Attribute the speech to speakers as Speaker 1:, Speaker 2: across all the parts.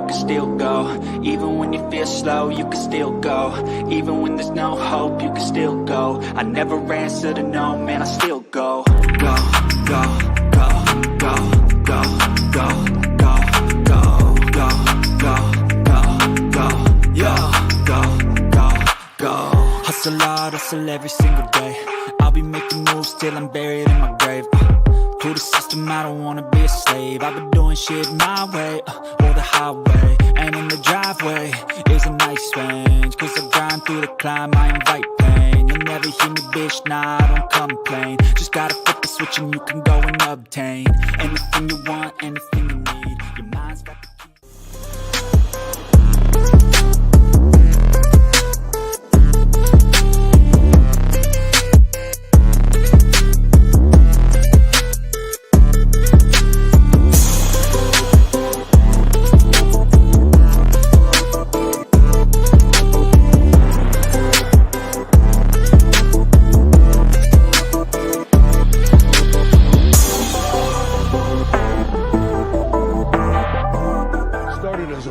Speaker 1: can still go. Even when you feel slow, you can still go. Even when there's no hope, you can still go. I never answer to no, man, I still go. Go, go, go, go, go, go, go, go, go, go, go, go, yo, go, go, go. Hustle hard, hustle every single day. I'll be making moves till I'm buried in my grave. To the system, I don't wanna be a slave. I've been doing shit my way, or the highway. And in the driveway is a nice range. Cause I grind through the climb, I invite pain. You'll never hear me, bitch, nah, I don't complain. Just gotta flip the switch and you can go and obtain anything you want, anything you need. Your mind's got the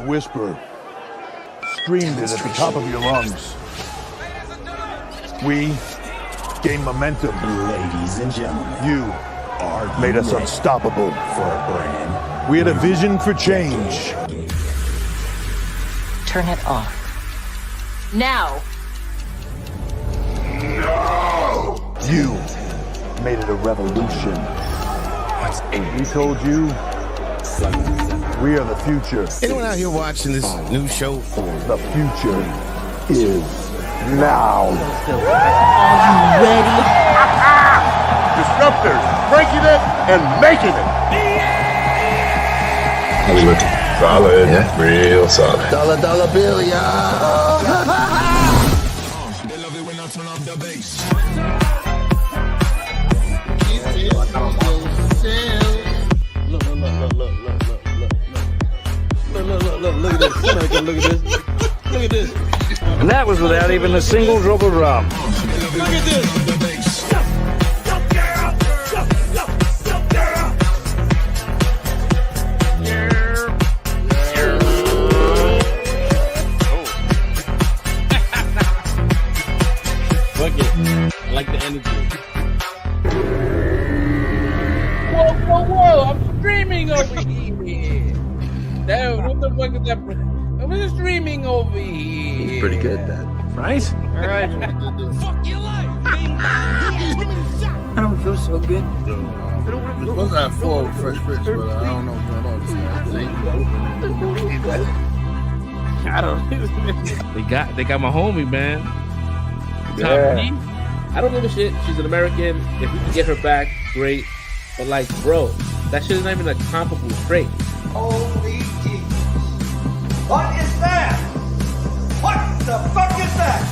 Speaker 2: whisper, screamed it at the top of your lungs. We gained momentum.
Speaker 3: Ladies and gentlemen,
Speaker 2: You made us unstoppable.
Speaker 3: for a brand.
Speaker 2: We had a vision for change.
Speaker 4: Turn it off. Now!
Speaker 2: You made it a revolution. We told you we are the future.
Speaker 5: Anyone out here watching this new show?
Speaker 2: The future is now.
Speaker 4: Ready?
Speaker 2: Disruptors, breaking it and making it.
Speaker 6: Hollywood. Solid. Yeah. Real solid.
Speaker 5: Dollar bill, y'all.
Speaker 6: They love it when I turn off the bass.
Speaker 7: Look at this. Look at this. And that was without even a single drop of rum. Look at this. Fuck it. I like the energy. Whoa. I'm streaming over here. Damn, what the fuck is that? I'm just streaming over here.
Speaker 6: It's pretty good, that.
Speaker 7: Right? All right.
Speaker 4: Fuck your life! I don't feel so good.
Speaker 5: We're supposed to have 4 Fresh Prince, but I don't know what's going on this
Speaker 7: I don't. They got my homie, man.
Speaker 2: Yeah.
Speaker 7: Top G. I don't give a shit. She's an American. If we can get her back, great. But like, bro, that shit is not even a comparable trait.
Speaker 8: Holy Jesus. What is that? What the fuck is that?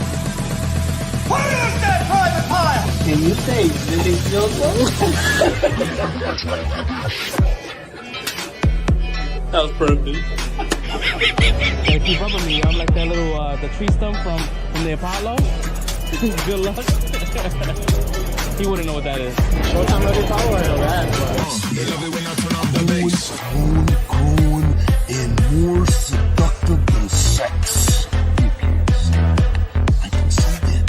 Speaker 8: What is that private pile?
Speaker 4: Can you say Billy Silver?
Speaker 7: That was perfect.
Speaker 9: Keep up with me. I'm like that little the tree stump from the Apollo. Good luck. He wouldn't know what that is. Showtime of the Apollo, I know that.
Speaker 6: They love it when I turn off the bass.
Speaker 5: Grown and more seductive than sex. I can see that.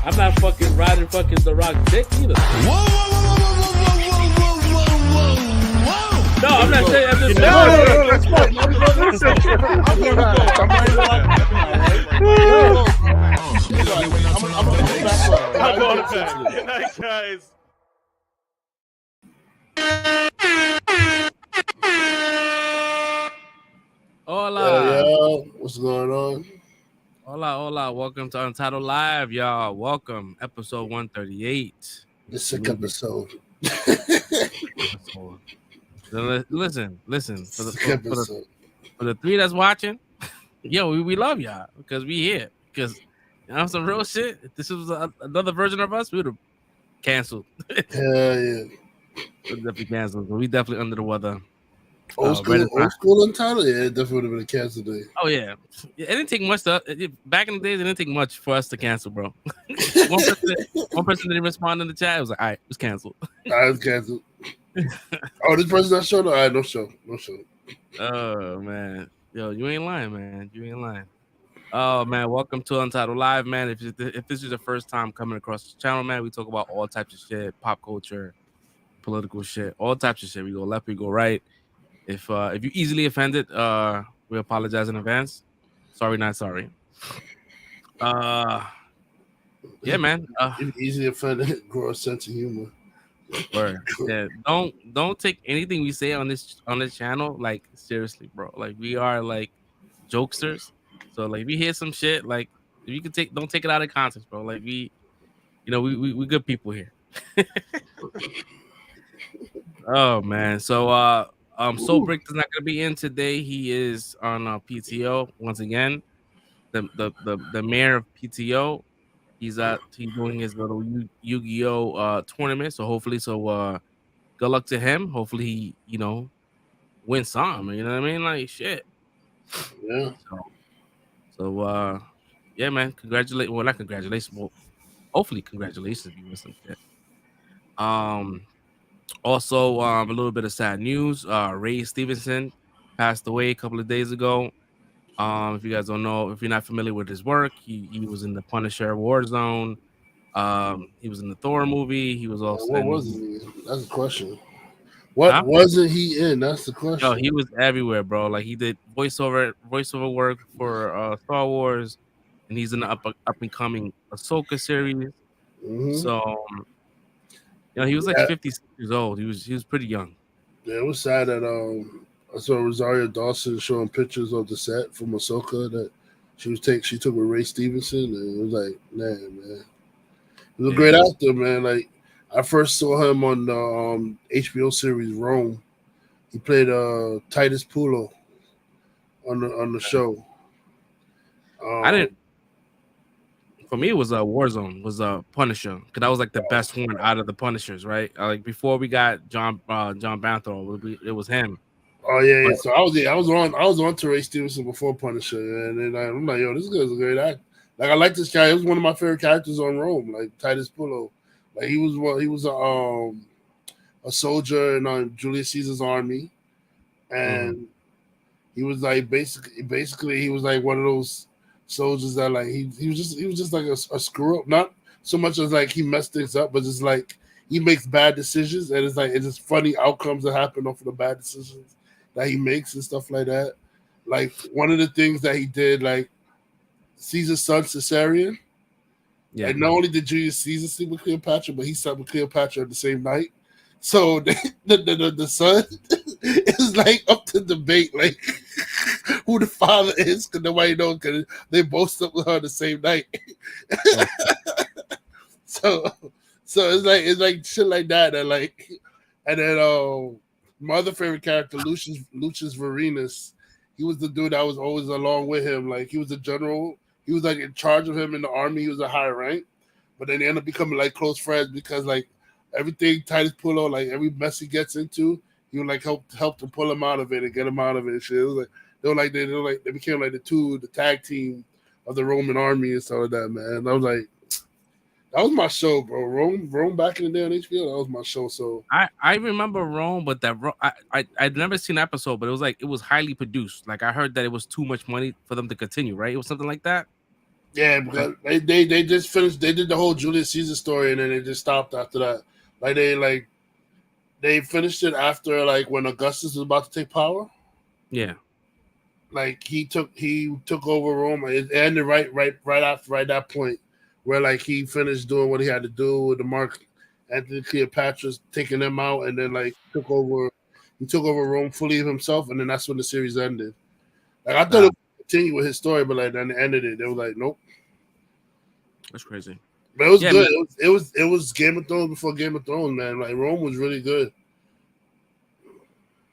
Speaker 7: I'm not fucking riding fucking The Rock dick either.
Speaker 5: Whoa.
Speaker 7: No, I'm not saying. I'm just
Speaker 6: I'm
Speaker 9: going to bed. Good night, guys.
Speaker 7: Hola.
Speaker 5: Yo, what's going on?
Speaker 7: Hola. Welcome to Untitled Live, y'all. Welcome. Episode 138.
Speaker 5: The sick episode.
Speaker 7: Listen. For the 3 that's watching, yo, we love y'all because we here. Because you know some real shit. If this was another version of us, we would have canceled.
Speaker 5: Hell yeah.
Speaker 7: We're definitely canceled. But we definitely under the weather.
Speaker 5: Old school,
Speaker 9: Renaissance.
Speaker 5: old school Untitled. Yeah, it definitely would have been a cancel day.
Speaker 9: Oh yeah, it didn't take much. Back in the days, it didn't take much for us to cancel, bro. one person didn't respond in the chat. It was like, all right, it's canceled.
Speaker 5: I was canceled. Oh, this person not showing. All right, no show.
Speaker 9: Oh man, yo, you ain't lying, man. You ain't lying. Oh man, welcome to Untitled Live, man. If this is your first time coming across the channel, man, we talk about all types of shit, pop culture, political shit, all types of shit. We go left, we go right. If you easily offended, we apologize in advance. Sorry, not sorry. Yeah, man.
Speaker 5: Easily offended, grow a sense of humor.
Speaker 9: Word. Yeah, don't take anything we say on this channel like seriously, bro. Like we are like jokesters. So like if you hear some shit, like if you can don't take it out of context, bro. Like we we good people here. Oh man. So Soul Brick is not gonna be in today. He is on PTO once again. The mayor of PTO. He's doing his little Yu-Gi-Oh tournament. So hopefully, good luck to him. Hopefully he, win some. You know what I mean? Like shit.
Speaker 5: Yeah.
Speaker 9: So yeah, man. Well, not congratulations. Well, hopefully congratulations if you win some shit. Also, a little bit of sad news. Ray Stevenson passed away a couple of days ago. If you guys don't know, if you're not familiar with his work, he was in the Punisher Warzone. He was in the Thor movie. He was also
Speaker 5: what was he? That's the question. What wasn't he in? That's the question.
Speaker 9: Yo, he was everywhere, bro. Like he did voiceover work for Star Wars, and he's in the up and coming Ahsoka series.
Speaker 5: Mm-hmm.
Speaker 9: So he was like 56 years old. He was pretty young.
Speaker 5: Yeah, it was sad that I saw Rosario Dawson showing pictures of the set from Ahsoka that she took with Ray Stevenson, and it was like, man. He was a great actor, man. Like I first saw him on the HBO series Rome. He played Titus Pulo on the show.
Speaker 9: I didn't. For me, it was Warzone, was Punisher, because that was like the best one out of the Punishers, right? Like before we got John Banthor, it was him.
Speaker 5: Oh yeah. So I was on to Ray Stevenson before Punisher, and then I'm like, yo, this guy's a great actor. Like I like this guy. He was one of my favorite characters on Rome, like Titus Pulo. Like he was a soldier in Julius Caesar's army, and he was like basically he was like one of those soldiers that like he was just like a screw up. Not so much as like he messed things up, but just like he makes bad decisions, and it's just funny outcomes that happen off of the bad decisions that he makes and stuff like that. Like one of the things that he did, like Caesar's son Caesarion. Yeah. And not only did Julius Caesar sleep with Cleopatra, but he slept with Cleopatra the same night. So the son is like up to debate, like who the father is, because nobody knows, because they both slept with her the same night. so it's like shit like that, and like, and then my other favorite character, Lucius Varenus, he was the dude that was always along with him. Like he was a general. He was like in charge of him in the army. He was a high rank, but then they ended up becoming like close friends because like everything Titus Pulo, like every mess he gets into, he would like help to pull him out of it and get him out of it. And shit. It was like they became like the tag team of the Roman army and stuff like that, man. I was like, that was my show, bro. Rome back in the day on HBO, that was my show. So
Speaker 9: I remember Rome, but I'd never seen an episode, but it was highly produced. Like I heard that it was too much money for them to continue, right? It was something like that.
Speaker 5: Yeah, because they just finished. They did the whole Julius Caesar story, and then they just stopped after that. Like they finished it after like when Augustus was about to take power. Yeah. Like he took over Rome. It ended right after that point, where like he finished doing what he had to do with the Mark Antony Cleopatra, taking them out, and then like took over Rome fully himself, and then that's when the series ended. Like I thought it would continue with his story, but like then it ended it. They were like, nope.
Speaker 9: That's crazy.
Speaker 5: But it was good. It was Game of Thrones before Game of Thrones, man. Like Rome was really good.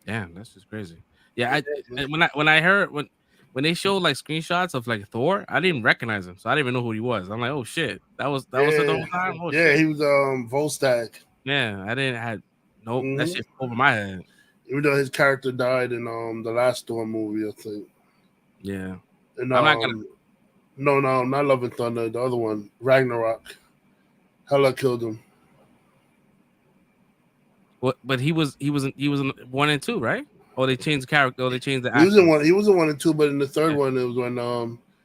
Speaker 9: Damn, that's just crazy. Yeah, when I heard when they showed like screenshots of like Thor, I didn't recognize him, so I didn't even know who he was. I'm like, oh shit, that was the whole time.
Speaker 5: He was Volstagg.
Speaker 9: Yeah, I didn't had that shit over my head.
Speaker 5: Even though his character died in the last Thor movie, I think.
Speaker 9: Yeah.
Speaker 5: And
Speaker 9: I'm not gonna.
Speaker 5: no, not Love and Thunder. The other one, Ragnarok. Hela killed him.
Speaker 9: What? But he was in 1 and 2, right? Or they changed the character. Or they changed the
Speaker 5: He was
Speaker 9: actor
Speaker 5: in one. He was in 1 and 2, but in the third one, it was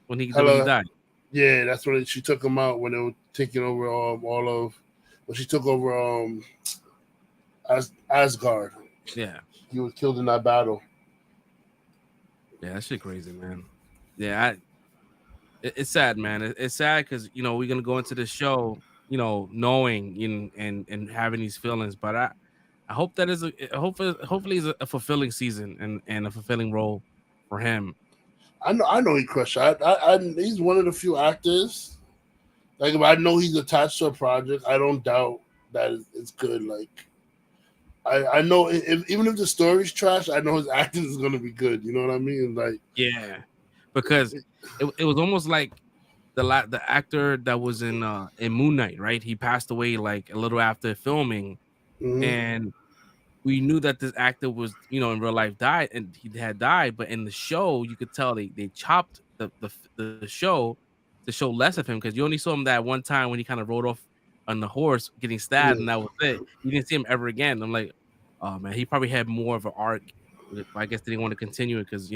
Speaker 9: when he
Speaker 5: Hela,
Speaker 9: died.
Speaker 5: Yeah, that's when she took him out when they were taking over when she took over Asgard.
Speaker 9: Yeah.
Speaker 5: He was killed in that battle.
Speaker 9: Yeah, that shit crazy, man. Yeah, it's sad, man. It's sad because we're gonna go into the show, knowing and having these feelings. But I hope that hopefully is a fulfilling season and a fulfilling role for him.
Speaker 5: I know he crushed. He's one of the few actors. Like, if I know he's attached to a project, I don't doubt that it's good. Like, I know even if the story's trash, I know his acting is gonna be good. You know what I mean? Like,
Speaker 9: Yeah, because it was almost like the actor that was in Moon Knight, right? He passed away like a little after filming, and we knew that this actor was, in real life died, and he had died, but in the show you could tell they chopped the show to show less of him because you only saw him that one time when he kind of rode off on the horse getting stabbed, and that was it. You didn't see him ever again. I'm like, oh man, he probably had more of an arc. I guess they didn't want to continue it because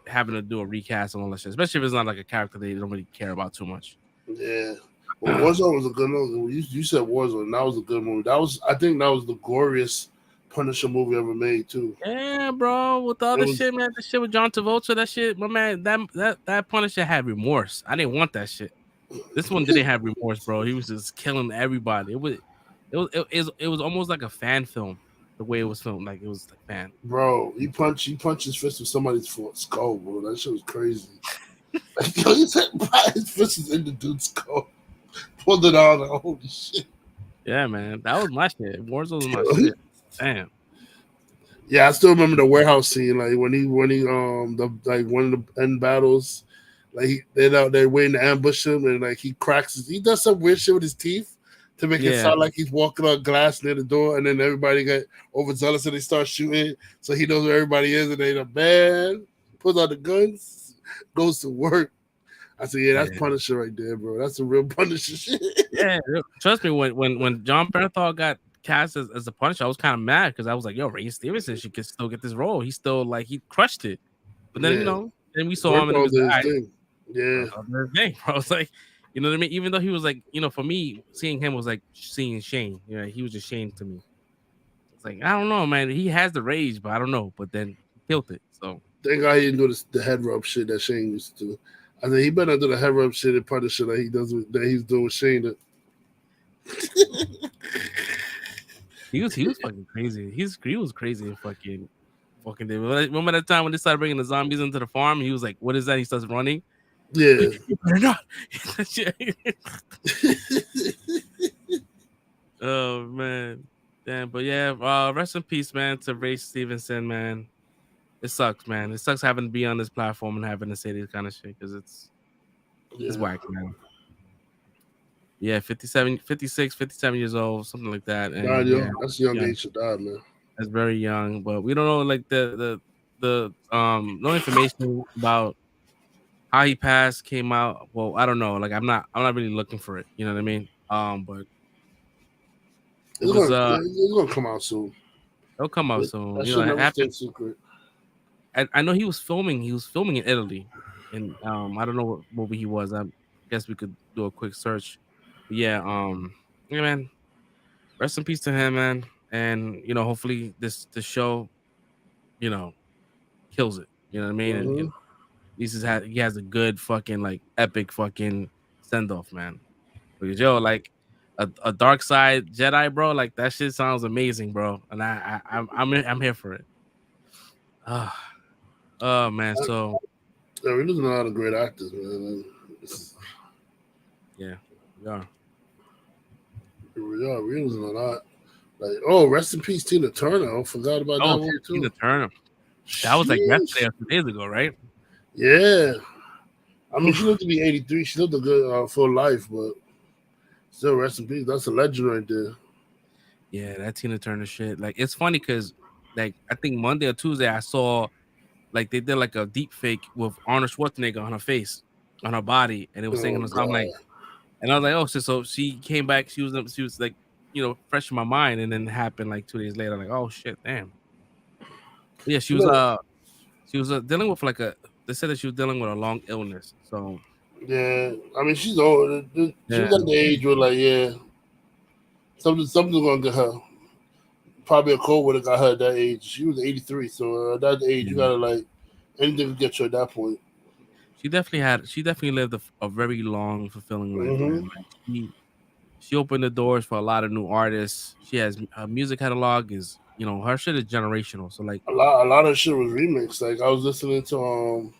Speaker 9: having to do a recast and all that shit, especially if it's not like a character they don't really care about too much.
Speaker 5: Yeah. Well, Warzone was a good movie. You said Warzone. That was a good movie. I think that was the goriest Punisher movie ever made too.
Speaker 9: Yeah, bro. With all the shit, man, the shit with John Travolta, that shit, my man, that Punisher had remorse. I didn't want that shit. This one didn't have remorse, bro. He was just killing everybody. It was almost like a fan film. The way it was filmed, like it was like fan.
Speaker 5: Bro, he punched his fist with somebody's skull, bro. That shit was crazy. Like, yo, he said his fist is in the dude's skull. Pulled it out. Like, holy shit.
Speaker 9: Yeah, man, that was my shit. Warzone was my shit. Damn.
Speaker 5: Yeah, I still remember the warehouse scene, like when he one of the end battles, like they're waiting to ambush him, and like he does some weird shit with his teeth to make it sound like he's walking on glass near the door, and then everybody get overzealous and they start shooting, so he knows where everybody is, and they the man pulls out the guns, goes to work. I said, yeah, that's Punisher right there, bro. That's a real Punisher shit. Yeah,
Speaker 9: trust me, when John Bernthal got cast as a Punisher, I was kind of mad because I was like, yo, Ray Stevenson should still get this role. He still he crushed it. But then then we saw him and it was like, bro. I was like, you know what I mean? Even though he was like, for me, seeing him was like seeing Shane. He was just Shane to me. It's like, I don't know, man. He has the rage, but I don't know. But then he killed it. So
Speaker 5: thank God he didn't do the head rub shit that Shane used to do. I think he better do the head rub shit and Punisher that he's doing with Shane.
Speaker 9: He was fucking crazy. He was crazy and fucking day. Remember that time when they started bringing the zombies into the farm? He was like, "What is that?" He starts running.
Speaker 5: Yeah.
Speaker 9: You better not. Oh man, damn. But yeah, rest in peace, man, to Ray Stevenson, man. It sucks, man. It sucks having to be on this platform and having to say this kind of shit because it's whack, man. Yeah, 57, 56, 57 years old, something like that. And
Speaker 5: that's young age to die, man.
Speaker 9: That's very young, but we don't know like the no information about how he passed came out. Well, I don't know. Like I'm not really looking for it. You know what I mean? But
Speaker 5: it's gonna come out soon.
Speaker 9: It'll come out soon.
Speaker 5: That should never stay secret.
Speaker 9: I know he was filming in Italy, and I don't know what movie he was. I guess we could do a quick search. But yeah, man. Rest in peace to him, man. And hopefully this show, kills it. You know what I mean?
Speaker 5: Mm-hmm.
Speaker 9: And he has a good fucking like epic fucking send off, man. Because like a dark side Jedi, bro, like that shit sounds amazing, bro. And I'm here for it. Oh man, so
Speaker 5: yeah, we're losing a lot of great actors, man.
Speaker 9: Yeah, we are.
Speaker 5: We're losing a lot. Like, rest in peace, Tina Turner. I forgot about that one too.
Speaker 9: Tina Turner. That was like yesterday or 2 days ago, right?
Speaker 5: Yeah. I mean, she lived to be 83. She lived a good full life, but still, rest in peace. That's a legend right there.
Speaker 9: Yeah, that Tina Turner shit. Like, it's funny because, like, I think Monday or Tuesday I saw like they did like a deep fake with Arnold Schwarzenegger on her face, on her body, and it was singing
Speaker 5: Oh
Speaker 9: the song. I'm
Speaker 5: god.
Speaker 9: like, and I was like, oh, so she came back. She was like, fresh in my mind, and then it happened like 2 days later. Like, oh shit, damn. But yeah, she was dealing with like a. They said that she was dealing with a long illness. So
Speaker 5: Yeah, I mean she's old. She
Speaker 9: yeah,
Speaker 5: was at the age where like something's gonna get her. Probably a cold would have got her at that age. She was 83, so at that age you
Speaker 9: yeah.
Speaker 5: gotta like anything to get you at that point.
Speaker 9: She definitely lived a very long, fulfilling life, man.
Speaker 5: Hmm.
Speaker 9: Like she opened the doors for a lot of new artists. She has her music catalog is her shit is generational. So like
Speaker 5: A lot of shit was remixed. Like I was listening to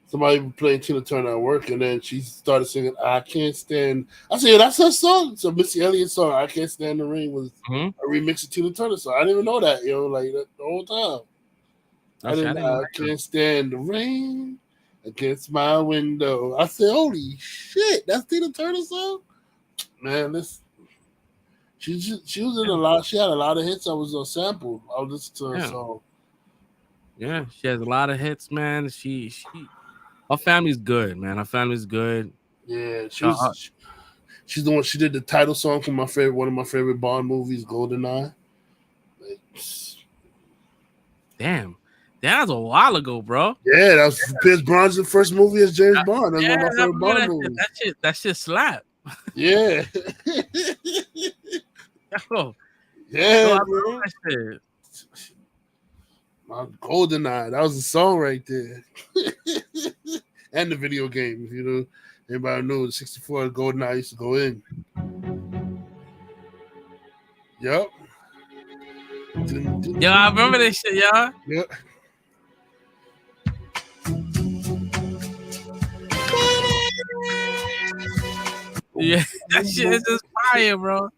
Speaker 5: somebody playing Tina Turner at work, and then she started singing "I Can't Stand." I said, "That's her song." So Missy Elliott's song "I Can't Stand the Rain" was
Speaker 9: mhm.
Speaker 5: a remix of Tina Turner song. I didn't even know that, like that the whole time.
Speaker 9: No shit, I didn't know
Speaker 5: I
Speaker 9: that.
Speaker 5: can't stand the rain against my window. I said, "Holy shit, that's Tina Turner song." Man, she was in a lot. She had a lot of hits. I was on sample. I was listening to her
Speaker 9: Yeah,
Speaker 5: song.
Speaker 9: yeah. She has a lot of hits, man. Her family's good, man. Her family's good.
Speaker 5: Yeah,
Speaker 9: Uh,
Speaker 5: she's the one. She did the title song for one of my favorite Bond movies, GoldenEye. Like,
Speaker 9: damn, that was a while ago, bro.
Speaker 5: yeah, that was Pierce Brosnan's first movie as James Bond. That's
Speaker 9: Yeah,
Speaker 5: one of my
Speaker 9: I
Speaker 5: favorite
Speaker 9: remember
Speaker 5: Bond
Speaker 9: that shit.
Speaker 5: movies.
Speaker 9: That shit slap.
Speaker 5: Yeah,
Speaker 9: Yo, yo,
Speaker 5: yeah,
Speaker 9: I
Speaker 5: bro.
Speaker 9: remember that shit.
Speaker 5: My GoldenEye, that was the song right there, and the video game. If you know, anybody knew the 64 GoldenEye used to go in. Yep.
Speaker 9: Yo, I remember that shit, y'all.
Speaker 5: Yep.
Speaker 9: Yeah, that shit is just fire, bro.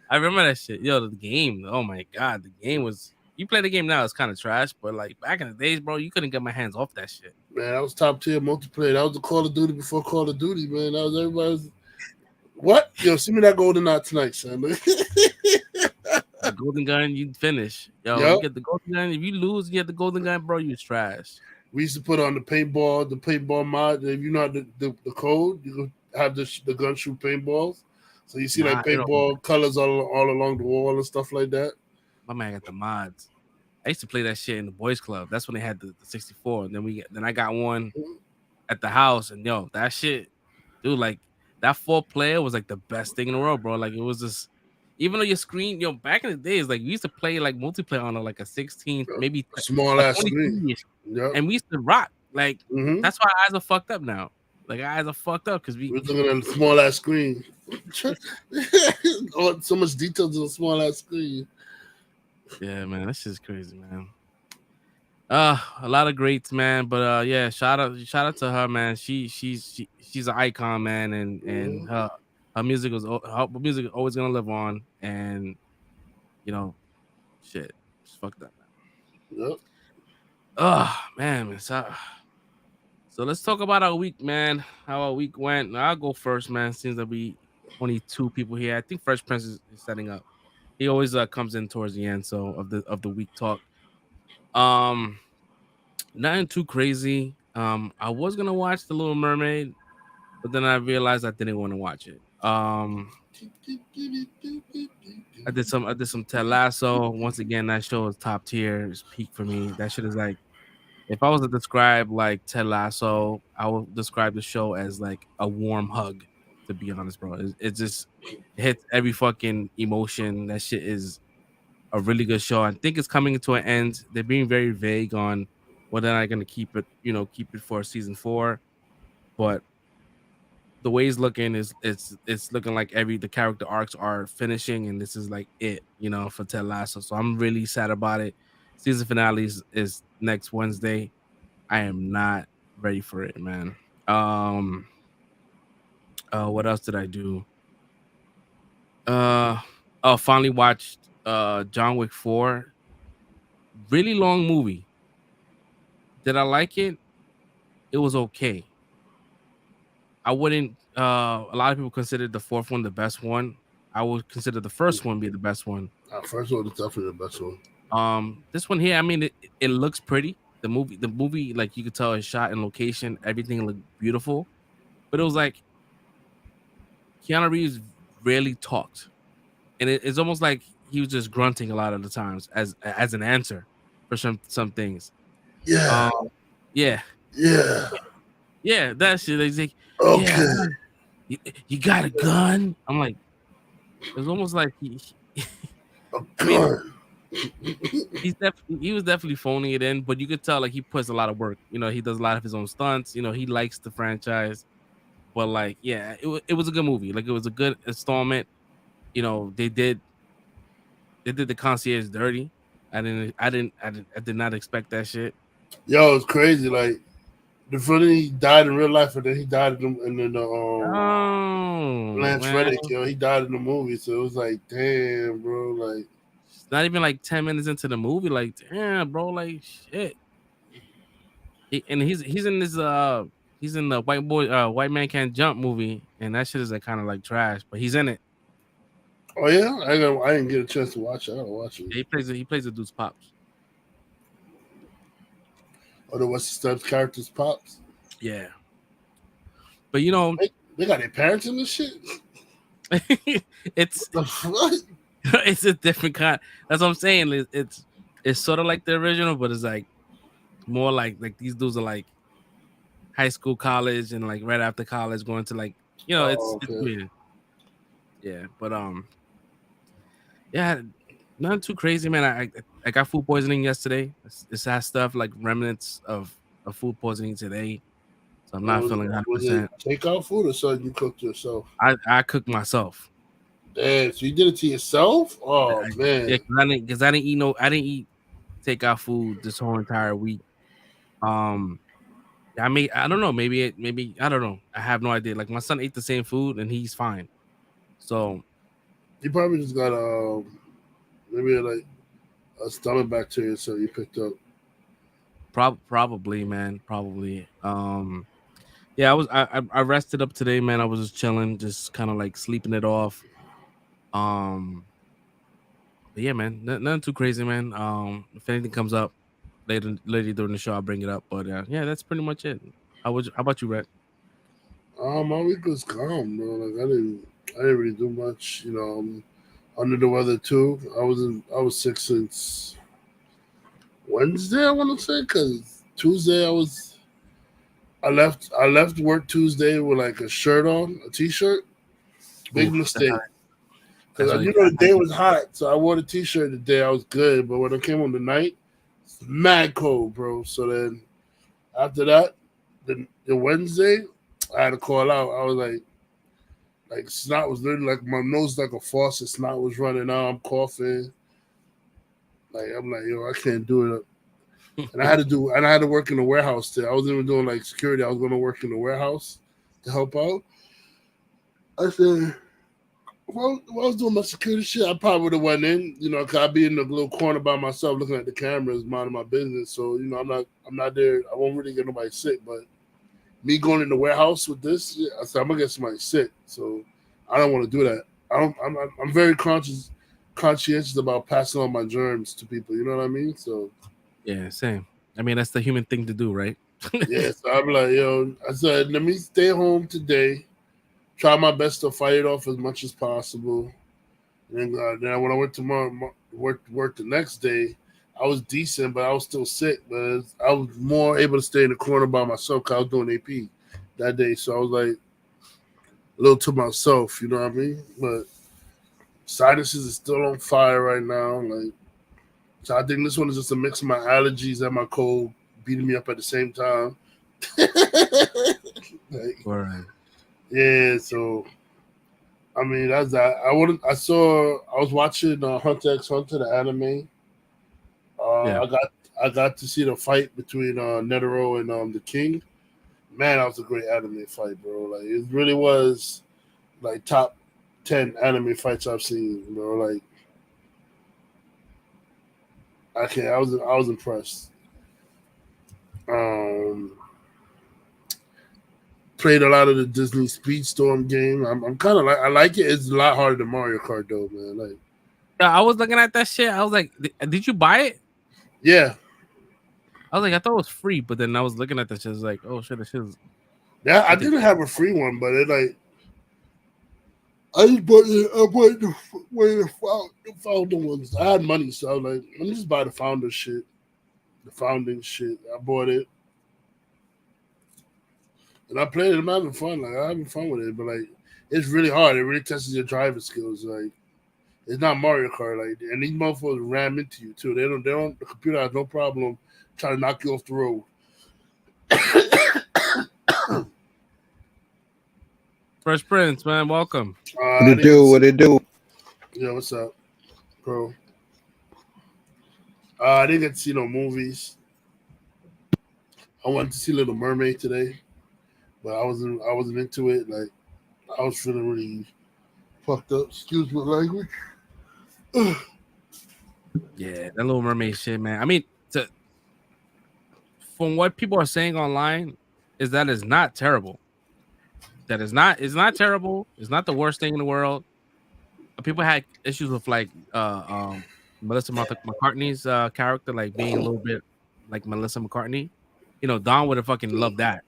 Speaker 9: I remember that shit. Yo, the game. Oh my god, the game was. You play the game now, it's kind of trash, but like back in the days, bro, you couldn't get my hands off that shit.
Speaker 5: Man, that was top tier multiplayer. That was the Call of Duty before Call of Duty, man. That was everybody's. What? Yo, send me that GoldenEye tonight, son.
Speaker 9: The golden gun, you finish. Yo, you
Speaker 5: Yep.
Speaker 9: get the golden gun. If you lose, you get the golden gun, bro. You trash.
Speaker 5: We used to put on the paintball mod. If you know the code, you could have the gun shoot paintballs. So you see
Speaker 9: Nah,
Speaker 5: like paintball colors all along the wall and stuff like that.
Speaker 9: my man got the mods. I used to play that shit in the boys club. That's when they had the 64. And then I got one at the house, and yo, that shit, dude, like that 4-player was like the best thing in the world, bro. Like it was just, even though your screen, back in the days, like we used to play like multiplayer on like a 16, maybe
Speaker 5: Small
Speaker 9: a
Speaker 5: ass screen.
Speaker 9: 23-ish,
Speaker 5: Yep.
Speaker 9: and we used to rock. Like
Speaker 5: Mm-hmm.
Speaker 9: that's why our eyes are fucked up now. Like our eyes are fucked up because
Speaker 5: We're looking at a small ass screen. Oh, so much details on a small ass screen.
Speaker 9: yeah, man, that's just crazy, man. A lot of greats, man. But yeah, shout out to her, man. She's an icon, man, and her music is always gonna live on, and shit, just fuck that, man.
Speaker 5: Yep.
Speaker 9: Man, so let's talk about our week, man. How our week went. I'll go first, man. Seems that we only 2 people here. I think Fresh Prince is setting up. He always comes in towards the end, so of the week talk. Nothing too crazy. I was gonna watch The Little Mermaid, but then I realized I didn't want to watch it. I did some Ted Lasso. Once again, that show is top tier. It's peak for me. That shit is like, if I was to describe like Ted Lasso, I would describe the show as like a warm hug. To be honest, bro, it just hits every fucking emotion. That shit is a really good show. I think it's coming to an end. They're being very vague on whether they're going to keep it for season 4, but the way it's looking is it's looking like the character arcs are finishing, and this is like it, for Ted Lasso. So I'm really sad about it. Season finale is next Wednesday. I am not ready for it, man. What else did I do? Finally watched John Wick 4. Really long movie. Did I like it? It was okay. I wouldn't. A lot of people consider the 4th one the best one. I would consider the first one be the best one.
Speaker 5: First one is definitely the best one.
Speaker 9: This one here, I mean, it looks pretty. The movie, like you could tell, is shot in location. Everything looked beautiful, but it was like Keanu Reeves rarely talked, and it's almost like he was just grunting a lot of the times as an answer for some things.
Speaker 5: Yeah,
Speaker 9: yeah,
Speaker 5: yeah,
Speaker 9: yeah. That shit. He's like,
Speaker 5: okay.
Speaker 9: yeah, you got a gun? I'm like, it was almost like he I mean, he was definitely phoning it in, but you could tell like he puts a lot of work. You know, he does a lot of his own stunts. You know, he likes the franchise. But like, yeah, it was a good movie. Like it was a good installment. You know, they did the concierge dirty. I did not expect that shit.
Speaker 5: Yo, it's crazy. Like the funny he died in real life, and then he died in the Lance Reddick. Yo, he died in the movie, so it was like, damn, bro. Like,
Speaker 9: it's not even like 10 minutes into the movie. Like, damn, bro. Like, shit. And he's in this he's in the White Man Can't Jump movie, and that shit is like kind of like trash, but he's in it.
Speaker 5: Oh yeah, I didn't get a chance to watch it. I gotta watch it.
Speaker 9: Yeah, he plays the dude's pops.
Speaker 5: Oh, the Wesley Snipes character's pops.
Speaker 9: Yeah, but you know
Speaker 5: they got their parents in this shit.
Speaker 9: It's
Speaker 5: the fuck?
Speaker 9: It's a different kind. That's what I'm saying. It's sort of like the original, but it's like more like these dudes are like high school, college, and like right after college going to like, you know, it's weird. Yeah, but yeah, nothing too crazy, man. I got food poisoning yesterday. It's that stuff like remnants of food poisoning today, so I'm not feeling 100%.
Speaker 5: Was it takeout food or something you cooked yourself?
Speaker 9: I cooked myself.
Speaker 5: Damn, so you did it to yourself? Oh man,
Speaker 9: yeah, because I didn't eat takeout food this whole entire week. I don't know, maybe I don't know. I have no idea. Like my son ate the same food and he's fine. So
Speaker 5: you probably just got maybe like a stomach bacteria, so you picked up.
Speaker 9: Probably, man. Probably. Yeah, I rested up today, man. I was just chilling, just kind of like sleeping it off. But yeah, man, nothing too crazy, man. If anything comes up later during the show, I'll bring it up. But yeah, that's pretty much it. How about you, Red?
Speaker 5: My week was calm, bro. Like I didn't really do much. You know, I'm under the weather too. I was sick since Wednesday, I want to say, because Tuesday I left work Tuesday with like a shirt on, a t-shirt. Big mistake. Because I knew the day was hot, so I wore the t-shirt the day I was good. But when I came on the night, it's mad cold, bro. So then after that, the Wednesday, I had to call out. I was like snot was literally like my nose like a faucet. Snot was running out. I'm coughing. Like I'm like, yo, I can't do it. And I had to work in the warehouse too. I wasn't even doing like security. I was going to work in the warehouse to help out. I said, well, I was doing my security shit, I probably would have went in, you know, because I'd be in the little corner by myself looking at the cameras, minding my business. So, you know, I'm not there. I won't really get nobody sick. But me going in the warehouse with this, I said, I'm going to get somebody sick. So I don't want to do that. I'm very conscientious about passing on my germs to people. You know what I mean? So
Speaker 9: yeah, same. I mean, that's the human thing to do, right?
Speaker 5: yeah, so I'm like, yo, I said, let me stay home today, try my best to fight it off as much as possible. And then when I went tomorrow, work the next day, I was decent, but I was still sick. But I was more able to stay in the corner by myself because I was doing AP that day. So I was like a little to myself, you know what I mean? But sinuses is still on fire right now. Like, so I think this one is just a mix of my allergies and my cold beating me up at the same time. Like,
Speaker 9: all right.
Speaker 5: Yeah, so I mean that's that. I was watching Hunter x Hunter, the anime. Yeah. I got to see the fight between Netero and the King. Man, that was a great anime fight, bro. Like it really was like top 10 anime fights I've seen, bro. Like I was impressed. played a lot of the Disney Speedstorm game. I'm kind of I like it. It's a lot harder than Mario Kart though, man. Like,
Speaker 9: yeah, I was looking at that shit. I was like, did you buy it?
Speaker 5: yeah.
Speaker 9: I was like, I thought it was free, but then I was looking at this shit. I was like, oh shit, this shit is.
Speaker 5: Yeah, I didn't have a free one, but it like I just bought the founder ones. I had money, so I was like, let me just buy the founder shit, the founding shit. I bought it, and I played it. I'm having fun. Like I'm having fun with it, but like it's really hard. It really tests your driving skills. Like it's not Mario Kart. Like, and these motherfuckers ram into you too. They don't. The computer has no problem trying to knock you off the road.
Speaker 9: Fresh Prince, man, welcome.
Speaker 10: What it do? What it do?
Speaker 5: Yeah, what's up, bro? I didn't get to see no movies. I wanted to see Little Mermaid today, but I wasn't into it. Like I was feeling really fucked up. Excuse my language.
Speaker 9: Yeah, that Little Mermaid shit, man. I mean, from what people are saying online, is that it's not terrible. That is not. It's not terrible. It's not the worst thing in the world. People had issues with like Melissa McCartney's character, like being a little bit like Melissa McCartney. You know, Don would have fucking loved that.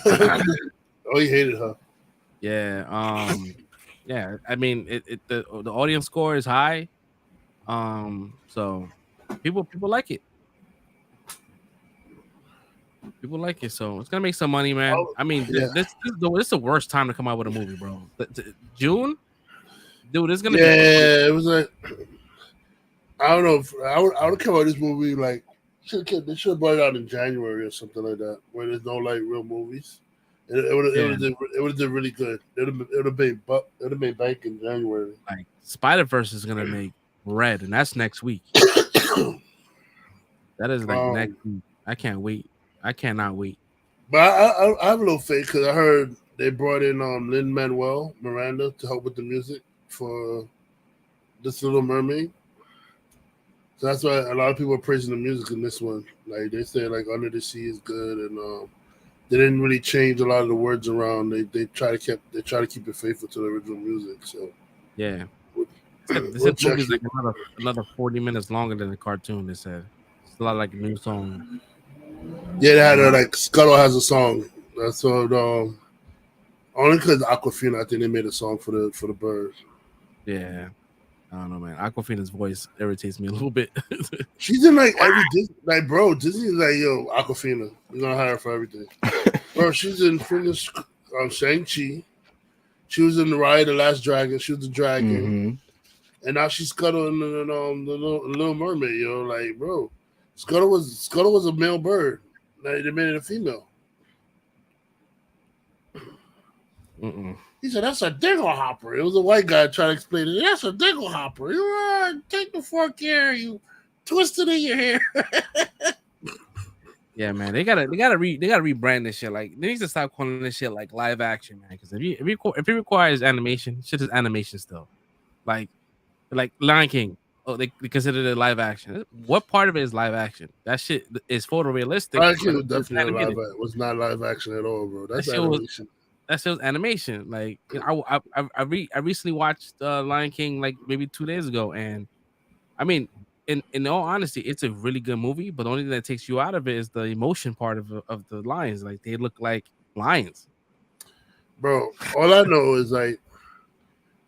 Speaker 5: Oh, he hated her.
Speaker 9: Yeah. Yeah. I mean, the audience score is high. So people like it. People like it, so it's gonna make some money, man. I mean, this is the worst time to come out with a movie, bro. June, dude, it's gonna be.
Speaker 5: Yeah, it was like I don't know. If I would come out with this movie like they should have brought it out in January or something like that, where there's no like real movies. It would have done really good. It would have made bank in January.
Speaker 9: Like Spider-Verse is gonna make bread, and that's next week. That is like next week. I can't wait. I cannot wait.
Speaker 5: But I have a little faith because I heard they brought in Lin-Manuel Miranda to help with the music for this Little Mermaid. So that's why a lot of people are praising the music in this one. Like they say, like Under the Sea is good, and they didn't really change a lot of the words around. They try to keep it faithful to the original music. So
Speaker 9: yeah, this movie is like another 40 minutes longer than the cartoon. They said it's a lot like a new song.
Speaker 5: Yeah, they had like Scuttle has a song. That's what only because Aquafina, I think they made a song for the bird.
Speaker 9: Yeah, I don't know, man. Aquafina's voice irritates me a little bit.
Speaker 5: She's in like every Disney, like bro. Disney's like, yo, Aquafina, we're gonna hire her for everything, bro. She's in Shang-Chi. She was in the Ride the Last Dragon. She was the dragon, and now she's Scuttle in the Little Mermaid. Yo, like bro. Scuttle was a male bird. They made it a female. He said, that's a dingle hopper. It was a white guy trying to explain it. That's a dingle hopper. You take the fork here, you twist it in your hair.
Speaker 9: Yeah, man. They gotta rebrand this shit. Like they need to stop calling this shit like live action, man. Because if it requires animation, shit is animation still. Like Lion King. Oh, they consider it live action. What part of it is live action? That shit is photorealistic.
Speaker 5: Lion King was definitely live action. It was not live action at all, bro. That's animation.
Speaker 9: That show's animation. Like I recently watched Lion King like maybe 2 days ago, and I mean, in all honesty, it's a really good movie. But the only thing that takes you out of it is the emotion part of the lions. Like they look like lions,
Speaker 5: bro. All I know is like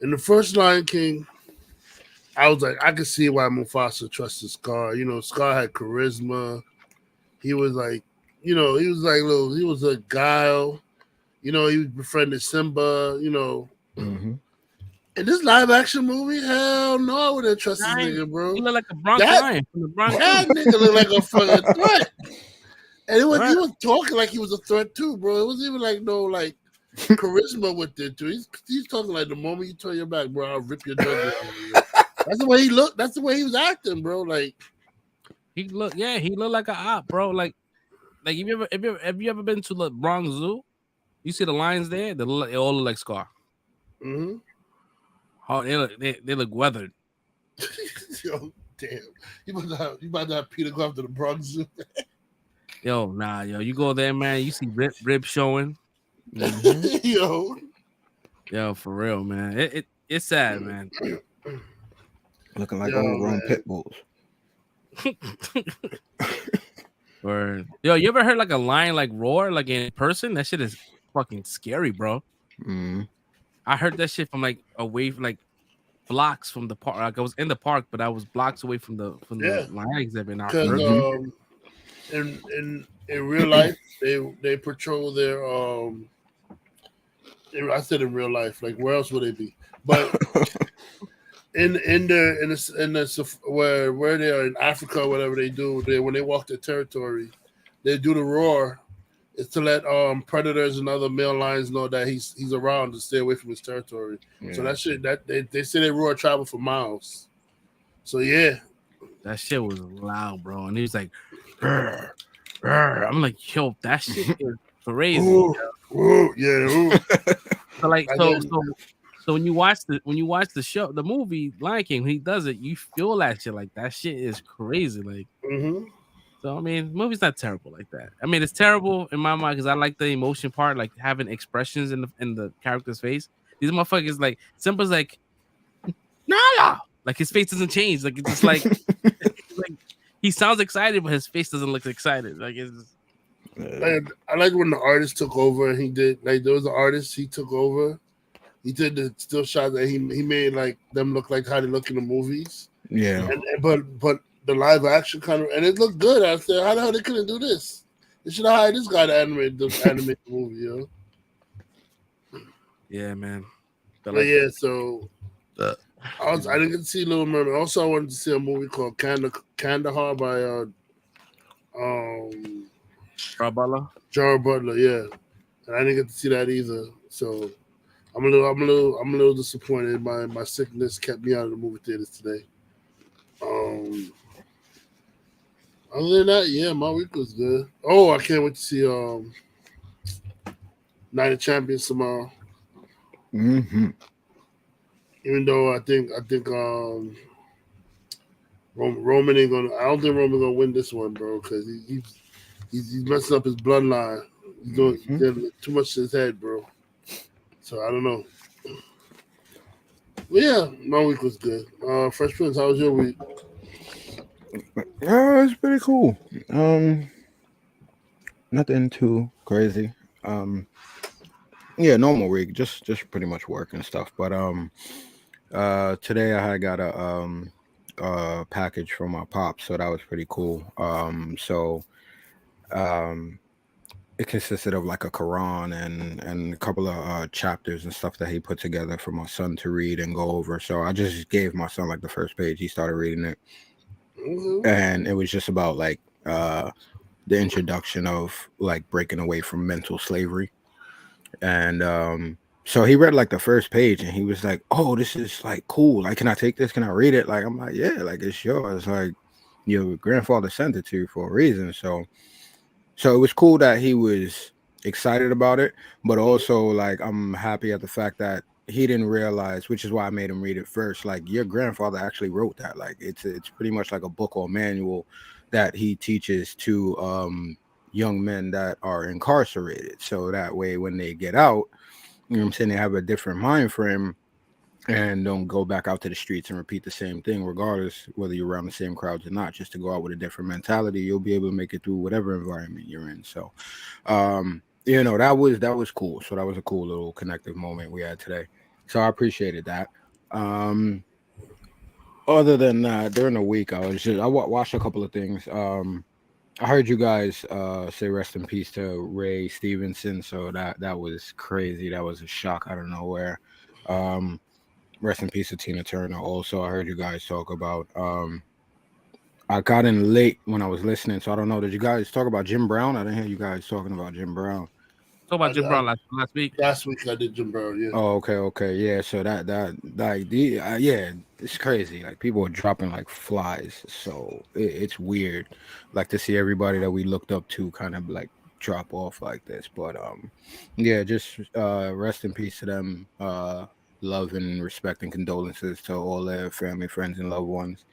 Speaker 5: in the first Lion King, I was like, I could see why Mufasa trusted Scar. You know, Scar had charisma. He was like, you know, he was a guile. You know, he befriended Simba, you know. In this live action movie, hell no, I wouldn't trust this nigga, bro.
Speaker 9: He looked like a Bronx lion from the Bronx.
Speaker 5: That nigga looked like a fucking threat. And he was talking like he was a threat too, bro. It wasn't even like no like charisma with it too. He's talking like the moment you turn your back, bro, I'll rip your judgment out of you. That's the way he looked. That's the way he was acting, bro. Like
Speaker 9: he looked like an op, bro. Like have you ever been to the Bronx Zoo? You see the lions there? They all look like Scar. Oh, they look weathered.
Speaker 5: Yo, damn! You about to have Peter go after the Bronx Zoo?
Speaker 9: Yo, nah, yo, you go there, man. You see rib showing.
Speaker 5: Yo,
Speaker 9: for real, man. It's sad, man.
Speaker 10: Looking like old grown pit bulls.
Speaker 9: Or you ever heard like a lion like roar like in person? That shit is fucking scary, bro. I heard that shit from like away from like blocks from the park. Like I was in the park, but I was blocks away from the lion exhibit.
Speaker 5: Because in real life they patrol their I said in real life, like where else would they be? But in the where they are in Africa or whatever they do, when they walk the territory, they do the roar. It's to let predators and other male lions know that he's around to stay away from his territory. Yeah. So that shit that they say they roar travel for miles. So yeah,
Speaker 9: that shit was loud, bro. And he was like, "Rrr, rrr." I'm like, yo, that shit is crazy.
Speaker 5: Yeah.
Speaker 9: So like so when you watch the show, the movie Lion King, when he does it, you feel that shit. Like that shit is crazy. Like so I mean, the movie's not terrible like that. I mean, it's terrible in my mind because I like the emotion part, like having expressions in the character's face. These motherfuckers like Simba's like Nala, like his face doesn't change. Like it's just like, like he sounds excited, but his face doesn't look excited. Like it's just,
Speaker 5: I like when the artist took over and he did like there was an artist he took over. He did the still shot that he made like them look like how they look in the movies.
Speaker 10: Yeah.
Speaker 5: But the live action kind of and it looked good. I said, how the hell they couldn't do this? They should have hired this guy to animate the movie, yo.
Speaker 9: Yeah, man.
Speaker 5: But yeah, so I didn't get to see Little Mermaid. Also, I wanted to see a movie called Kandahar by Gerard Butler, yeah. And I didn't get to see that either. So I'm a little disappointed. My sickness kept me out of the movie theaters today. Other than that, yeah, my week was good. Oh, I can't wait to see Night of Champions tomorrow. Even though I think Roman ain't gonna. I don't think Roman gonna win this one, bro, because he's messing up his bloodline. He's doing too much to his head, bro. So I don't know. But yeah, my week was good. Fresh Prince, how was your week?
Speaker 10: It's pretty cool. Nothing too crazy. Yeah, normal week. Just pretty much work and stuff. But today I got a package from my pops, so that was pretty cool. It consisted of like a Quran and a couple of chapters and stuff that he put together for my son to read and go over. So I just gave my son like the first page. He started reading it. And it was just about like the introduction of like breaking away from mental slavery. And so he read like the first page and he was like, oh, this is like cool. Like, can I take this? Can I read it? Like, I'm like, yeah, like it's yours. Like your grandfather sent it to you for a reason. So it was cool that he was excited about it, but also like I'm happy at the fact that he didn't realize, which is why I made him read it first. Like your grandfather actually wrote that. Like it's pretty much like a book or manual that he teaches to young men that are incarcerated. So that way when they get out, you know what I'm saying, they have a different mind frame and don't go back out to the streets and repeat the same thing, regardless whether you're around the same crowds or not. Just to go out with a different mentality, you'll be able to make it through whatever environment you're in. So you know, that was cool. So that was a cool little connective moment we had today. So I appreciated that. Other than that, during the week, I watched a couple of things. I heard you guys say rest in peace to Ray Stevenson. So that was crazy. That was a shock out of nowhere. Rest in peace to Tina Turner. Also, I heard you guys talk about. I got in late when I was listening, so I don't know. Did you guys talk about Jim Brown? I didn't hear you guys talking about Jim Brown.
Speaker 9: Talk about Jim Brown last week.
Speaker 5: Last week I did Jim Brown. Yeah.
Speaker 10: Oh, okay, yeah. So yeah, it's crazy. Like people are dropping like flies. So it's weird, like to see everybody that we looked up to kind of like drop off like this. But yeah, just rest in peace to them. Love and respect and condolences to all their family, friends, and loved ones.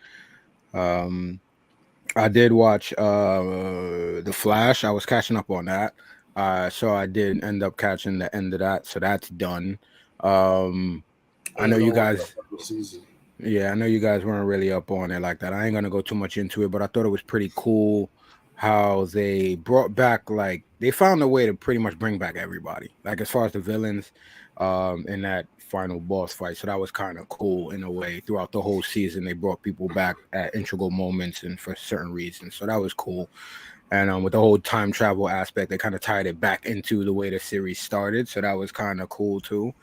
Speaker 10: I did watch The Flash. I was catching up on that. So I did end up catching the end of that. So that's done. I know you guys. Yeah, I know you guys weren't really up on it like that. I ain't gonna go too much into it, but I thought it was pretty cool how they brought back, like, they found a way to pretty much bring back everybody, like as far as the villains in that final boss fight. So that was kind of cool in a way. Throughout the whole season, they brought people back at integral moments and for certain reasons. So that was cool. And with the whole time travel aspect, they kind of tied it back into the way the series started. So that was kind of cool too.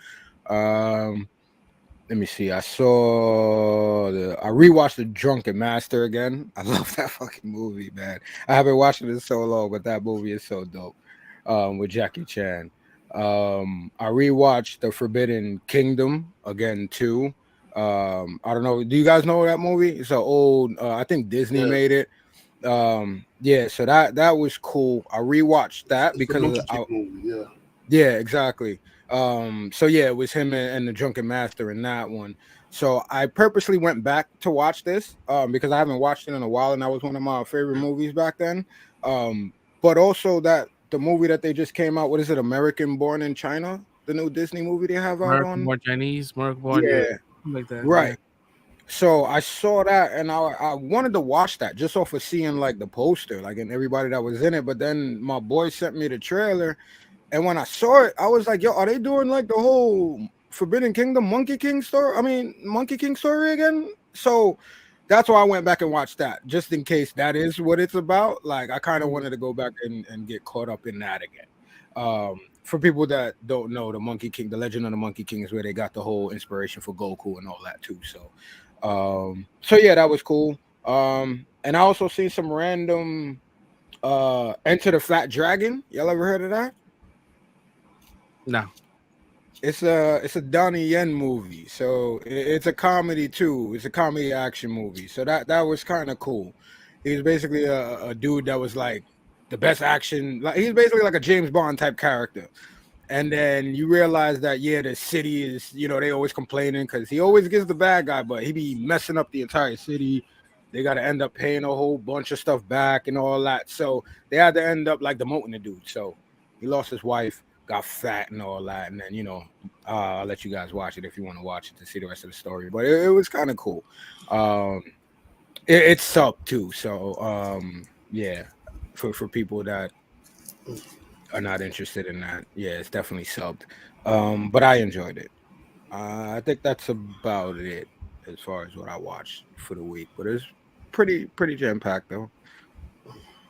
Speaker 10: Let me see. I rewatched The Drunken Master again. I love that fucking movie, man. I haven't watched it in so long, but that movie is so dope. With Jackie Chan. I rewatched The Forbidden Kingdom again too. I don't know. Do you guys know that movie? It's an old. I think Disney made it. Yeah. So that was cool. I rewatched that because yeah, exactly. So yeah, it was him and the Drunken Master in that one. So I purposely went back to watch this because I haven't watched it in a while, and that was one of my favorite movies back then. But also that the movie that they just came out, what is it, American Born in China, the new Disney movie they have out on
Speaker 9: More Chinese, American Born, like that,
Speaker 10: right?
Speaker 9: Yeah.
Speaker 10: So I saw that and I wanted to watch that just off of seeing like the poster, like, and everybody that was in it. But then my boy sent me the trailer. And when I saw it, I was like, yo, are they doing like the whole Forbidden Kingdom Monkey King story again? So that's why I went back and watched that, just in case that is what it's about. Like, I kind of wanted to go back and get caught up in that again. For people that don't know, the Monkey King, the Legend of the Monkey King is where they got the whole inspiration for Goku and all that too. So yeah, that was cool. And I also seen some random Enter the Fat Dragon. Y'all ever heard of that?
Speaker 9: No.
Speaker 10: It's a Donnie Yen movie, so it's a comedy too. It's a comedy action movie, so that was kind of cool. He was basically a dude that was like the best action. Like, he's basically like a James Bond type character. And then you realize that the city is, they always complaining because he always gets the bad guy, but he be messing up the entire city. They got to end up paying a whole bunch of stuff back and all that. So they had to end up like demoting the dude. So he lost his wife, got fat and all that. And then, I'll let you guys watch it if you want to watch it to see the rest of the story. But it was kind of cool. It's sub too. So, yeah, for people that are not interested in that, yeah, it's definitely subbed. But I enjoyed it. I think that's about it as far as what I watched for the week. But it's pretty jam-packed though.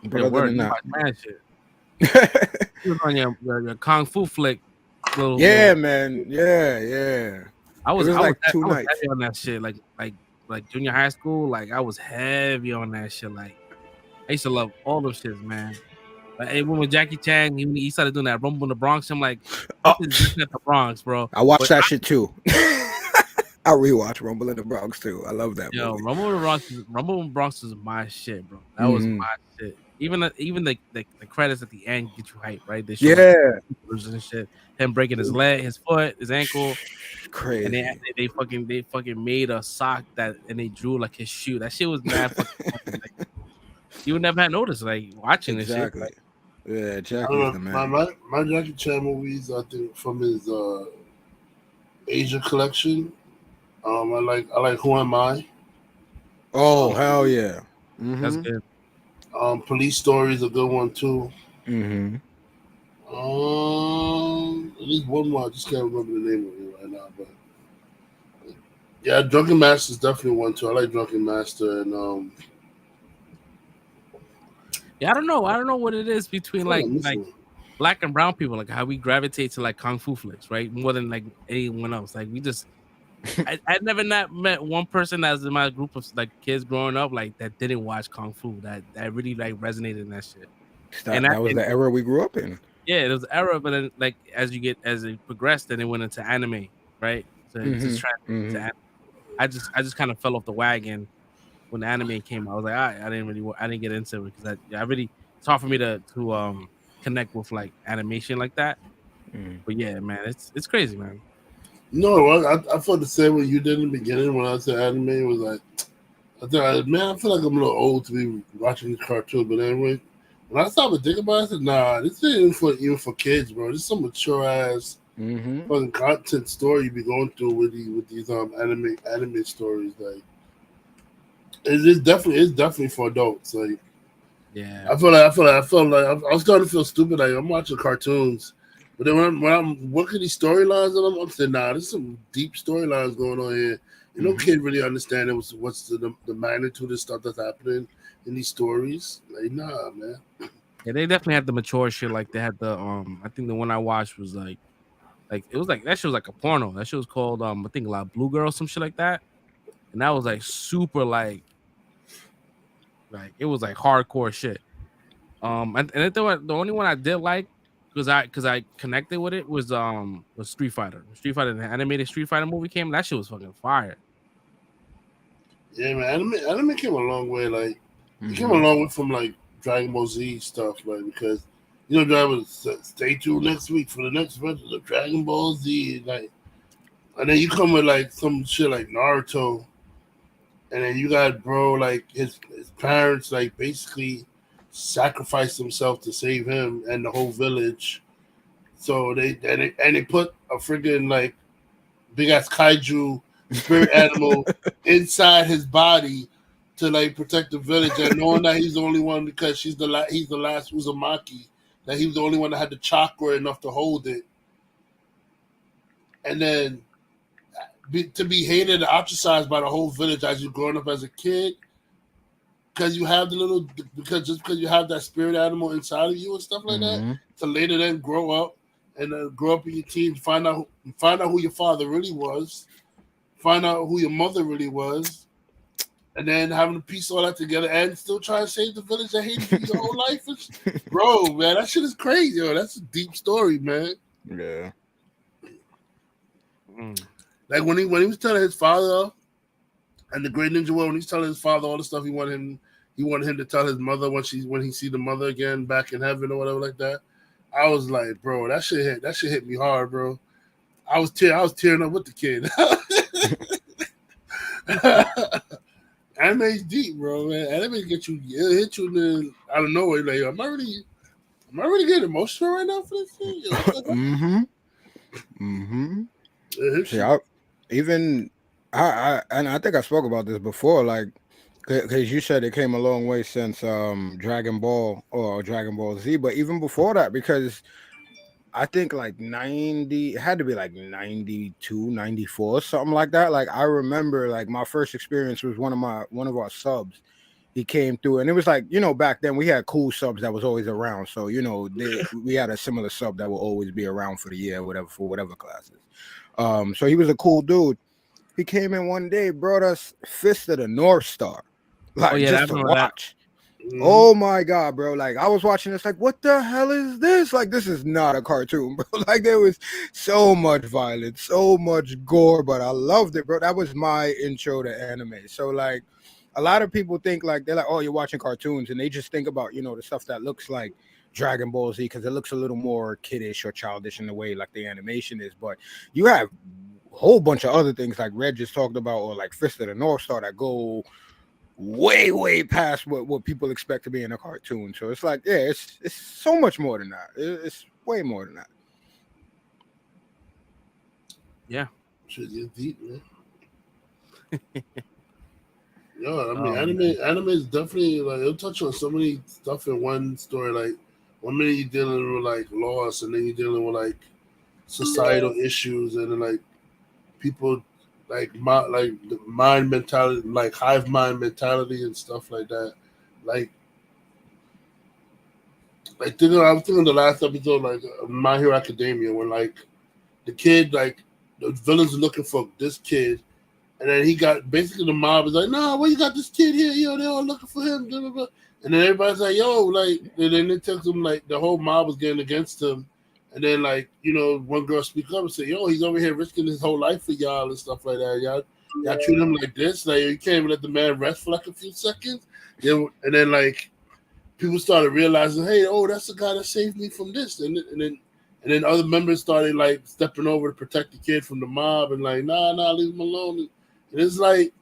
Speaker 10: But other than that,
Speaker 9: shit. You was on your kung fu flick.
Speaker 10: Man. Yeah.
Speaker 9: I was
Speaker 10: like
Speaker 9: I
Speaker 10: 2
Speaker 9: was
Speaker 10: nights.
Speaker 9: heavy on that shit. Like junior high school. Like, I was heavy on that shit. Like, I used to love all those shits, man. Like, when with Jackie Chan, he started doing that Rumble in the Bronx. I'm like, this is at the Bronx, bro.
Speaker 10: I watched that shit too. I rewatched Rumble in the Bronx too. I love that movie.
Speaker 9: Rumble in the Bronx is my shit, bro. That was my shit. Even the credits at the end get you hype, right? They show and shit. Him breaking his leg, his foot, his ankle.
Speaker 10: Crazy.
Speaker 9: And they fucking made a sock and they drew like his shoe. That shit was mad fucking like, you would never have noticed, like, watching this shit. Like,
Speaker 10: yeah, Jackie's the man.
Speaker 5: My Jackie Chan movies, I think, from his Asia collection. I like Who Am I?
Speaker 10: Oh, hell yeah.
Speaker 9: Mm-hmm. That's good.
Speaker 5: Police Story is a good one too.
Speaker 10: Mm-hmm.
Speaker 5: At least one more. I just can't remember the name of it right now. But yeah, Drunken Master is definitely one too. I like Drunken Master and
Speaker 9: yeah, I don't know what it is between like black and brown people, like how we gravitate to like kung fu flicks, right? More than like anyone else. Like, we just I never met one person that's in my group of like kids growing up like that didn't watch kung fu that really like resonated in that shit.
Speaker 10: That was the era we grew up in.
Speaker 9: Yeah, it was the era, but then like as it progressed, then it went into anime, right? So just trying to I just kind of fell off the wagon when the anime came out. I was like, I didn't get into it because it's hard for me to connect with like animation like that. But yeah, man, it's crazy, man.
Speaker 5: No, I felt the same way you did in the beginning when I said anime. It was like, I feel like I'm a little old to be watching this cartoon. But anyway, When I stopped and think about it, I said, nah, this ain't even for kids, bro. This is some mature ass fucking content story you be going through with these anime stories. Like, it's definitely for adults. Like,
Speaker 9: Yeah.
Speaker 5: I felt like I was starting to feel stupid. Like, I'm watching cartoons, but then when I'm looking at these storylines, and I'm saying, nah, there's some deep storylines going on here. You know, kid really understand what's the magnitude of stuff that's happening in these stories. Like, nah, man.
Speaker 9: Yeah, they definitely had the mature shit. Like they had the I think the one I watched was like it was like that shit was like a porno. That shit was called I think like Blue Girl, some shit like that. And that was like super like it was like hardcore shit. And the only one I did like because I connected with it was Street Fighter. Street Fighter, the animated Street Fighter movie came. That shit was fucking fire.
Speaker 5: Yeah, man. Anime came a long way. Like, it came a long way from like Dragon Ball Z stuff, like because you know, Dragon Ball, stay tuned next week for the next version of Dragon Ball Z, like, and then you come with like some shit like Naruto, and then you got bro like his parents like basically sacrificed themselves to save him and the whole village. So they put a freaking like big ass kaiju spirit animal inside his body to like protect the village, and knowing that he's the only one because he's the last Uzumaki, that he was the only one that had the chakra enough to hold it, and then to be hated and ostracized by the whole village as you're growing up as a kid because you have because you have that spirit animal inside of you and stuff like that, to later then grow up and grow up in your teens, find out who your father really was, find out who your mother really was, and then having to piece all that together and still try to save the village that hated you your whole life. Bro, man, that shit is crazy. Yo, that's a deep story, man.
Speaker 10: Yeah.
Speaker 5: Like when he was telling his father and the Great Ninja War, when he's telling his father all the stuff he wanted him to tell his mother when he see the mother again back in heaven or whatever like that. I was like, bro, that shit hit me hard, bro. I was tearing up with the kid. Anime's deep, bro, man. Anime hit you out of nowhere. Like, am I really getting emotional right now for this thing?
Speaker 10: Yeah, and I think I spoke about this before, like, because you said it came a long way since Dragon Ball or Dragon Ball Z, but even before that, because I think like 90, it had to be like 92, 94, something like that. Like I remember like my first experience was one of our subs. He came through and it was like, you know, back then we had cool subs that was always around. So, you know, we had a similar sub that will always be around for the year, for whatever classes. So he was a cool dude. He came in one day, brought us Fist of the North Star. Like just to watch. Oh my god, bro. Like I was watching this, like, what the hell is this? Like, this is not a cartoon, bro. Like there was so much violence, so much gore, but I loved it, bro. That was my intro to anime. So like a lot of people think like they're like, oh, you're watching cartoons, and they just think about, you know, the stuff that looks like Dragon Ball Z because it looks a little more kiddish or childish in the way like the animation is. But you have a whole bunch of other things like Red just talked about, or like Fist of the North Star, that go way past what people expect to be in a cartoon. So it's like, yeah, it's so much more than that. It's way more than that.
Speaker 9: Yeah,
Speaker 5: shit is deep, man. Yo, I mean, anime is definitely like it'll touch on so many stuff in one story. Like 1 minute you're dealing with like loss, and then you're dealing with like societal issues, and then like people like the mind mentality, like hive mind mentality and stuff like that. Like I'm thinking the last episode, like My Hero Academia, when like the kid, like the villains are looking for this kid, and then he got basically the mob is like, nah, well, you got this kid here, yo, they're all looking for him, blah, blah, blah. And then everybody's like, yo, like, and then it tells him like the whole mob was getting against him. And then, like, you know, one girl speak up and say, yo, he's over here risking his whole life for y'all and stuff like that. Y'all treat him like this. Like, you can't even let the man rest for like a few seconds. And then like, people started realizing, hey, oh, that's the guy that saved me from this. And then other members started, like, stepping over to protect the kid from the mob and like, nah, leave him alone. And it's like,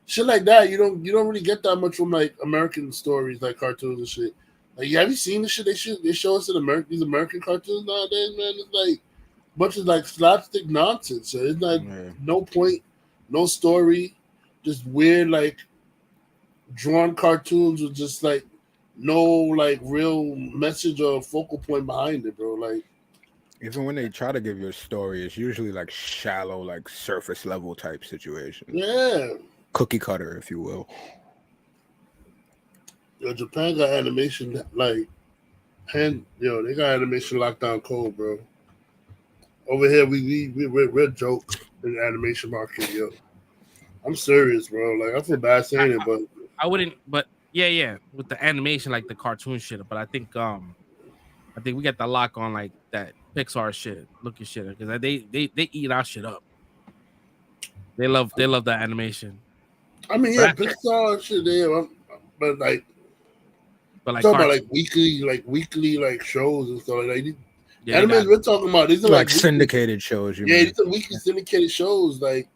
Speaker 5: shit like that, you don't really get that much from, like, American stories, like cartoons and shit. Like, have you seen the shit they show us in these American cartoons nowadays, man? It's like a bunch of like slapstick nonsense. So it's like no point, no story, just weird like drawn cartoons with just like no like real message or focal point behind it, bro. Like
Speaker 10: even when they try to give you a story, it's usually like shallow, like surface level type situation.
Speaker 5: Yeah,
Speaker 10: cookie cutter, if you will.
Speaker 5: Yo, Japan got animation like they got animation locked down cold, bro. Over here, we're joke in the animation market, yo. I'm serious, bro. Like I feel bad saying it, but
Speaker 9: I wouldn't. But yeah, with the animation, like the cartoon shit. But I think we got the lock on like that Pixar shit, looking shit, because they eat our shit up. They love the animation.
Speaker 5: I mean, yeah, Pixar shit there, but like talking about like weekly like shows and stuff like that.
Speaker 10: Yeah,
Speaker 5: animes we're talking about, these are
Speaker 10: like
Speaker 5: weekly,
Speaker 10: syndicated shows.
Speaker 5: these are weekly syndicated shows. Like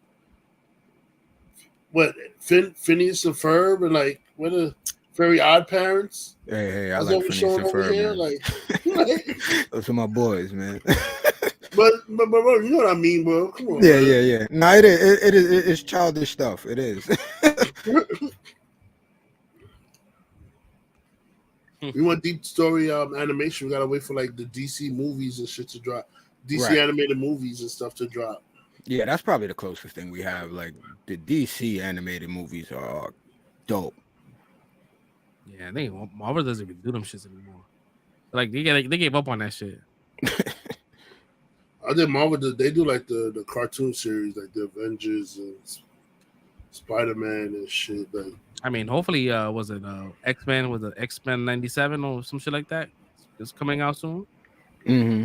Speaker 5: what Phineas and Ferb and like what a Very Odd Parents.
Speaker 10: Hey, I like Phineas and Ferb, man.
Speaker 5: Like
Speaker 10: those are my boys, man.
Speaker 5: but bro, you know what I mean, bro. Come on.
Speaker 10: Yeah. No, it is. It's childish stuff. It is.
Speaker 5: We want deep story animation. We gotta wait for like the DC movies and shit to drop. DC
Speaker 10: Right.
Speaker 5: animated movies and stuff to drop.
Speaker 10: Yeah, that's probably the closest thing we have. Like the DC animated movies are dope.
Speaker 9: Yeah, Marvel doesn't even do them shits anymore. Like they gave up on that shit.
Speaker 5: I think Marvel they do like the cartoon series, like the Avengers and Spider-Man and shit. Like
Speaker 9: I mean, hopefully, was it X-Men? Was it X-Men 97 or some shit like that? It's coming out soon.
Speaker 10: Mm-hmm.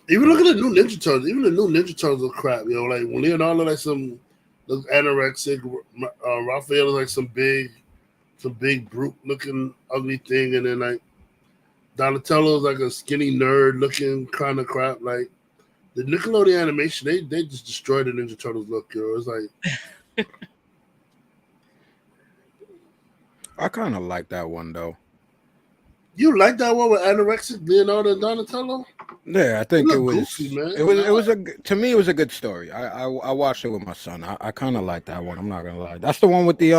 Speaker 5: Even look at the new Ninja Turtles. Even the new Ninja Turtles look crap, yo. Like when Leonardo like some look anorexic, Raphael is like some big brute looking ugly thing, and then like Donatello's like a skinny nerd looking kind of crap. Like the Nickelodeon animation, they just destroyed the Ninja Turtles look, yo. It's like
Speaker 10: I kind of like that one though.
Speaker 5: You like that one with anorexic Leonardo and Donatello?
Speaker 10: Yeah, I think it was.
Speaker 5: Goofy, man.
Speaker 10: It was to me. It was a good story. I watched it with my son. I kind of like that one. I'm not gonna lie. That's the one with the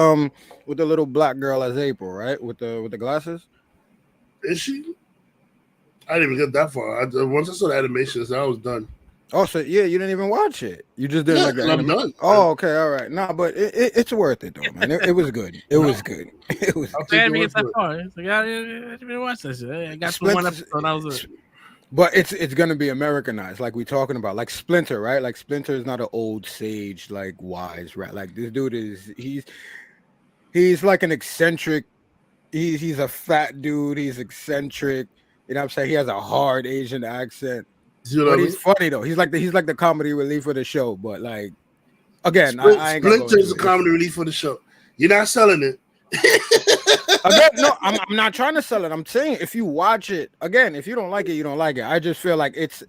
Speaker 10: little black girl as April, right? With the glasses.
Speaker 5: Is she? I didn't even get that far. Once I saw the animations, I was done.
Speaker 10: Oh, so yeah, you didn't even watch it. You just didn't like the
Speaker 5: I'm
Speaker 10: anime.
Speaker 5: done.
Speaker 10: Oh, okay, all right. No, but it's worth it though, man. It was good. It was good. It was.
Speaker 9: I didn't get that far. It's like, I didn't watch that shit. I got to one episode. That was it.
Speaker 10: But it's gonna be Americanized, like we talking about, like Splinter, right? Like Splinter is not an old sage, like wise, right? Like this dude is he's like an eccentric. He's a fat dude. He's eccentric. You know what I'm saying? He has a hard Asian accent. But he's funny though. He's like the comedy relief for the show. But like, again, I ain't gonna go
Speaker 5: Splinter's the comedy relief for the show. You're not selling it.
Speaker 10: Again, no, I'm not trying to sell it. I'm saying if you watch it, again, if you don't like it, you don't like it. I just feel like it's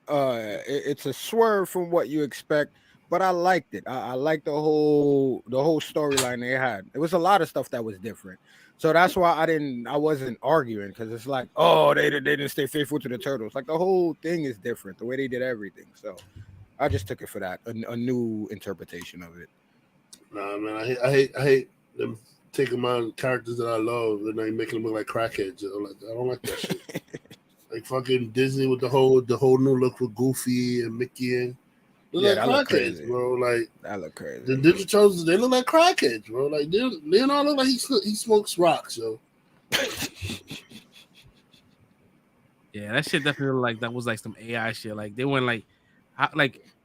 Speaker 10: a swerve from what you expect. But I liked it. I liked the whole storyline they had. There was a lot of stuff that was different. So that's why I wasn't arguing, because it's like, oh, they didn't stay faithful to the Turtles. Like the whole thing is different, the way they did everything. So I just took it for that, a new interpretation of it.
Speaker 5: Nah, man, I hate them taking my characters that I love and like making them look like crackheads. Like, I don't like that shit. Like fucking Disney with the whole new look with Goofy and Mickey and look like crackheads, bro. Like
Speaker 10: that look crazy.
Speaker 5: The Ninja Turtles, they look like crackheads, bro. Like Leonardo look like he smokes rocks, yo.
Speaker 9: Yeah, that shit definitely looked like that was like some AI shit. Like they went like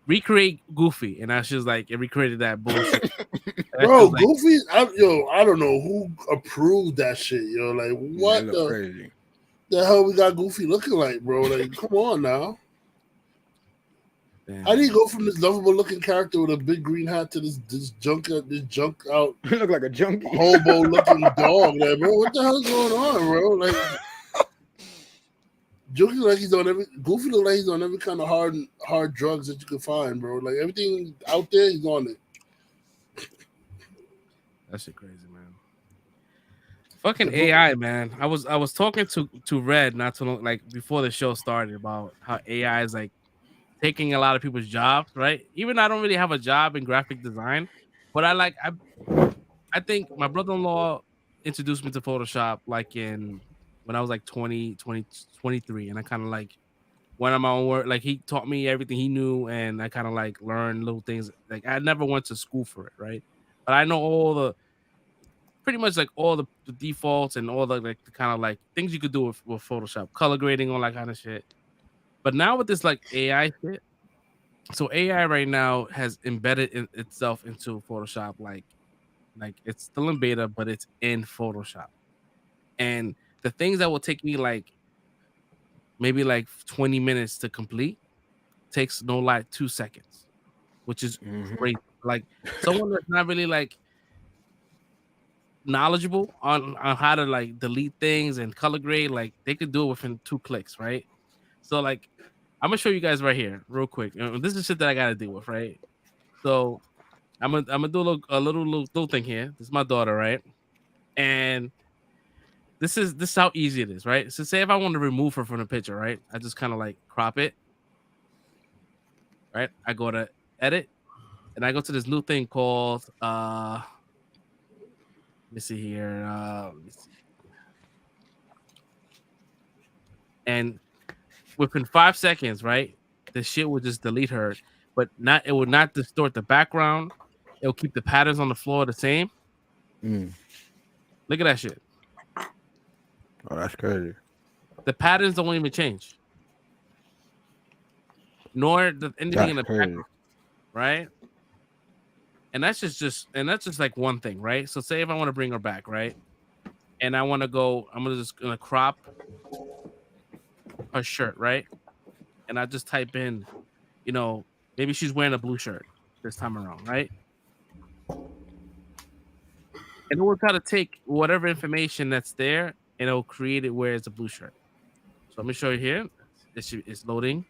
Speaker 9: recreate Goofy, and that's just like it recreated that bullshit.
Speaker 5: Bro, Goofy, I don't know who approved that shit, yo. Like what the hell we got Goofy looking like, bro? Like come on now. Damn. How do you go from this lovable looking character with a big green hat to this junk out?
Speaker 10: You look like a junkie,
Speaker 5: hobo looking dog, there, bro. What the hell's going on, bro? Like, Goofy like he's on Goofy look like he's on every kind of hard drugs that you can find, bro. Like everything out there, he's on it.
Speaker 9: That shit crazy, man. Fucking AI, man. I was talking to Red not too long, like before the show started, about how AI is like taking a lot of people's jobs, right? Even I don't really have a job in graphic design, but I think my brother-in-law introduced me to Photoshop like in when I was like 23, and I kind of like went on my own work. Like he taught me everything he knew, and I kind of like learned little things. Like I never went to school for it, right? But I know all the pretty much like all the defaults and all the like the kind of like things you could do with Photoshop, color grading, all that kind of shit. But now with this like AI shit, so AI right now has embedded itself into Photoshop, like it's still in beta, but it's in Photoshop. And the things that will take me like maybe like 20 minutes to complete takes no lie 2 seconds, which is great. Like someone that's not really like knowledgeable on how to like delete things and color grade, like they could do it within 2 clicks, right? So like I'm gonna show you guys right here real quick. This is shit that I gotta deal with, right? So I'm gonna do a little thing here. This is my daughter, right? And this is how easy it is, right? So say if I want to remove her from the picture, right? I just kind of like crop it, right? I go to edit, and I go to this new thing called let me see here. Let me see. And within 5 seconds, right? The shit will just delete her, but it will not distort the background. It'll keep the patterns on the floor the same. Look at that shit.
Speaker 10: Oh, that's crazy.
Speaker 9: The patterns don't even change, nor anything in the background, right? And that's just like one thing, right? So say if I want to bring her back, right? And I want to go, I'm gonna crop her shirt, right? And I just type in, you know, maybe she's wearing a blue shirt this time around, right? And it will try to take whatever information that's there and it'll create it where it's a blue shirt. So let me show you here. It's loading.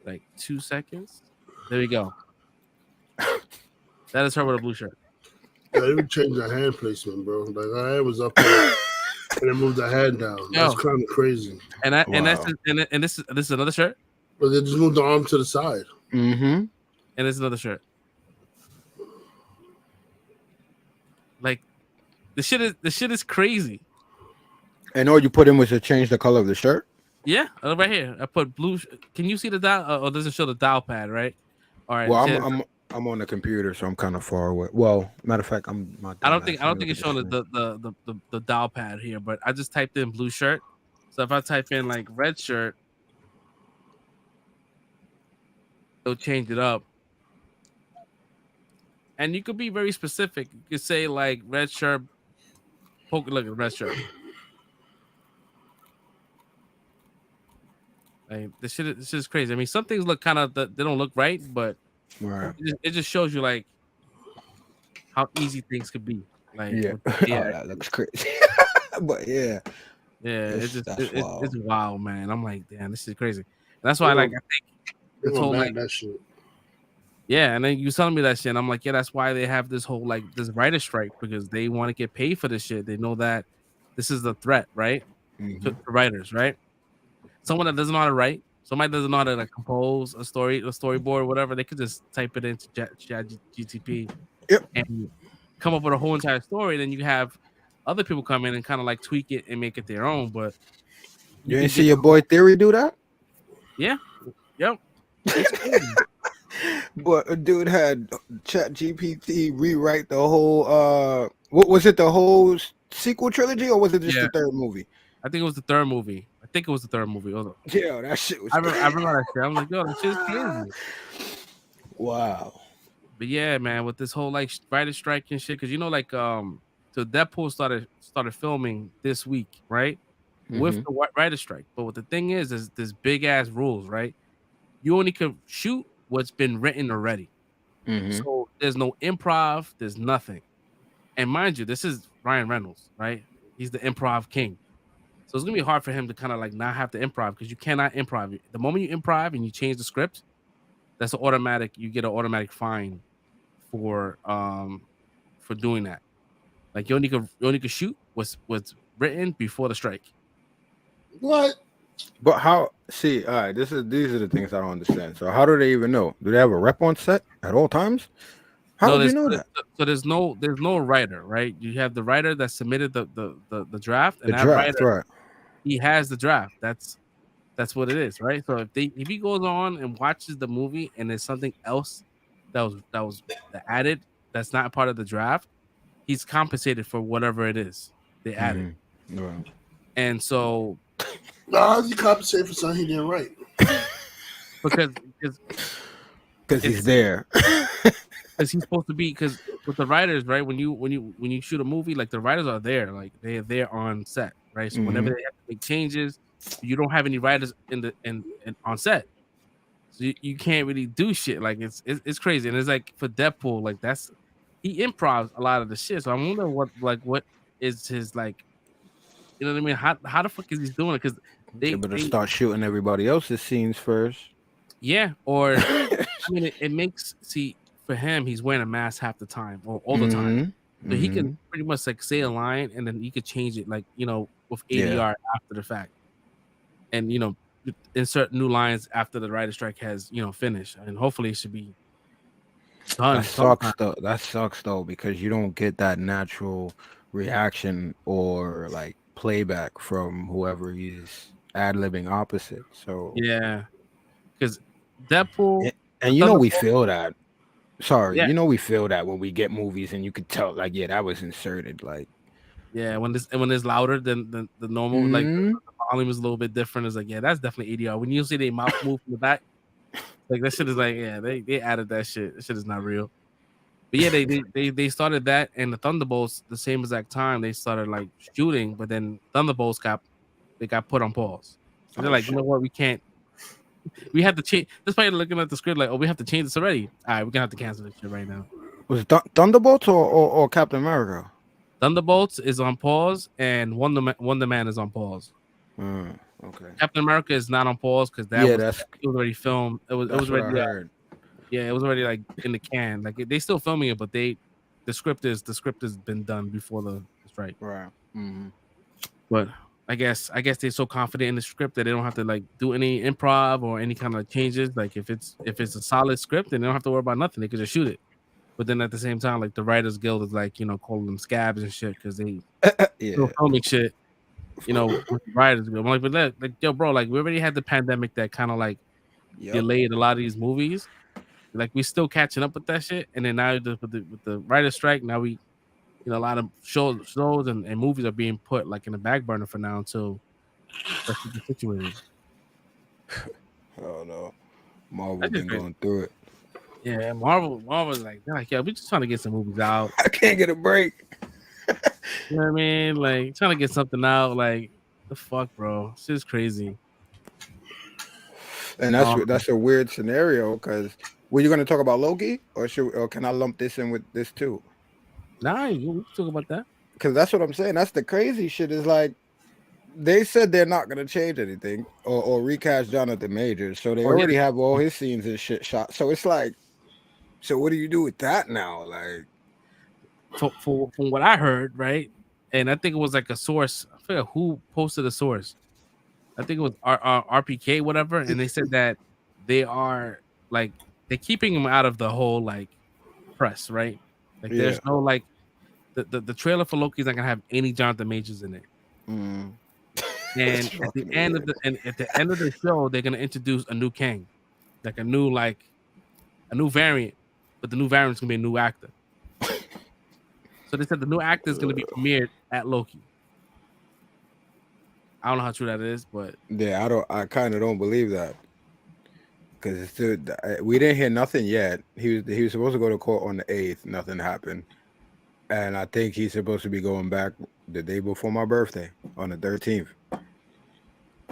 Speaker 9: Like 2 seconds. There we go. That is her with a blue shirt.
Speaker 5: Yeah, they would change the hand placement, bro. Like her hand was up there and they moved the hand down. That's kind of crazy.
Speaker 9: And this is another shirt.
Speaker 5: But they just moved the arm to the side.
Speaker 9: And it's another shirt. Like the shit is crazy.
Speaker 10: And all you put in was to change the color of the shirt.
Speaker 9: Yeah, right here. I put blue. Can you see the dial? Or does it show the dial pad? Right. All right.
Speaker 10: Well, I'm on the computer, so I'm kind of far away. Well, matter of fact,
Speaker 9: I don't think it's showing the dial pad here, but I just typed in blue shirt. So if I type in like red shirt, it'll change it up. And you could be very specific. You could say like red shirt. Look at red shirt. Like this shit is crazy. I mean, some things look kind of they don't look right, but it just shows you like how easy things could be. Like
Speaker 10: oh, that looks crazy. But
Speaker 9: it's wild, man. I'm like, damn, this is crazy. And that's why I think this whole like
Speaker 5: that shit.
Speaker 9: Yeah, and then you telling me that shit, and I'm like, yeah, that's why they have this whole like this writer strike, because they want to get paid for this shit. They know that this is the threat, right? To writers, right? Someone that doesn't know how to write, somebody doesn't know how to like compose a storyboard, whatever, they could just type it into ChatGPT and come up with a whole entire story. Then you have other people come in and kind of like tweak it and make it their own. But
Speaker 10: you ain't see your boy Theory do that?
Speaker 9: Yeah. Yep.
Speaker 10: But a dude had ChatGPT rewrite the whole what was it, the whole sequel trilogy, or was it just the third movie?
Speaker 9: I think it was the third movie.
Speaker 10: Yeah, that shit was
Speaker 9: I remember that shit. I'm like, yo, that shit's crazy.
Speaker 10: Wow.
Speaker 9: But yeah, man, with this whole like writer strike and shit, because you know, like so Deadpool started filming this week, right? With the writer strike. But what the thing is this big ass rules, right? You only can shoot what's been written already. So there's no improv, there's nothing. And mind you, this is Ryan Reynolds, right? He's the improv king. So it's gonna be hard for him to kind of like not have to improv, because you cannot improv. The moment you improv and you change the script, that's an automatic. You get an automatic fine for doing that. Like you only could shoot was written before the strike.
Speaker 5: What?
Speaker 10: But how? See, all right. These are the things I don't understand. So how do they even know? Do they have a rep on set at all times? How would you know that?
Speaker 9: So there's no writer, right? You have the writer that submitted the draft, and
Speaker 10: The
Speaker 9: that
Speaker 10: draft,
Speaker 9: writer,
Speaker 10: right?
Speaker 9: he has the draft. That's what it is, right? So if he goes on and watches the movie and there's something else that was added that's not part of the draft, he's compensated for whatever it is they added.
Speaker 10: Right.
Speaker 9: And so,
Speaker 5: how's he compensated for something he didn't write?
Speaker 10: Because he's there.
Speaker 9: Because he's supposed to be. Because with the writers, right? When you shoot a movie, like the writers are there, like they're there on set, right? So whenever they have to make changes, you don't have any writers in on set, so you can't really do shit. Like it's crazy, and it's like for Deadpool, like he improvs a lot of the shit. So I wonder what is his like, you know what I mean? How the fuck is he doing it? Because they
Speaker 10: better start shooting everybody else's scenes first.
Speaker 9: Yeah, or I mean, it makes for him, he's wearing a mask half the time or all the time, so he can pretty much like say a line and then he could change it, like with ADR after the fact, and insert new lines after the writer strike has finished, and hopefully it should be done.
Speaker 10: That sucks though, because you don't get that natural reaction or like playback from whoever he's ad-libbing opposite. So
Speaker 9: yeah, because Deadpool
Speaker 10: and we feel that. Sorry,
Speaker 9: Yeah.
Speaker 10: we feel that when we get movies and you could tell, like, yeah, that was inserted. Like,
Speaker 9: yeah, when it's louder than the normal, like the volume is a little bit different. It's like, yeah, that's definitely ADR. When you see they mouth move from the back, like that shit is like, yeah, they added that shit. That shit is not real. But yeah, they started that, and the Thunderbolts the same exact time they started like shooting, but then Thunderbolts got put on pause. So they're like, you know what, we have to change. This probably looking at the script like, oh, we have to change this already. All right, we're gonna have to cancel this shit right now.
Speaker 10: Was it Thunderbolts or Captain America?
Speaker 9: Thunderbolts is on pause, and Wonder Man is on pause.
Speaker 10: Okay.
Speaker 9: Captain America is not on pause because it was already filmed. It was already heard. Yeah, it was already like in the can. Like they still filming it, but the script has been done before the strike.
Speaker 10: Right. Mm-hmm.
Speaker 9: But I guess they're so confident in the script that they don't have to like do any improv or any kind of changes. Like if it's a solid script, then they don't have to worry about nothing. They can just shoot it. But then at the same time, like the Writers Guild is like, calling them scabs and shit because they still filming shit. With Writers Guild. I'm like, but yo, bro, like we already had the pandemic that kind of like delayed a lot of these movies. Like we still catching up with that shit, and then now with the writer strike, now we, a lot of shows and movies are being put like in the back burner for now until that's situated.
Speaker 10: Oh no, Marvel been going through it.
Speaker 9: Yeah, Marvel's like, yeah, we just trying to get some movies out.
Speaker 10: I can't get a break.
Speaker 9: You know what I mean? Like trying to get something out. Like the fuck, bro, it's just crazy.
Speaker 10: And that's a weird scenario because. Were you going to talk about Loki, or can I lump this in with this too?
Speaker 9: Nah, we can talk about that.
Speaker 10: Because that's what I'm saying. That's the crazy shit. Is like they said they're not going to change anything or recast Jonathan Majors, so they already have all his scenes and shit shot. So it's like, so what do you do with that now? Like,
Speaker 9: from what I heard, right, and I think it was like a source. I forget who posted a source. I think it was RPK, whatever, and they said that they are like. They're keeping him out of the whole like press, right? Like there's no like the trailer for Loki's not gonna have any Jonathan Majors in it. And at the end of the show, they're gonna introduce a new Kang, like a new variant, but the new variant's gonna be a new actor. So they said the new actor is gonna be premiered at Loki. I don't know how true that is, but
Speaker 10: I kind of don't believe that. Because we didn't hear nothing yet. He was supposed to go to court on the 8th. Nothing happened, and I think he's supposed to be going back the day before my birthday on the 13th.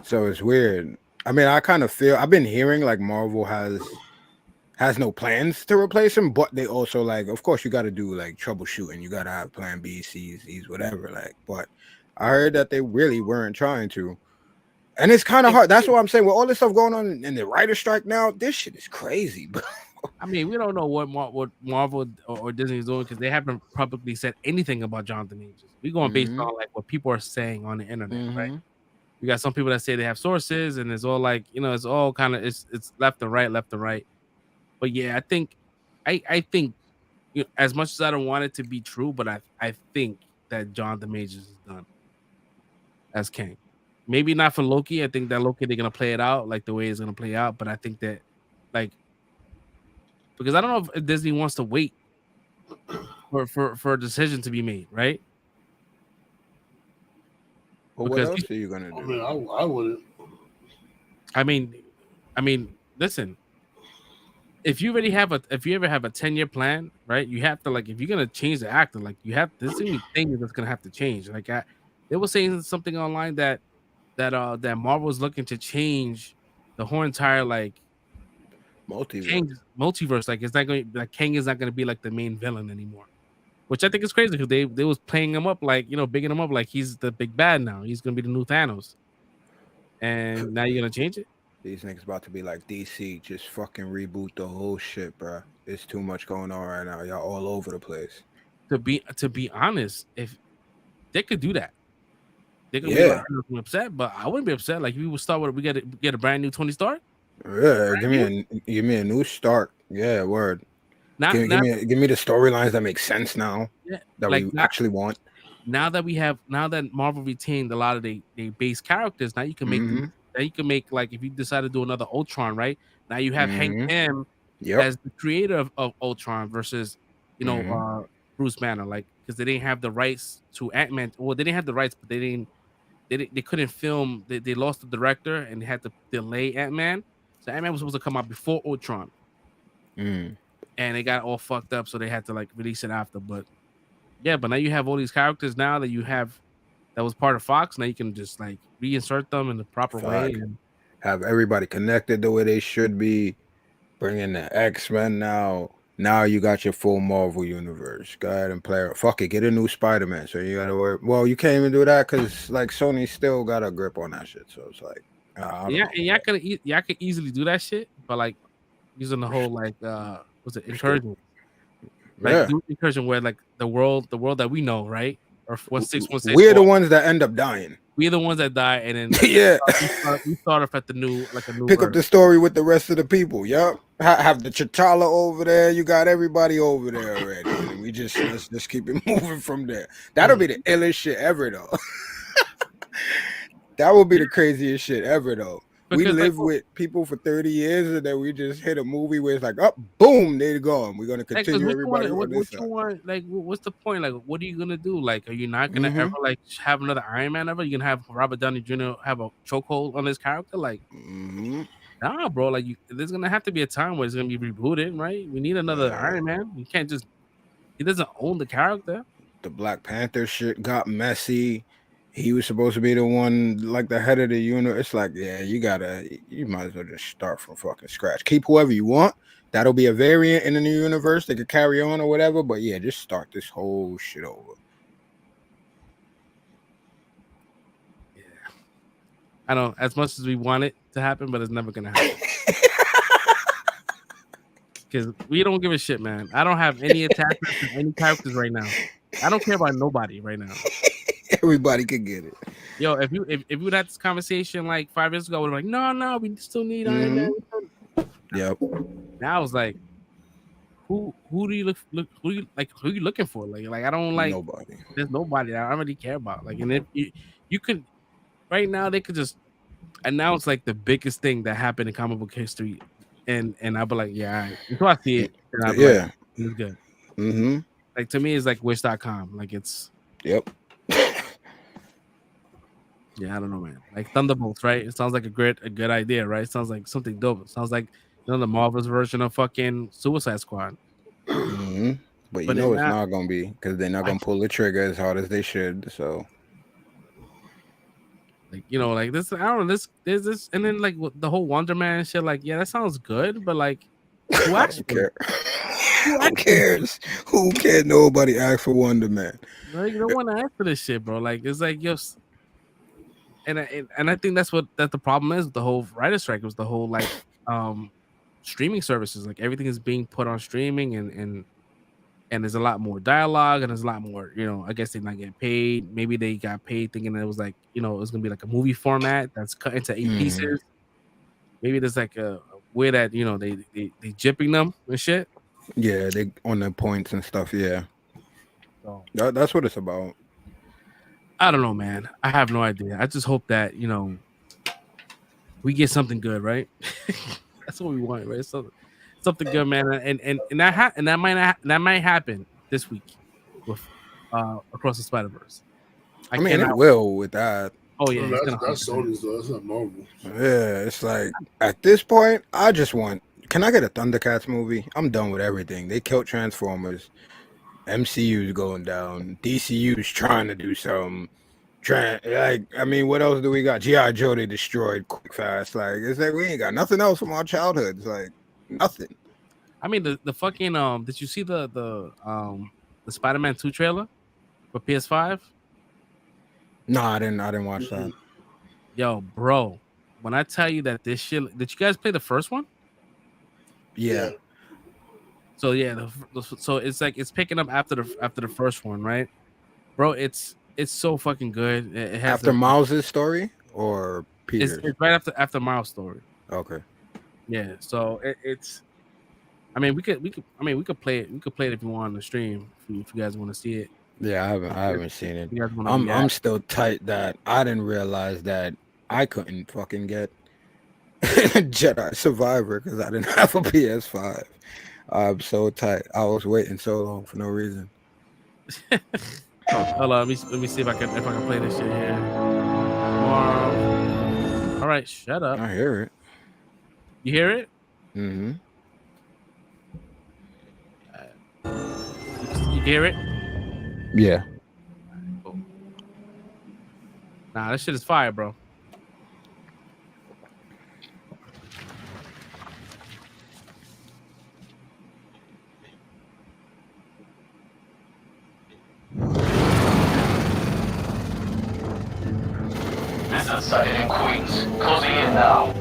Speaker 10: So it's weird. I mean, I kind of feel I've been hearing like Marvel has no plans to replace him, but they also like, of course, you got to do like troubleshooting. You got to have Plan B, C's, whatever. Like, but I heard that they really weren't trying to. And it's kind of hard. That's what I'm saying. With all this stuff going on in the writer strike now, this shit is crazy.
Speaker 9: I mean, we don't know what Marvel or Disney is doing because they haven't publicly said anything about Jonathan Majors. We're going based on like what people are saying on the internet, right? You got some people that say they have sources, and it's all like, you know, it's all kind of it's left and right. But yeah, I think, you know, as much as I don't want it to be true, but I think that Jonathan Majors is done as Kang. Maybe not for Loki. I think that Loki they're gonna play it out like the way it's gonna play out, but I think that like because I don't know if Disney wants to wait for a decision to be made, right?
Speaker 10: Well, what else are you gonna do?
Speaker 5: I mean, I wouldn't.
Speaker 9: I mean, listen. If you ever have a 10-year plan, right? You have to like if you're gonna change the actor, like you have there's so many things that's gonna have to change. Like they were saying something online that Marvel is looking to change the whole entire like multiverse. Like it's not going like Kang is not gonna be like the main villain anymore. Which I think is crazy because they was playing him up like, you know, bigging him up like he's the big bad now. He's gonna be the new Thanos. And now you're gonna change it?
Speaker 10: These niggas about to be like DC, just fucking reboot the whole shit, bro. It's too much going on right now. Y'all all over the place.
Speaker 9: To be honest, if they could do that, they could be upset, but I wouldn't be upset. Like if we would start with we get a brand new Tony Stark.
Speaker 10: Yeah, give me a new start. Yeah, word. Give me the storylines that make sense now. Yeah, that like we actually want.
Speaker 9: Now that Marvel retained a lot of they base characters, now you can make now you can make like if you decide to do another Ultron, right? Now you have Hank Pym as the creator of Ultron versus you know Bruce Banner, like because they didn't have the rights to Ant-Man. Well, they didn't have the rights, but they couldn't film. They lost the director and they had to delay Ant-Man. So Ant-Man was supposed to come out before Ultron. And they got all fucked up, so they had to like release it after. But yeah, but now you have all these characters now that you have that was part of Fox. Now you can just like reinsert them in the proper way and
Speaker 10: have everybody connected the way they should be. Bring in the X-Men now. Now you got your full Marvel universe. Go ahead and play it. Fuck it, get a new Spider-Man. So you gotta worry. Well, you can't even do that because like Sony still got a grip on that shit. So it's like,
Speaker 9: y'all could easily do that shit, but like using the whole like what's it incursion? Like do incursion where like the world that we know, right? Or 1616.
Speaker 10: We're the ones that end up dying.
Speaker 9: We're the ones that die, and then we start off at the new
Speaker 10: pick up the story with the rest of the people. Yup, have the T'Challa over there. You got everybody over there already. And we let's just keep it moving from there. That'll be the illest shit ever, though. That would be the craziest shit ever, though. Because we live with people for 30 years, and then we just hit a movie where it's like, oh, boom, they're gone. We're gonna continue everybody.
Speaker 9: What's the point? Like, what are you gonna do? Like, are you not gonna ever like have another Iron Man ever? You gonna have Robert Downey Jr. have a chokehold on his character? Like, nah, bro. Like, there's gonna have to be a time where it's gonna be rebooted, right? We need another Iron Man. You can't just he doesn't own the character.
Speaker 10: The Black Panther shit got messy. He was supposed to be the one, like the head of the unit. It's like, yeah, you might as well just start from fucking scratch. Keep whoever you want. That'll be a variant in the new universe. They could carry on or whatever. But yeah, just start this whole shit over.
Speaker 9: Yeah. I don't, as much as we want it to happen, but it's never going to happen. Because we don't give a shit, man. I don't have any attachment to any characters right now. I don't care about nobody right now.
Speaker 10: Everybody could get it.
Speaker 9: Yo, if we would have this conversation like 5 years ago, we're like, no, we still need Iron Man.
Speaker 10: Yep.
Speaker 9: Now I was like, who do you look who are you looking for? Like I don't like
Speaker 10: nobody.
Speaker 9: There's nobody that I don't really care about. Like, and if you could right now they could just announce like the biggest thing that happened in comic book history, and I'll be like, yeah, all right. Until I see it, and I'll be like, it's good. Like to me, it's like Wish.com. Like it's Yeah, I don't know, man. Like Thunderbolts, right? It sounds like a good idea, right? It sounds like something dope. It sounds like the Marvel's version of fucking Suicide Squad.
Speaker 10: But you know it's not gonna be because they're not gonna pull the trigger as hard as they should. So,
Speaker 9: like like this, I don't know. There's this, and then like the whole Wonder Man shit. Like, yeah, that sounds good, but like, who actually
Speaker 10: care? Who cares? Who cares? Nobody asked for Wonder Man.
Speaker 9: No, you don't want to ask for this shit, bro. Like, it's like and I think that's the problem is with the whole writer strike. It was the whole like streaming services. Like everything is being put on streaming, and there's a lot more dialogue, and there's a lot more. I guess they're not getting paid. Maybe they got paid thinking that it was like it was gonna be like a movie format that's cut into 8 pieces. Maybe there's like a way that they jipping them and shit.
Speaker 10: Yeah, they on their points and stuff. Yeah,
Speaker 9: So,
Speaker 10: that's what it's about.
Speaker 9: I don't know, man. I have no idea. I just hope that we get something good, right? That's what we want, right? So, something good, man. And that might happen this week with Across the Spider-Verse.
Speaker 10: I mean, it will with that.
Speaker 9: Oh yeah,
Speaker 5: that's Sony's though. That's not Marvel.
Speaker 10: Yeah, it's like at this point, I just want. Can I get a Thundercats movie? I'm done with everything. They killed Transformers. MCU's going down. DCU's trying to do something. What else do we got? G.I. Joe they destroyed quick fast. Like it's like we ain't got nothing else from our childhoods. Like nothing.
Speaker 9: I mean the fucking did you see the Spider-Man 2 trailer for PS5?
Speaker 10: No, I didn't watch that.
Speaker 9: Yo, bro, when I tell you that this shit, did you guys play the first one?
Speaker 10: Yeah.
Speaker 9: So yeah, so it's like it's picking up after the first one, right? Bro, it's so fucking good. It has
Speaker 10: after Miles' story or Peter's?
Speaker 9: It's right after Miles' story.
Speaker 10: Okay.
Speaker 9: Yeah, so it's. I mean, we could play it. We could play it if you want on the stream. If you guys want to see it.
Speaker 10: Yeah, I haven't seen it. I'm still tight that I didn't realize that I couldn't fucking get Jedi Survivor because I didn't have a PS5. I'm so tight. I was waiting so long for no reason.
Speaker 9: Hold on, let me see if I can play this shit here. Tomorrow. All right, shut up.
Speaker 10: I hear it.
Speaker 9: You hear it?
Speaker 10: Mm-hmm.
Speaker 9: You hear it?
Speaker 10: Yeah.
Speaker 9: Cool. Nah, that shit is fire, bro.
Speaker 11: Missile sighted in Queens. Closing in now.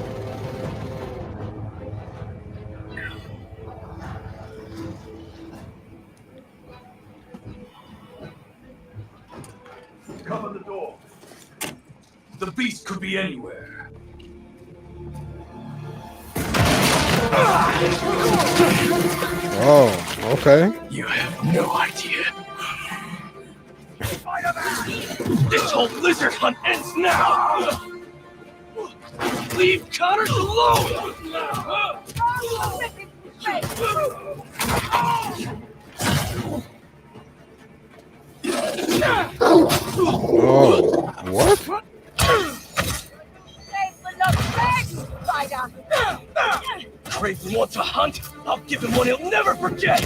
Speaker 8: Cover the door.
Speaker 11: The beast could be anywhere.
Speaker 10: Oh, okay.
Speaker 11: You have no idea. This whole lizard hunt ends now! Leave Connors alone!
Speaker 10: Oh, what?
Speaker 11: Craven wants a hunt? I'll give him one he'll never forget!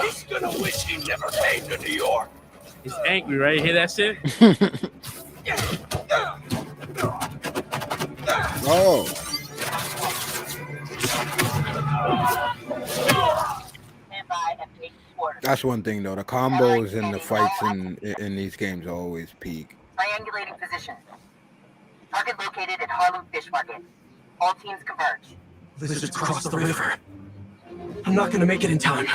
Speaker 11: He's gonna wish he never came to New York!
Speaker 9: He's angry, right? You hear that shit?
Speaker 10: Oh. That's one thing though. The combos and the fights in these games are always peak.
Speaker 12: Triangulating position. Target located at Harlem Fish Market. All teams converge.
Speaker 11: Lizards cross the river. I'm not gonna make it in time.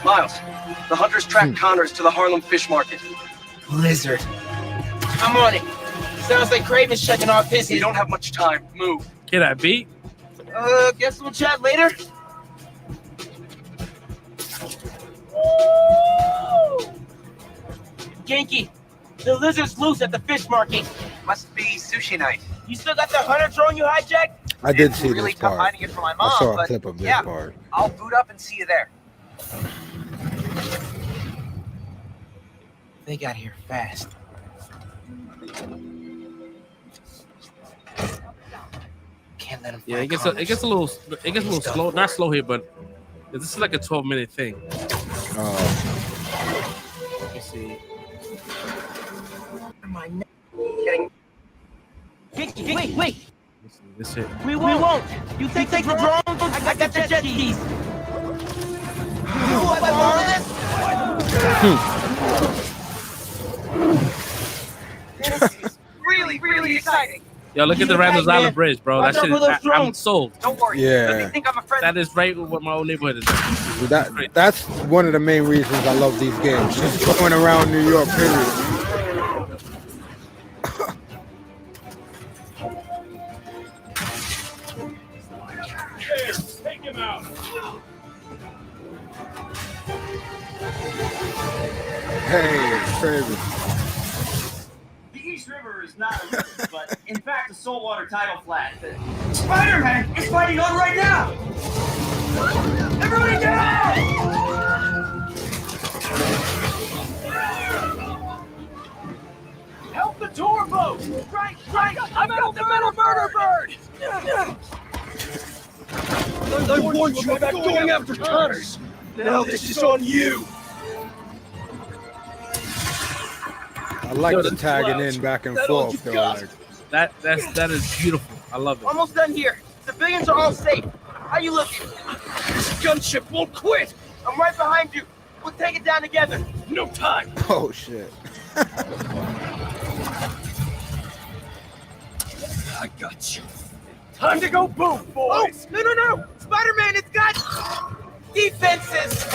Speaker 11: Miles, the hunters tracked Connors to the Harlem Fish Market.
Speaker 4: Lizard. I'm on it. Sounds like Craven's checking our pussy.
Speaker 11: We don't have much time. Move.
Speaker 9: Get that beat?
Speaker 4: Guess we'll chat later. Genki, the lizard's loose at the fish market.
Speaker 12: Must be sushi night.
Speaker 4: You still got the hunter drone you hijacked?
Speaker 10: I did see
Speaker 12: really
Speaker 10: this
Speaker 12: tough
Speaker 10: part.
Speaker 12: hiding it from my mom,
Speaker 10: I saw a
Speaker 12: but
Speaker 10: clip of this
Speaker 12: yeah,
Speaker 10: part.
Speaker 12: I'll boot up and see you there.
Speaker 4: They got here fast. Can't let him.
Speaker 9: Yeah, it gets a little slow. Not slow here, but this is like a 12-minute thing. Let me see.
Speaker 4: Wait.
Speaker 9: This shit.
Speaker 4: We won't. You take the drone? I got the jet skis.
Speaker 11: pretty exciting.
Speaker 9: Yo, look at the Randall's Island Bridge, bro. That
Speaker 11: Watch out
Speaker 9: shit,
Speaker 11: for those
Speaker 9: I'm
Speaker 11: drones.
Speaker 9: sold.
Speaker 11: Don't worry.
Speaker 10: Yeah.
Speaker 11: Let me think I'm a friend.
Speaker 9: That is right what my old neighborhood is.
Speaker 10: That's one of the main reasons I love these games. Just going around New York, period.
Speaker 6: Take him out.
Speaker 10: Hey, crazy.
Speaker 13: The East River is not a river, but in fact a saltwater tidal flat. Spider-Man is fighting on right now! Everybody down!
Speaker 11: Help the tour boat! Right! I've got the metal murder bird! I warned you about going after Connors! Now this is on you!
Speaker 10: I like the tagging in back and forth though. Like.
Speaker 9: That is beautiful. I love it.
Speaker 11: Almost done here. Civilians are all safe. How you looking? Gunship won't quit! I'm right behind you. We'll take it down together. No time!
Speaker 10: Oh shit.
Speaker 11: I got you. Time to go boom, boys! Oh, no! Spider-Man, it's got defenses!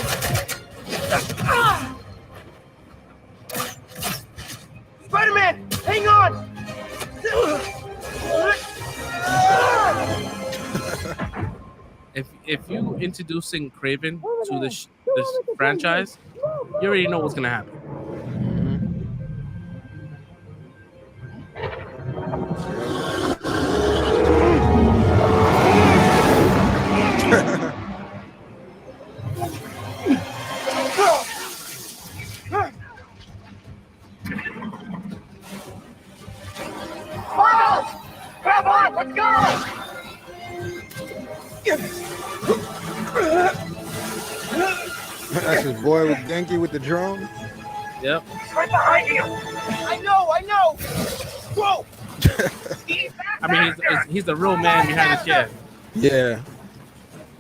Speaker 11: Spider-Man, hang on!
Speaker 9: If you introducing Kraven to this franchise, you already know what's gonna happen.
Speaker 11: Come on, let's go!
Speaker 10: That's his boy with Genki with the drone.
Speaker 9: Yep.
Speaker 11: Right behind you! I know! Whoa!
Speaker 9: I mean, he's the real man behind the chair.
Speaker 10: Yeah.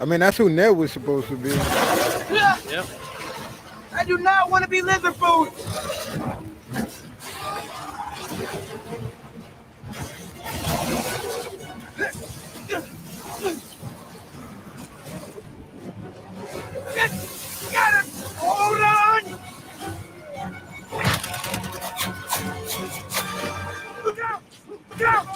Speaker 10: I mean, that's who Ned was supposed to be.
Speaker 9: Yep.
Speaker 11: I do not want to be lizard food! Got him! Hold on! Look out! Look out!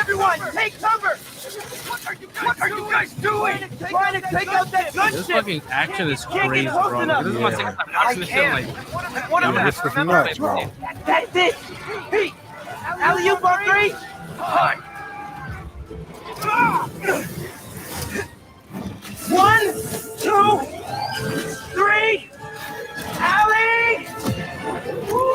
Speaker 11: Everyone, take cover! What are you guys doing? Trying to take out that gunship!
Speaker 9: This fucking action is crazy, bro. This is my second time watching this shit. Like,
Speaker 11: What am I?
Speaker 10: This is nuts, bro.
Speaker 11: That's it! Pete! Alley-oop on three! Hi! 1, 2, 3! Alley! Woo!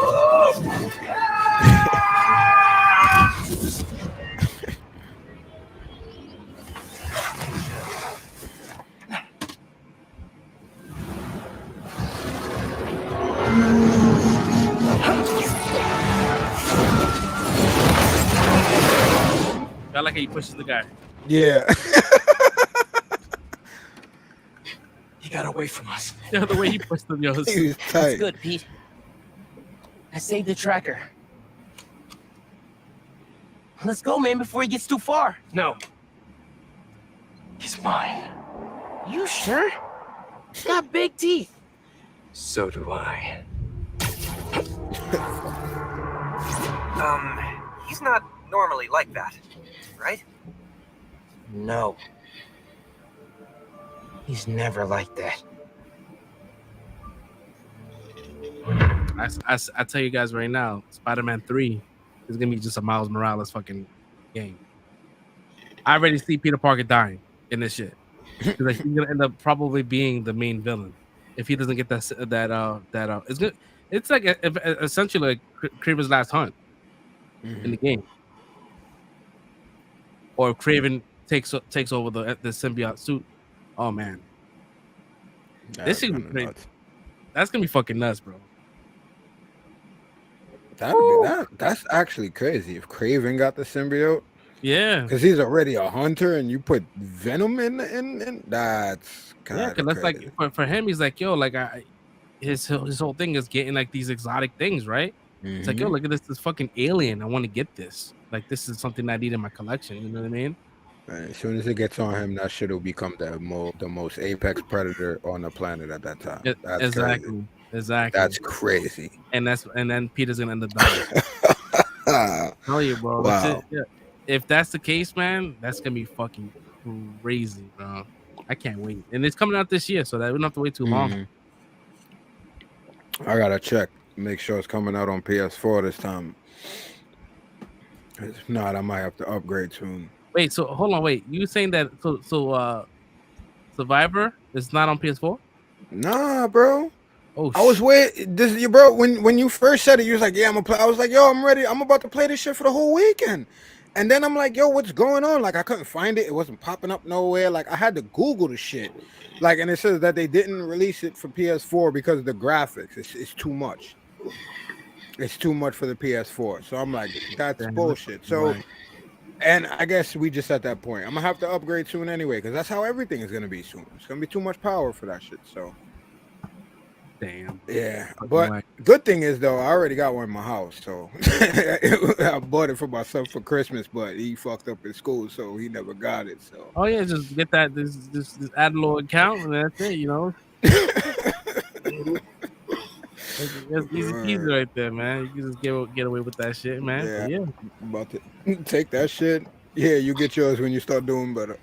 Speaker 9: I like how he pushes the guy.
Speaker 10: Yeah.
Speaker 11: He got away from us.
Speaker 9: Yeah, the way he pushed him, yo.
Speaker 10: He was
Speaker 11: That's
Speaker 10: tight.
Speaker 11: good, Pete. I saved the tracker. Let's go, man, before he gets too far. No. He's mine. You sure? He's got big teeth. So do I.
Speaker 14: He's not normally like that, right?
Speaker 11: No. He's never like that.
Speaker 9: I tell you guys right now, Spider-Man 3 is gonna be just a Miles Morales fucking game. I already see Peter Parker dying in this shit. Like, he's gonna end up probably being the main villain if he doesn't get that it's good. It's like essentially like Kraven's Last Hunt in the game, or Kraven takes over the symbiote suit. Oh man, this is gonna be crazy. That's gonna be fucking nuts, bro.
Speaker 10: That's actually crazy. If Kraven got the symbiote,
Speaker 9: yeah,
Speaker 10: because he's already a hunter, and you put Venom in that's
Speaker 9: yeah, because that's like for him, he's like, yo, like his whole thing is getting like these exotic things, right? It's like, yo, look at this fucking alien. I want to get this. Like, this is something I need in my collection. You know what I mean?
Speaker 10: Right, as soon as it gets on him, that shit will become the most apex predator on the planet at that time. That's
Speaker 9: Exactly.
Speaker 10: crazy.
Speaker 9: Exactly.
Speaker 10: That's crazy.
Speaker 9: And then Peter's gonna end up dying. Tell you, bro.
Speaker 10: Wow.
Speaker 9: If that's the case, man, that's gonna be fucking crazy, bro. I can't wait. And it's coming out this year, so that we don't have to wait too long.
Speaker 10: I gotta check, make sure it's coming out on PS4 this time. If not, I might have to upgrade soon.
Speaker 9: Wait, so hold on, wait. You saying that Survivor is not on PS4?
Speaker 10: Nah, bro.
Speaker 9: Oh,
Speaker 10: I was bro. When you first said it, you was like, "Yeah, I'm gonna play." I was like, "Yo, I'm ready. I'm about to play this shit for the whole weekend." And then I'm like, "Yo, what's going on?" Like, I couldn't find it. It wasn't popping up nowhere. Like, I had to Google the shit. Like, and it says that they didn't release it for PS4 because of the graphics. It's too much. It's too much for the PS4. So I'm like, that's bullshit. So. Right. And I guess we just at that point. I'm gonna have to upgrade soon anyway, because that's how everything is gonna be soon. It's gonna be too much power for that shit. So,
Speaker 9: damn.
Speaker 10: Yeah, but good thing is though, I already got one in my house, so I bought it for myself for Christmas. But he fucked up in school, so he never got it. So.
Speaker 9: Oh yeah, just get that this add a little account, and that's it. You know. That's easy peasy right there, man. You can just get away with that shit, man. Yeah.
Speaker 10: I'm about to take that shit. Yeah, you get yours when you start doing better.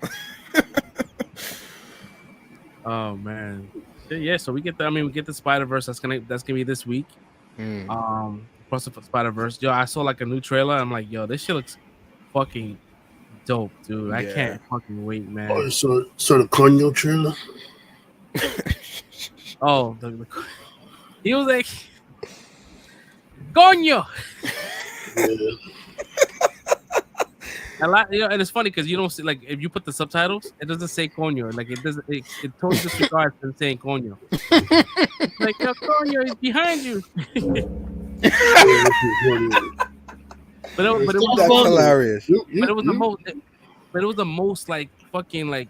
Speaker 9: Oh man. Yeah, so we get the Spider-Verse. That's gonna be this week. Plus the Spider-Verse. Yo, I saw like a new trailer. I'm like, yo, this shit looks fucking dope, dude. I can't fucking wait, man.
Speaker 5: Oh, so the Conyo trailer.
Speaker 9: Oh, he was like, "Coño." And it's funny because you don't see, like, if you put the subtitles, it doesn't say "coño." Like, it doesn't. It totally disregards from saying "coño." Like, yo, "Coño" is behind you. but it was
Speaker 10: hilarious.
Speaker 9: But it was the most. But it was the most like fucking like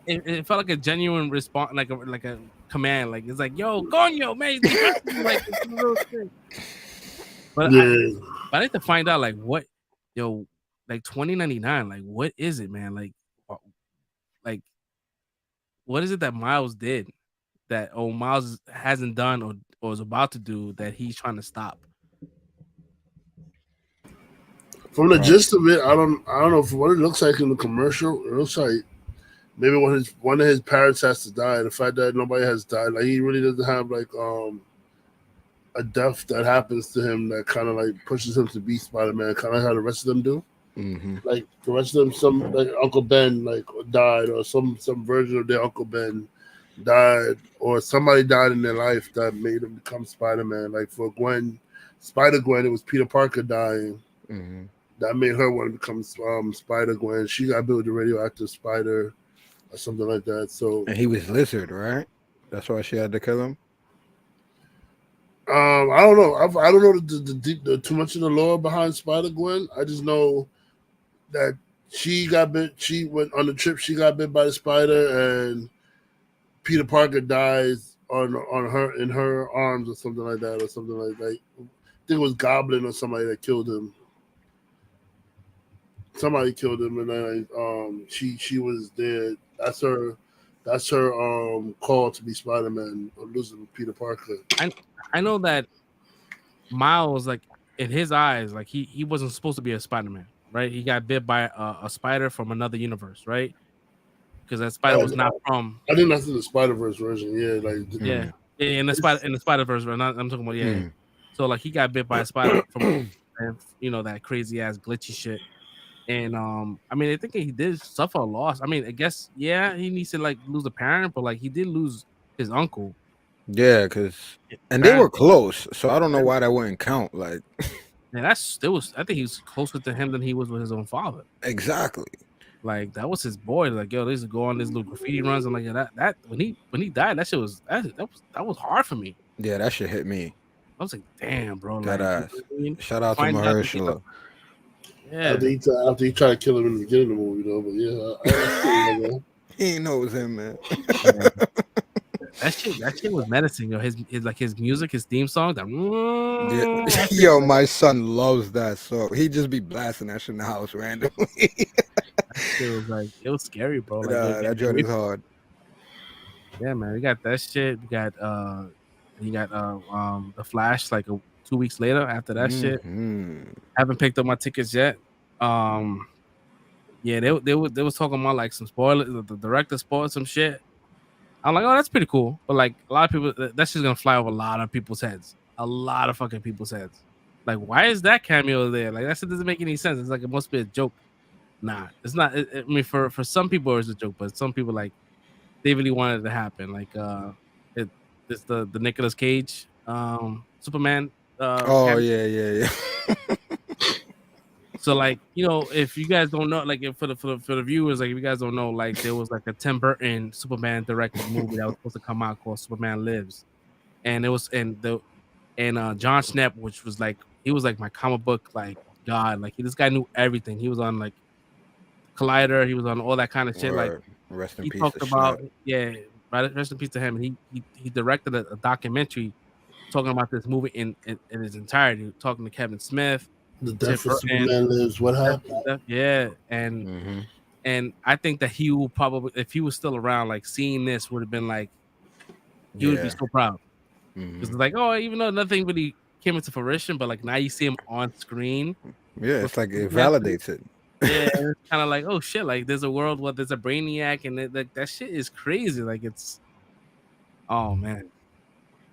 Speaker 9: It felt like a genuine response, like a command. Like, it's like, "Yo, coño, man!" Like, it's a little thing. But I need to find out, like, what, like 2099, like, what is it, man? Like, what is it that Miles did that Miles hasn't done or is about to do that he's trying to stop?
Speaker 5: From the gist of it, I don't know. From what it looks like in the commercial, it looks like maybe one of his parents has to die. The fact that nobody has died, like, he really doesn't have like a death that happens to him that kind of like pushes him to be Spider-Man, kind of how the rest of them do. Like the rest of them, some like Uncle Ben like died, or some version of their Uncle Ben died, or somebody died in their life that made him become Spider-Man. Like for Spider-Gwen, it was Peter Parker dying. That made her want to become Spider-Gwen. She got built with a radioactive spider or something like that. So,
Speaker 10: and he was Lizard, right? That's why she had to kill him.
Speaker 5: I don't know. I don't know the too much of the lore behind Spider-Gwen. I just know that she got bit. She went on the trip. She got bit by the spider, and Peter Parker dies on her arms or something like that, or something like that. I think it was Goblin or somebody that killed him. Somebody killed him, and then she was dead. That's her call to be Spider-Man, or losing Peter Parker.
Speaker 9: I know that Miles, like, in his eyes, like, he wasn't supposed to be a Spider-Man, right? He got bit by a spider from another universe, right? Because that spider was not from.
Speaker 5: I think that's in the Spider-Verse version. Yeah, like
Speaker 9: in the Spider-Verse version. I'm talking about So like he got bit by a spider from that crazy ass glitchy shit. And I mean, I think he did suffer a loss. I mean, I guess he needs to like lose a parent, but like he did lose his uncle.
Speaker 10: Yeah, and they were close, so I don't know why that wouldn't count. Like,
Speaker 9: I think he was closer to him than he was with his own father.
Speaker 10: Exactly.
Speaker 9: Like that was his boy. Like, yo, they used to go on these little graffiti runs. I'm like, that when he died, that shit was that was hard for me.
Speaker 10: Yeah, that shit hit me.
Speaker 9: I was like, damn, bro.
Speaker 10: That
Speaker 9: like,
Speaker 10: ass. Shout out to Mahershala.
Speaker 9: Yeah.
Speaker 5: After he tried to kill him in the beginning of the movie, though. But yeah,
Speaker 10: he knows him, man.
Speaker 9: That shit was medicine, yo. His music, his theme song. That,
Speaker 10: Yeah. Yo, my son loves that song. He just be blasting that shit in the house randomly.
Speaker 9: It was like it was scary, bro. Like
Speaker 10: That joint is hard.
Speaker 9: Yeah, man. We got that shit. We got the Flash like 2 weeks later after that shit. Haven't picked up my tickets yet. Yeah, they was talking about like some spoilers. The director spoiled some shit. I'm like, oh, that's pretty cool. But like a lot of people, that's just gonna fly over a lot of people's heads. A lot of fucking people's heads. Like, why is that cameo there? Like, that shit doesn't make any sense. It's like it must be a joke. Nah, it's not. I mean, for some people it's a joke, but some people like they really wanted it to happen. Like, it's the Nicolas Cage Superman.
Speaker 10: Oh yeah.
Speaker 9: So like, you know, if you guys don't know, like for the viewers, like if you guys don't know, like there was like a Tim Burton Superman directed movie that was supposed to come out called Superman Lives, and it was John Schnepp, which was like he was like my comic book like god, like this guy knew everything. He was on like Collider, he was on all that kind of shit. Like
Speaker 10: rest in
Speaker 9: he
Speaker 10: peace.
Speaker 9: talked about rest in peace to him, and he directed a documentary talking about this movie in its entirety, talking to Kevin Smith.
Speaker 5: The death of Superman Lives. What happened?
Speaker 9: Yeah, and I think that he will probably, if he was still around, like seeing this would have been like he would be so proud because like, oh, even though nothing really came into fruition, but like now you see him on screen.
Speaker 10: Yeah, it's like it validates it.
Speaker 9: Yeah, it's kind of like, oh shit, like there's a world where there's a Brainiac, and like that shit is crazy. Like it's, oh man.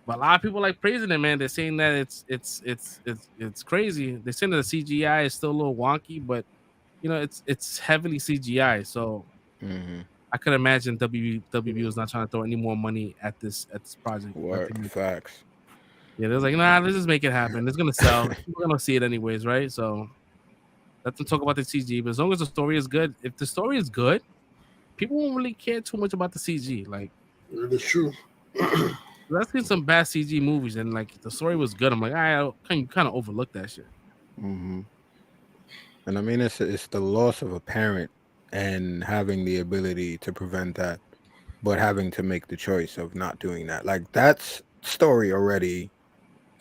Speaker 9: But a lot of people like praising it, man. They're saying that it's crazy. They're saying that the CGI is still a little wonky, but you know it's heavily CGI. So I could imagine WB was not trying to throw any more money at this project.
Speaker 10: Facts.
Speaker 9: Yeah, they're like, nah, let's just make it happen. It's gonna sell. We're gonna see it anyways, right? So let them talk about the CG. But as long as the story is good, if the story is good, people won't really care too much about the CG. Like,
Speaker 5: that's true.
Speaker 9: I've seen some bad CG movies, and like the story was good. I'm like, you kind of overlook that shit.
Speaker 10: And I mean, it's the loss of a parent and having the ability to prevent that, but having to make the choice of not doing that. Like that's story already.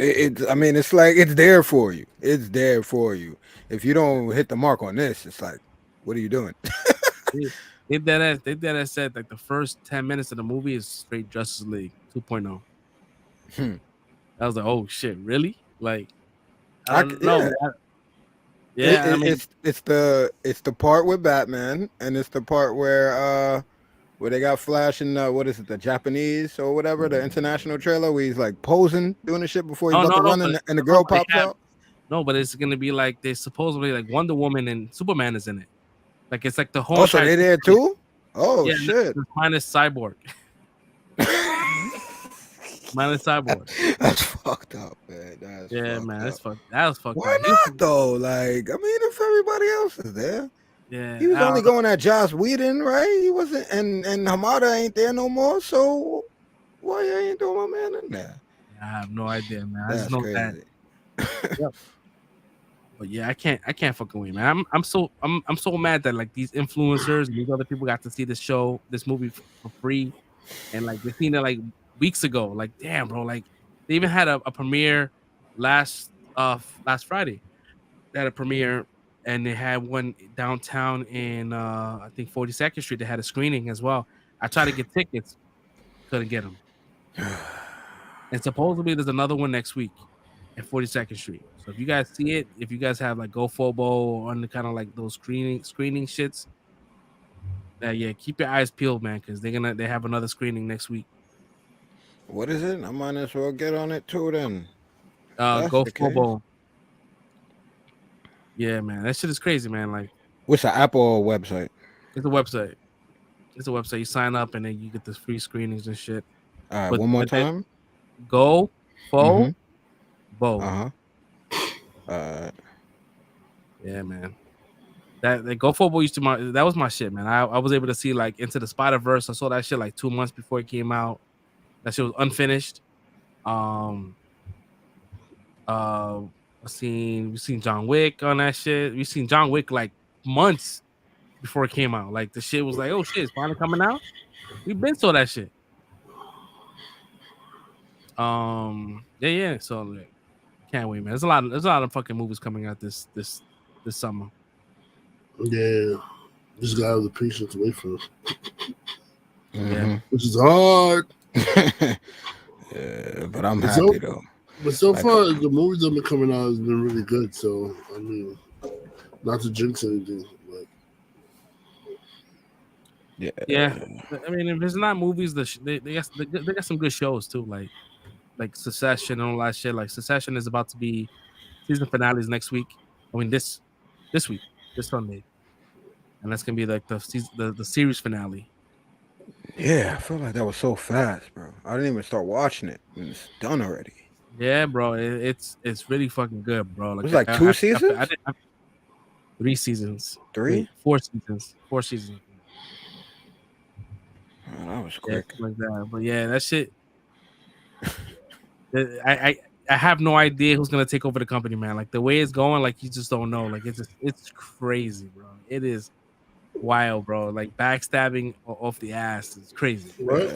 Speaker 10: I mean, it's like it's there for you. It's there for you. If you don't hit the mark on this, it's like, what are you doing?
Speaker 9: They that said like the first 10 minutes of the movie is straight Justice League 2.0. I was like, oh shit, really? Like, I don't know. I mean,
Speaker 10: it's the part with Batman, and it's the part where they got Flash in what is it, the Japanese or whatever, the international trailer where he's like posing, doing the shit before he's about to run, and the girl pops out.
Speaker 9: No, but it's gonna be like they supposedly like Wonder Woman and Superman is in it. Like it's like the whole.
Speaker 10: Oh, so they there too? Oh
Speaker 9: yeah,
Speaker 10: shit!
Speaker 9: Minus Cyborg. Minus Cyborg.
Speaker 10: That's fucked up, man.
Speaker 9: That was fucked
Speaker 10: Why
Speaker 9: up.
Speaker 10: not though? Like, I mean, if everybody else is there,
Speaker 9: yeah,
Speaker 10: he was only going at Joss Whedon, right? He wasn't, and Hamada ain't there no more. So why you ain't throwing my man in there?
Speaker 9: I have no idea, man. I
Speaker 10: That's
Speaker 9: just know
Speaker 10: crazy.
Speaker 9: That. But yeah, I can't fucking wait, man. I'm so mad that like these influencers and these other people got to see this movie for free, and like they seen it like weeks ago. Like, damn, bro. Like they even had a premiere last Friday. They had a premiere, and they had one downtown in I think 42nd Street. They had a screening as well. I tried to get tickets, couldn't get them. And supposedly there's another one next week at 42nd Street. So if you guys see it, if you guys have like GoFobo or on the kind of like those screening shits, yeah, keep your eyes peeled, man, because they have another screening next week.
Speaker 10: What is it? I might as well get on it too then.
Speaker 9: GoFobo. Yeah, man, that shit is crazy, man. Like,
Speaker 10: what's the Apple website?
Speaker 9: It's a website. It's a website. You sign up and then you get the free screenings and shit.
Speaker 10: All right, one more time.
Speaker 9: GoFobo. Yeah, man. That GoFobo used to that was my shit, man. I was able to see like Into the Spider-Verse. I saw that shit like 2 months before it came out. That shit was unfinished. We've seen John Wick on that shit. We've seen John Wick like months before it came out. Like the shit was like, oh shit, it's finally coming out. We've been saw that shit. Yeah. So like, can't wait, man. There's a lot of fucking movies coming out this summer.
Speaker 5: Yeah, this guy has the patience to wait for us.
Speaker 9: Yeah,
Speaker 5: which is hard.
Speaker 10: Yeah, but I'm happy though.
Speaker 5: But so far, the movies that have been coming out has been really good. So I mean, not to jinx anything, but
Speaker 9: yeah. I mean, if it's not movies, they got some good shows too, like Succession and all that shit. Like Succession is about to be season finales next week. I mean this week, this Sunday, and that's gonna be like the series finale.
Speaker 10: Yeah, I feel like that was so fast, bro. I didn't even start watching it, and it's done already.
Speaker 9: Yeah, bro, it's really fucking good, bro.
Speaker 10: It was like 2 seasons.
Speaker 9: 3 seasons.
Speaker 10: 3?
Speaker 9: 4 seasons. 4 seasons.
Speaker 10: Oh, that was quick.
Speaker 9: Yeah, like that. But yeah, that shit. I have no idea who's gonna take over the company, man. Like the way it's going, like you just don't know. Like it's crazy, bro. It is wild, bro. Like backstabbing off the ass is crazy.
Speaker 5: Right?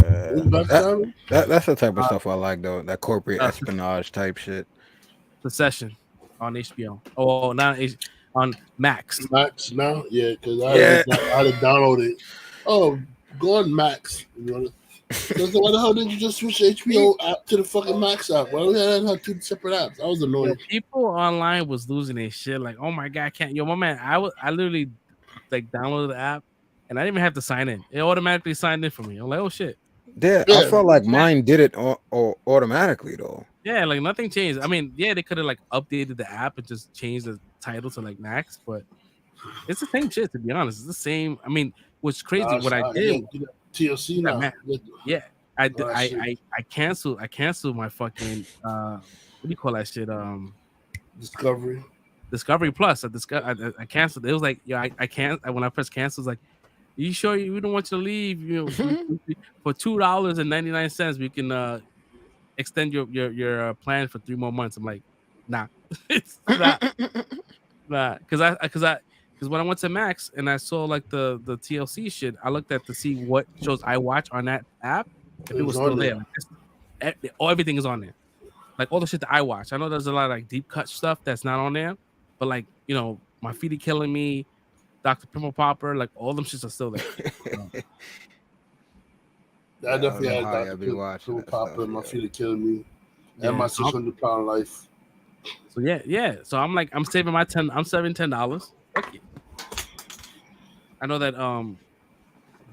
Speaker 10: That's the type of stuff I like, though. That corporate espionage type shit.
Speaker 9: Succession on HBO. Oh, not on Max.
Speaker 5: Max now, yeah, because I had to download it. Oh, go on Max. Why the hell did you just switch the HBO app to the fucking Max app? Why do we have 2 separate apps? I was annoyed.
Speaker 9: Yo, people online was losing their shit. Like, oh my god, I can't. Yo, my man, I literally like downloaded the app and I didn't even have to sign in. It automatically signed in for me. I'm like, oh shit.
Speaker 10: Yeah, I felt like mine did it automatically though.
Speaker 9: Yeah, like nothing changed. I mean, yeah, they could have like updated the app and just changed the title to like Max, but it's the same shit, to be honest. It's the same. I mean, what's crazy? What I did.
Speaker 5: TLC now.
Speaker 9: Yeah, I canceled my fucking what do you call that shit? Discovery Plus. I canceled. It was like, yo, I can't. When I pressed cancel, it's like, you sure we don't want you to leave? You know, for $2.99, we can extend your plan for 3 more months. I'm like, nah, it's not, because when I went to Max and I saw like the TLC shit, I looked at to see what shows I watch on that app. If it was still there, like, everything is on there. Like all the shit that I watch. I know there's a lot of like deep cut stuff that's not on there, but like, you know, My Feet Are Killing Me, Dr. Pimple Popper, like all them shits are still there.
Speaker 5: I definitely had Dr. Pimple Popper and My Feet Are Killing Me, and My 600-Pound Life.
Speaker 9: So yeah. So I'm like, I'm saving $10. Fuck it. I know that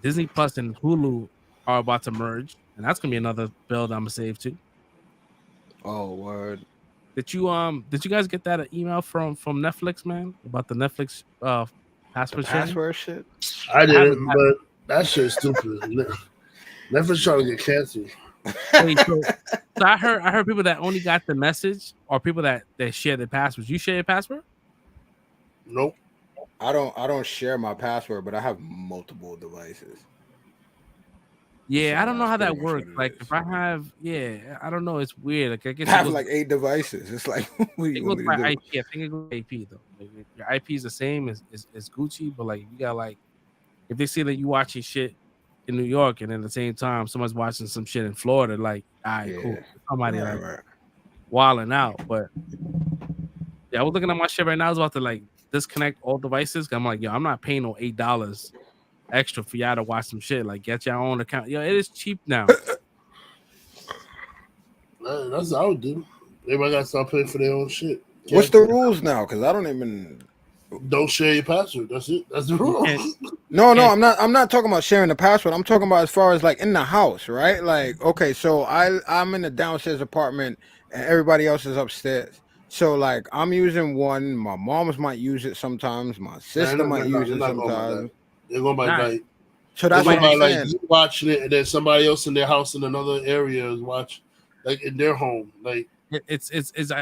Speaker 9: Disney Plus and Hulu are about to merge, and that's gonna be another bill that I'm gonna save too.
Speaker 10: Oh, word.
Speaker 9: Did you guys get that email from Netflix, man, about the Netflix password
Speaker 10: shit?
Speaker 5: I didn't, but that shit's stupid. Netflix trying to get canceled.
Speaker 9: Wait, so I heard people that only got the message, or people that share their passwords. You share your password?
Speaker 5: Nope.
Speaker 10: I don't share my password, but I have multiple devices.
Speaker 9: Yeah, I don't know how that works. Like, if I have, I don't know. It's weird. Like, I guess
Speaker 10: I have like 8 devices. It's like,
Speaker 9: it goes by IP. I think it goes by IP though. Like, your IP is the same as Gucci, but like, you got like, if they see that you watching shit in New York and at the same time someone's watching some shit in Florida, like, all right, cool. Somebody wilding out. But yeah, I was looking at my shit right now. I was about to like disconnect all devices. I'm like, yo, I'm not paying no $8 extra for y'all to watch some shit. Like, get your own account. Yo, it is cheap now.
Speaker 5: That's what I would do. Everybody got to start paying for their own shit.
Speaker 10: What's the rules now? Because I don't even.
Speaker 5: Don't share your password. That's it. That's the rule.
Speaker 10: No, I'm not talking about sharing the password. I'm talking about as far as like in the house, right? Like, okay, so I'm in the downstairs apartment and everybody else is upstairs. So like I'm using one. My mom's might use it sometimes. My sister might use it sometimes.
Speaker 5: They're going by night.
Speaker 10: So that's what I'm saying.
Speaker 5: Like you watching it, and then somebody else in their house in another area is watching, like in their home. Like
Speaker 9: it's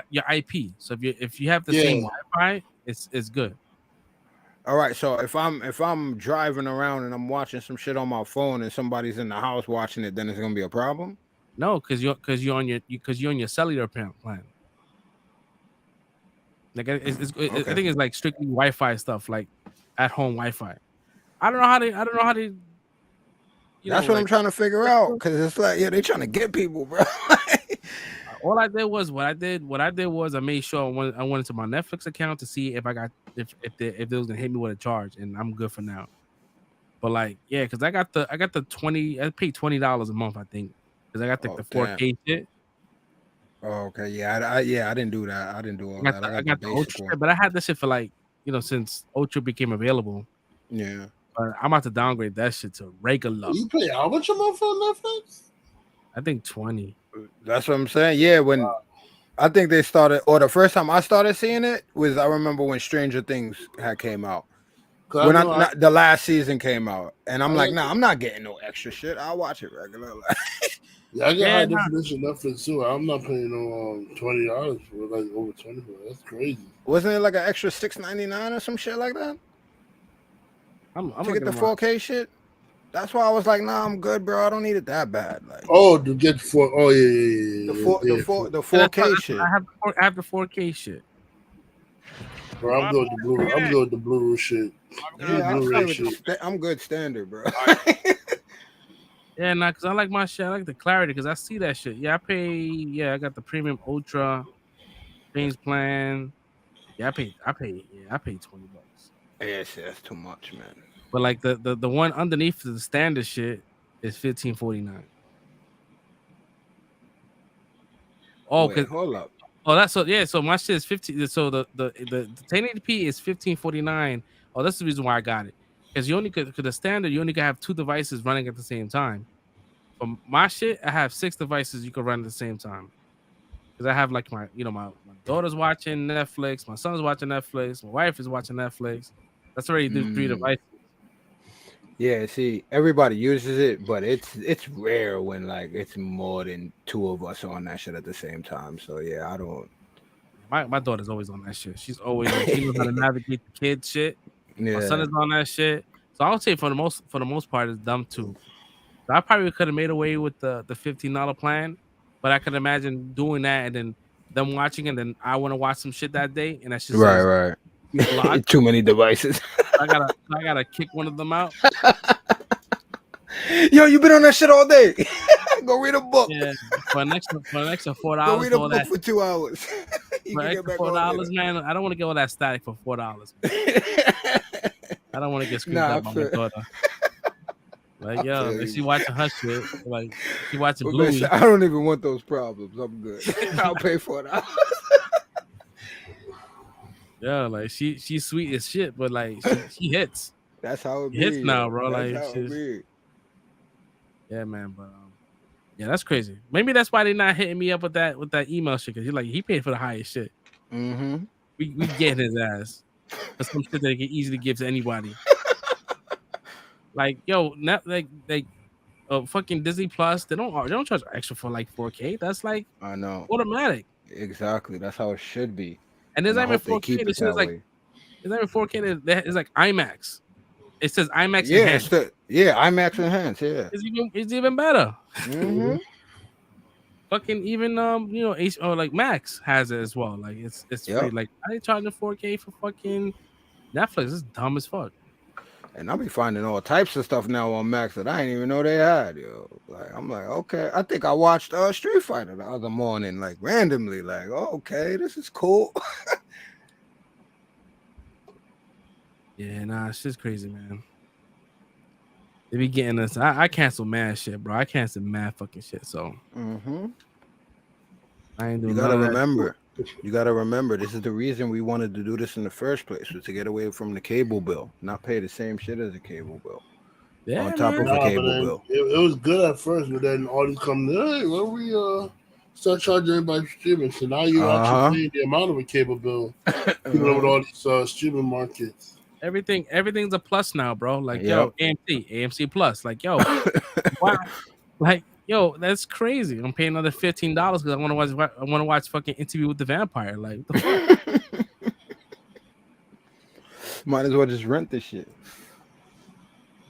Speaker 9: your IP. So if you have the same Wi-Fi, it's good.
Speaker 10: All right, so if I'm driving around and I'm watching some shit on my phone and somebody's in the house watching it, then it's gonna be a problem.
Speaker 9: No, because you're on your cellular plan. Like I think it's like strictly Wi-Fi stuff, like at home Wi-Fi. I don't know how they.
Speaker 10: That's what I'm trying to figure out, because it's like, they trying to get people, bro.
Speaker 9: all I did was what I did was I made sure I went into my Netflix account to see if I got if they was gonna hit me with a charge, and I'm good for now. But like, yeah, because I got the 20. I paid $20 a month, I think, because I got the 4K shit.
Speaker 10: Oh, okay, yeah, I didn't do that. I didn't do all that.
Speaker 9: I got the Ultra shit, but I had this shit for like, since Ultra became available.
Speaker 10: Yeah.
Speaker 9: But I'm about to downgrade that shit to regular.
Speaker 5: You pay how much a month on Netflix?
Speaker 9: I think 20.
Speaker 10: That's what I'm saying. Yeah, when I think they started, or the first time I started seeing it was, I remember when Stranger Things had came out. When the last season came out, and I'm like, nah, I'm not getting no extra shit. I'll watch it regular.
Speaker 5: Yeah, I get high definition Netflix too. I'm not paying no $20 for like over 20. That's crazy.
Speaker 10: Wasn't it like an extra $6.99 or some shit like that?
Speaker 9: I'm
Speaker 10: to get the 4K shit. That's why I was like, nah, I'm good, bro. I don't need it that bad. Like,
Speaker 5: to get the
Speaker 10: 4K shit.
Speaker 9: I have the 4K shit.
Speaker 5: Bro, I'm good with the blue. I'm good with the blue shit.
Speaker 10: Yeah, I'm good standard, bro.
Speaker 9: Yeah, because I like my shit. I like the clarity because I see that shit. Yeah, I got the premium ultra things plan. Yeah, I paid $20.
Speaker 10: Yeah, shit, that's too much, man.
Speaker 9: But like the one underneath the standard shit is $15.49. Oh,
Speaker 10: wait, hold up.
Speaker 9: Oh, that's so yeah. So my shit is 15. So the 1080p is $15.49. Oh, that's the reason why I got it. Because you only could the standard, you only can have 2 devices running at the same time. For my shit, I have 6 devices you can run at the same time. Because I have like my daughter's watching Netflix, my son's watching Netflix, my wife is watching Netflix. That's already 3 devices.
Speaker 10: Yeah, see, everybody uses it, but it's rare when like it's more than 2 of us on that shit at the same time. So yeah, I don't.
Speaker 9: My daughter's always on that shit. She's always she knows how to navigate the kid shit.
Speaker 10: Yeah.
Speaker 9: My son is on that shit. So I would say for the most part, it's dumb too. So I probably could have made away with the $15 plan, but I could imagine doing that and then them watching it, and then I want to watch some shit that day, and that's just
Speaker 10: right. Too many devices.
Speaker 9: I gotta kick one of them out.
Speaker 10: Yo, you been on that shit all day. Go read a book.
Speaker 9: Yeah, for an extra $4.
Speaker 10: Go read a book for 2 hours.
Speaker 9: For extra $4, man. I don't want to get all that static for $4. I don't want to get screwed up by my daughter. Like, yo, she watching her shit. Like, she watching Bluey.
Speaker 10: I don't even want those problems. I'm good. I'll pay $4.
Speaker 9: Yeah, like she's sweet as shit, but like she hits.
Speaker 10: That's how it
Speaker 9: hits
Speaker 10: be,
Speaker 9: now, bro.
Speaker 10: That's
Speaker 9: like
Speaker 10: how it be.
Speaker 9: Yeah, man, but yeah, that's crazy. Maybe that's why they're not hitting me up with that email shit, because he paid for the highest shit.
Speaker 10: Mm-hmm.
Speaker 9: We getting his ass. That's some shit that they can easily give to anybody. Like, yo, not like fucking Disney Plus, they don't charge extra for like 4K. That's like,
Speaker 10: I know,
Speaker 9: automatic.
Speaker 10: Exactly. That's how it should be.
Speaker 9: And there's not even 4K. It's like, it's not even 4K. It's like IMAX. It says IMAX enhanced.
Speaker 10: IMAX enhanced. Yeah,
Speaker 9: it's even better.
Speaker 10: Mm-hmm.
Speaker 9: Fucking even like Max has it as well. Like it's free. Like I ain't charging 4K for fucking Netflix. It's dumb as fuck.
Speaker 10: And I'll be finding all types of stuff now on Max that I didn't even know they had. Yo, like I'm like, okay, I think I watched Street Fighter the other morning, like randomly. Like, oh, okay, this is cool.
Speaker 9: Yeah, nah, it's just crazy, man. They be getting us. I cancel mad shit, bro. I cancel mad fucking shit. So I ain't doing.
Speaker 10: You gotta remember. You gotta remember. This is the reason we wanted to do this in the first place, was to get away from the cable bill, not pay the same shit as a cable bill.
Speaker 9: Yeah,
Speaker 10: on top of a cable bill.
Speaker 5: It was good at first, but then all these come. Hey, when we start charging everybody streaming, so now you actually pay the amount of a cable bill. Even with all these streaming markets.
Speaker 9: Everything's a plus now, bro. Like, yo, AMC Plus. Like, yo, why? Like, yo, that's crazy. I'm paying another $15 because I want to watch fucking Interview with the Vampire. Like, what the fuck?
Speaker 10: Might as well just rent this shit.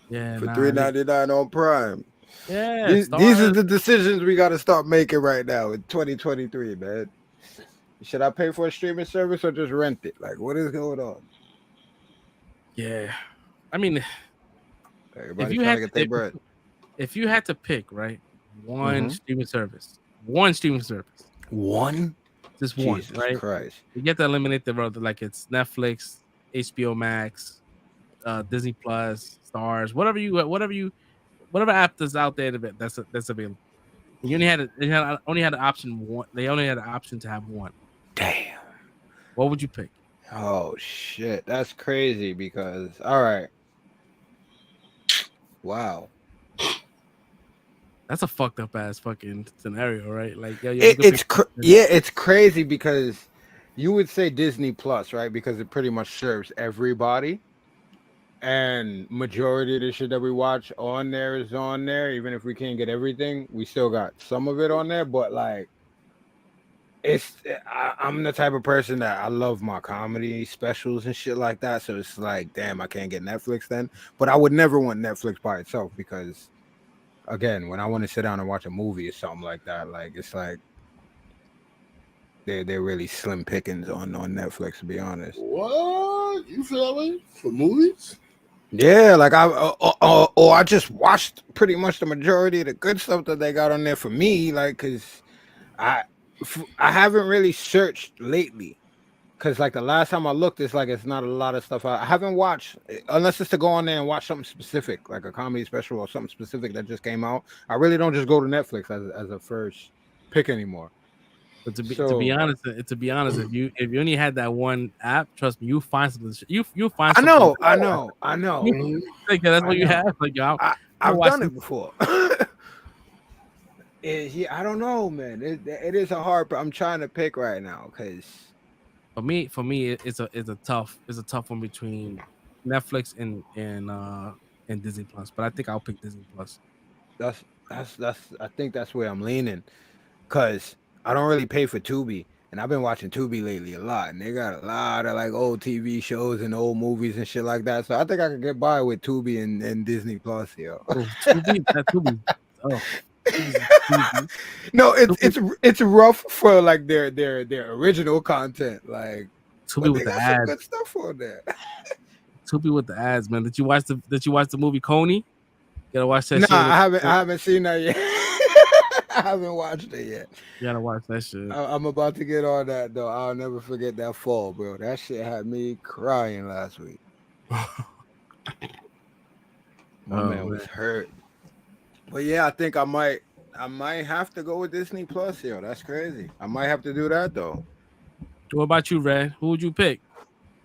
Speaker 9: Yeah,
Speaker 10: for $3.99 on Prime.
Speaker 9: Yeah,
Speaker 10: these are the decisions we got to start making right now in 2023, man. Should I pay for a streaming service or just rent it? Like, what is going on?
Speaker 9: Yeah, I mean,
Speaker 10: everybody's trying to get their bread.
Speaker 9: If you had to pick, right, one streaming service,
Speaker 10: One?
Speaker 9: Just one,
Speaker 10: Jesus
Speaker 9: right?
Speaker 10: Christ.
Speaker 9: You get to eliminate the road, like it's Netflix, HBO Max, Disney Plus, Stars, whatever app that's out there that's available. You only had an option one. They only had an option to have one.
Speaker 10: Damn.
Speaker 9: What would you pick?
Speaker 10: Oh shit, that's crazy because all right. Wow.
Speaker 9: That's a fucked up ass fucking scenario, right? Like, yo,
Speaker 10: it's crazy because you would say Disney Plus, right? Because it pretty much serves everybody, and majority of the shit that we watch on there is on there. Even if we can't get everything, we still got some of it on there. But like, I'm the type of person that I love my comedy specials and shit like that. So it's like, damn, I can't get Netflix then. But I would never want Netflix by itself because, again, when I want to sit down and watch a movie or something like that, like it's like they're really slim pickings on Netflix, to be honest.
Speaker 5: What? You feel that way for movies?
Speaker 10: Yeah, like I just watched pretty much the majority of the good stuff that they got on there for me, like because I haven't really searched lately. Because like the last time I looked, it's like it's not a lot of stuff. I haven't watched unless it's to go on there and watch something specific, like a comedy special or something specific that just came out. I really don't just go to Netflix as a first pick anymore.
Speaker 9: But to be honest, if you only had that one app, trust me, you find something. You find.
Speaker 10: I know.
Speaker 9: Like, that's what you have. Like,
Speaker 10: I've done it before. Yeah, I don't know, man. It is a hard. I'm trying to pick right now because.
Speaker 9: For me, it's a tough one between Netflix and Disney Plus. But I think I'll pick Disney Plus.
Speaker 10: That's I think that's where I'm leaning, cause I don't really pay for Tubi, and I've been watching Tubi lately a lot, and they got a lot of like old TV shows and old movies and shit like that. So I think I could get by with Tubi and Disney Plus, yo.
Speaker 9: Oh, Tubi. Oh.
Speaker 10: No, it's rough for like their original content, like
Speaker 9: Tubi with the ads.
Speaker 10: Good stuff on there.
Speaker 9: Tubi with the ads, man. Did you watch the movie Coney? You gotta watch that.
Speaker 10: Nah,
Speaker 9: shit.
Speaker 10: I haven't seen that yet. I haven't watched it yet.
Speaker 9: You gotta watch that shit.
Speaker 10: I'm about to get on that though. I'll never forget that fall, bro. That shit had me crying last week. My man was hurt. But yeah, I think I might have to go with Disney Plus, yo. That's crazy. I might have to do that though.
Speaker 9: What about you, Red? Who would you pick?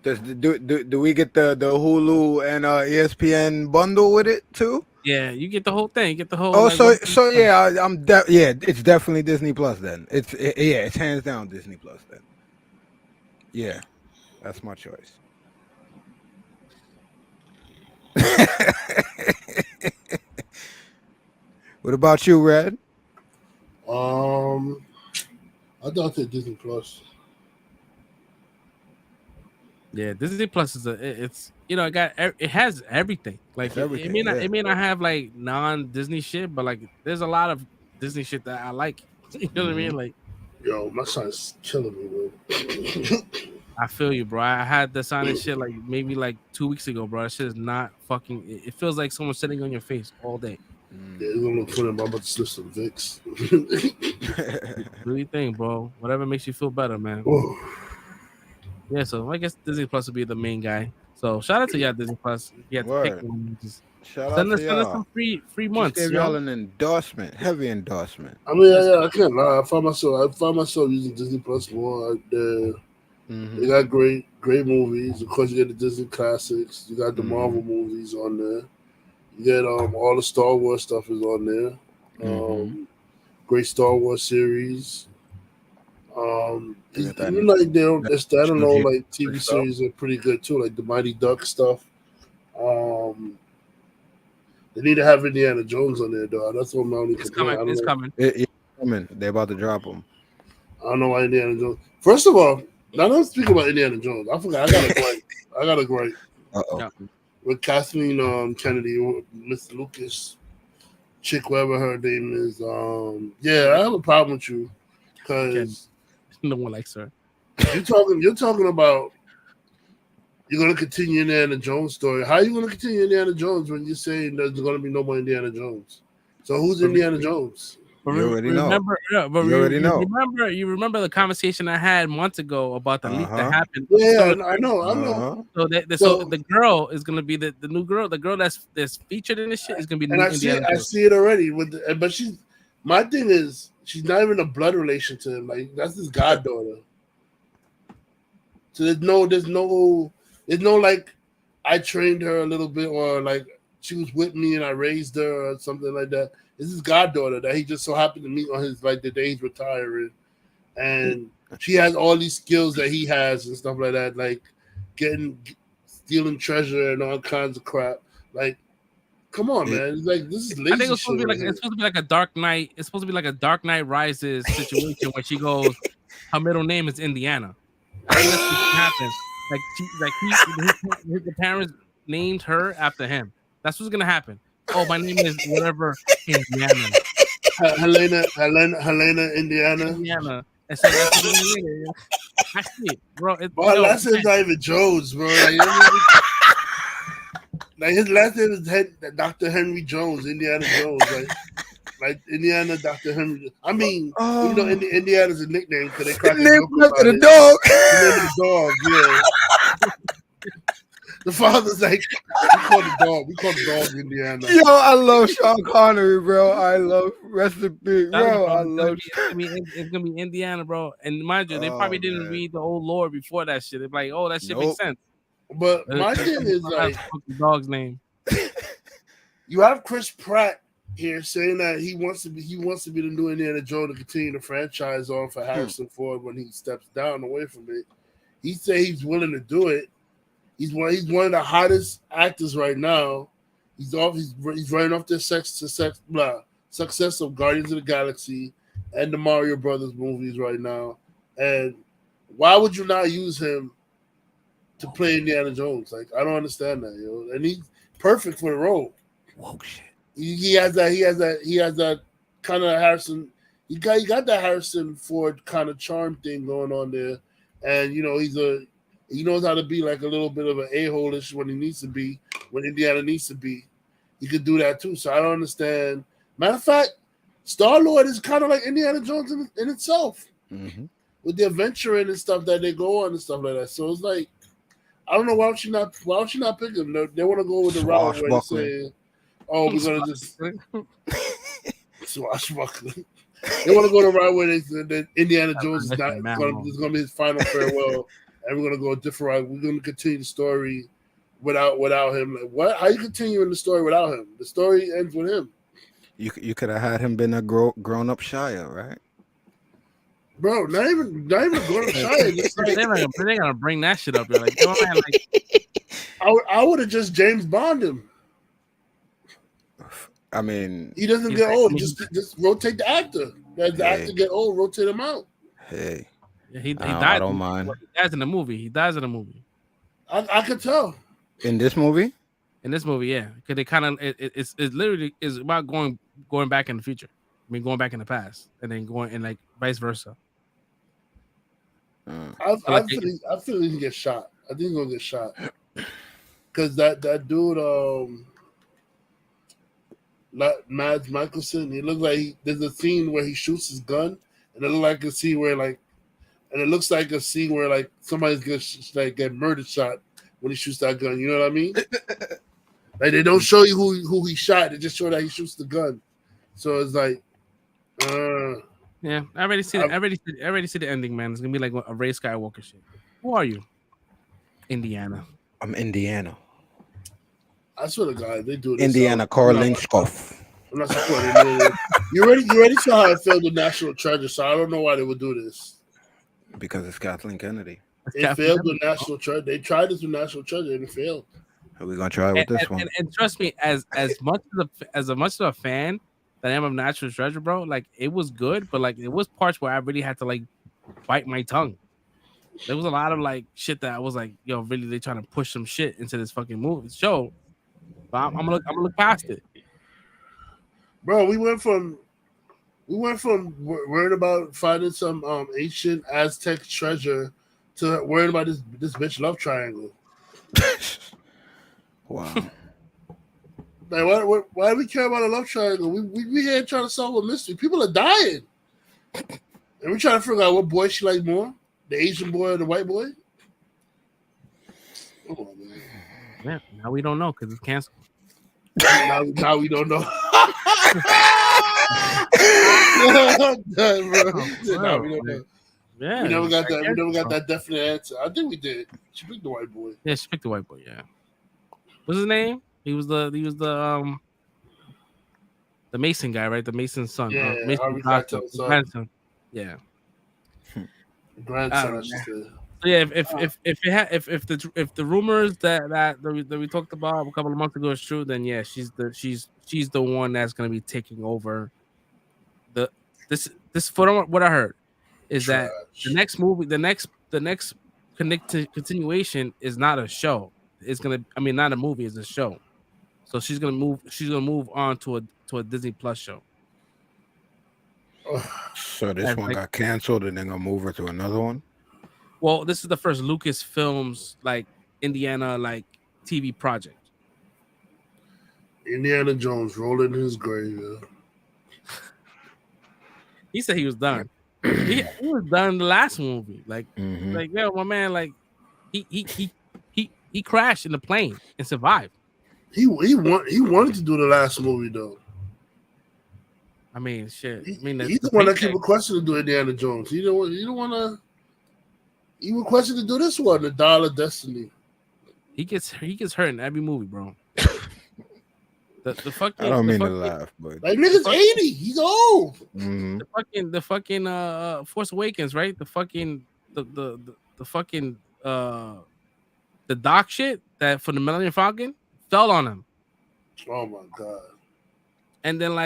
Speaker 10: Do we get the Hulu and ESPN bundle with it too?
Speaker 9: Yeah, you get the whole thing. You get the whole.
Speaker 10: Oh, so yeah, it's definitely Disney Plus then. It's hands down Disney Plus then. Yeah, that's my choice. What about you, Red?
Speaker 5: I thought that Disney Plus.
Speaker 9: Yeah, Disney Plus it's it has everything. Like
Speaker 10: everything,
Speaker 9: it may not have like non-Disney shit, but like there's a lot of Disney shit that I like. You know what I mean? Like,
Speaker 5: yo, my son's killing me, bro.
Speaker 9: I feel you, bro. I had the sign and shit like maybe like 2 weeks ago, bro. That shit is not fucking. It feels like someone's sitting on your face all day.
Speaker 5: Yeah, it's gonna look funny. I'm about to slip some Vicks.
Speaker 9: Do your thing, bro. Whatever makes you feel better, man. Yeah, so I guess Disney Plus would be the main guy. So shout out to y'all, Disney Plus. You have to pick one. Send us some free months.
Speaker 10: Just gave y'all an endorsement, heavy endorsement.
Speaker 5: I mean, I can't lie. I find myself using Disney Plus more out there.
Speaker 10: Mm-hmm.
Speaker 5: They got great movies. Of course, you get the Disney classics. You got the Marvel movies on there. You get all the Star Wars stuff is on there. Great Star Wars series. Even like I don't know, like TV series are pretty good too, like the Mighty Duck stuff. They need to have Indiana Jones on there, though. That's what my only complaint.
Speaker 9: It's coming.
Speaker 10: It's coming. They're about to drop them.
Speaker 5: I don't know why Indiana Jones. First of all, now let's speak about Indiana Jones. I forgot. I got a great. With Kathleen Kennedy, Miss Lucas, chick, whatever her name is. I have a problem with you because
Speaker 9: no one likes her.
Speaker 5: You're talking about you're gonna continue Indiana Jones story. How are you gonna continue Indiana Jones when you're saying there's gonna be no more Indiana Jones? So who's Indiana Jones?
Speaker 10: You already know.
Speaker 9: Remember, but
Speaker 10: You already know.
Speaker 9: You remember the conversation I had months ago about the leak that happened.
Speaker 5: Yeah, I know.
Speaker 9: So the girl is gonna be the new girl. The girl that's featured in this shit is gonna be the
Speaker 5: And
Speaker 9: new
Speaker 5: I
Speaker 9: Indiana.
Speaker 5: see it already. But my thing is, she's not even a blood relation to him. Like that's his goddaughter. So there's no like I trained her a little bit, or like she was with me and I raised her or something like that. This is goddaughter that he just so happened to meet on his like the day he's retiring, and she has all these skills that he has and stuff like that, like stealing treasure and all kinds of crap. Like, come on, man! It's like this is lazy.
Speaker 9: I think it's supposed to be like a Dark Knight. It's supposed to be like a Dark Knight Rises situation where she goes, her middle name is Indiana. I think that's what happened. The parents named her after him. That's what's gonna happen. Oh, my name is whatever Indiana.
Speaker 5: Helena, Indiana.
Speaker 9: Indiana. And so that's what it is. I see it, bro.
Speaker 5: My last name's not even Jones, bro. Like his last name is Dr. Henry Jones, Indiana Jones. Like Indiana, Dr. Henry. I mean, you know, Indiana's a nickname because they crack a joke about
Speaker 10: the
Speaker 5: it.
Speaker 10: dog.
Speaker 5: The dog, yeah. The father's like, we call the dog Indiana.
Speaker 10: Yo, I love Sean Connery, bro. I love Rest in Peace, bro. I love.
Speaker 9: It's gonna be Indiana, bro. And mind you, they probably didn't read the old lore before that shit. They're like, oh, that shit makes sense.
Speaker 5: But my thing is like,
Speaker 9: the dog's name.
Speaker 5: You have Chris Pratt here saying that he wants to be the new Indiana Jones to continue the franchise on for Harrison Ford when he steps down away from it. He said he's willing to do it. He's one of the hottest actors right now. He's running off the success of Guardians of the Galaxy and the Mario Brothers movies right now. And why would you not use him to play Indiana Jones? Like, I don't understand that, yo. And he's perfect for the role.
Speaker 10: Whoa, shit.
Speaker 5: He has that kind of Harrison. He got that Harrison Ford kind of charm thing going on there, and you know he knows how to be like a little bit of an a-hole-ish when he needs to be, when Indiana needs to be. He could do that too. So I don't understand. Matter of fact, Star-Lord is kind of like Indiana Jones in itself, with the adventuring and stuff that they go on and stuff like that. So it's like, I don't know why would she not pick him. They want to go with the route where they say, "Oh, we're gonna just swashbuckling." They want to go the route where they said that Indiana Jones is not going to be his final farewell, and we're gonna go a different route. We're gonna continue the story without him. Like, what? How you continuing the story without him? The story ends with him.
Speaker 10: You could have had him been a grown up Shia, right?
Speaker 5: Bro, not even a grown up Shia.
Speaker 9: They're gonna bring that shit up. You're like, oh, man,
Speaker 5: I would have just James Bond him.
Speaker 10: I mean,
Speaker 5: he doesn't get old. Just rotate the actor. As the actor get old, rotate him out.
Speaker 10: Hey,
Speaker 9: he died.
Speaker 10: I don't mind.
Speaker 9: He dies in the movie.
Speaker 5: I could tell.
Speaker 10: In this movie,
Speaker 9: yeah, because they kind of it's literally is about going back in the future. I mean, going back in the past, and then going and like vice versa.
Speaker 5: I feel he can get shot. I think he's gonna get shot because that dude, Mads Mikkelsen, he looks like there's a scene where he shoots his gun, and it looks like a scene where somebody's gonna get murder shot when he shoots that gun. You know what I mean? Like they don't show you who he shot; they just show that he shoots the gun. So it's like,
Speaker 9: yeah, I already see the ending, man. It's gonna be like a Ray Skywalker shit. Who are you? Indiana.
Speaker 10: I'm Indiana.
Speaker 5: I swear to God, they do this.
Speaker 10: Indiana Korlinskov.
Speaker 5: I'm not supporting it. You already saw how it failed with National Treasure, so I don't know why they would do this.
Speaker 10: Because it's Kathleen Kennedy.
Speaker 5: It failed with National Treasure. They tried this with National Treasure and it failed.
Speaker 10: Are we gonna try with this one?
Speaker 9: And trust me, as much of a fan that I am of National Treasure, bro, like it was good, but like it was parts where I really had to like bite my tongue. There was a lot of like shit that I was like, yo, really, they trying to push some shit into this fucking show. But I'm gonna look past it,
Speaker 5: bro. We went from worried about finding some ancient Aztec treasure to worried about this bitch love triangle.
Speaker 10: Wow.
Speaker 5: Like, why do we care about a love triangle? We here trying to solve a mystery. People are dying. And we trying to figure out what boy she like more, the Asian boy or the white boy. Come on, man.
Speaker 9: Yeah, now we don't know because it's canceled.
Speaker 5: now we don't know. Now we don't know.
Speaker 9: Yeah,
Speaker 5: we never got that. We never got that definite answer. I think we did. She picked the white boy.
Speaker 9: Yeah, she picked the white boy. Yeah. What's his name? He was the Mason guy, right? The Mason's son.
Speaker 5: Yeah,
Speaker 9: Mason's grandson. Yeah.
Speaker 5: Grandson. I should say.
Speaker 9: Yeah, if the rumors that we talked about a couple of months ago is true, then yeah, she's the one that's gonna be taking over. This for what I heard is that the next movie, the next continuation is not a show. It's not a movie, it's a show. So she's gonna move on to a Disney Plus show.
Speaker 10: So this one got canceled, and then gonna move her to another one.
Speaker 9: Well, this is the first Lucasfilms Indiana TV project.
Speaker 5: Indiana Jones rolling in his grave. Yeah.
Speaker 9: He said he was done. he was done in the last movie. Yo, my man, he crashed in the plane and survived.
Speaker 5: He wanted to do the last movie though.
Speaker 9: I mean, shit.
Speaker 5: He's the one that keep requesting to do Indiana Jones. He don't want to. He requested to do this one, the Dial of Destiny.
Speaker 9: He gets hurt in every movie, bro. The fucking.
Speaker 10: I don't mean to laugh, but
Speaker 5: nigga's 80. He's old.
Speaker 10: Mm-hmm.
Speaker 9: The fucking Force Awakens, right? The fucking the dock shit that for the Millennium Falcon fell on him.
Speaker 5: Oh my god!
Speaker 9: And then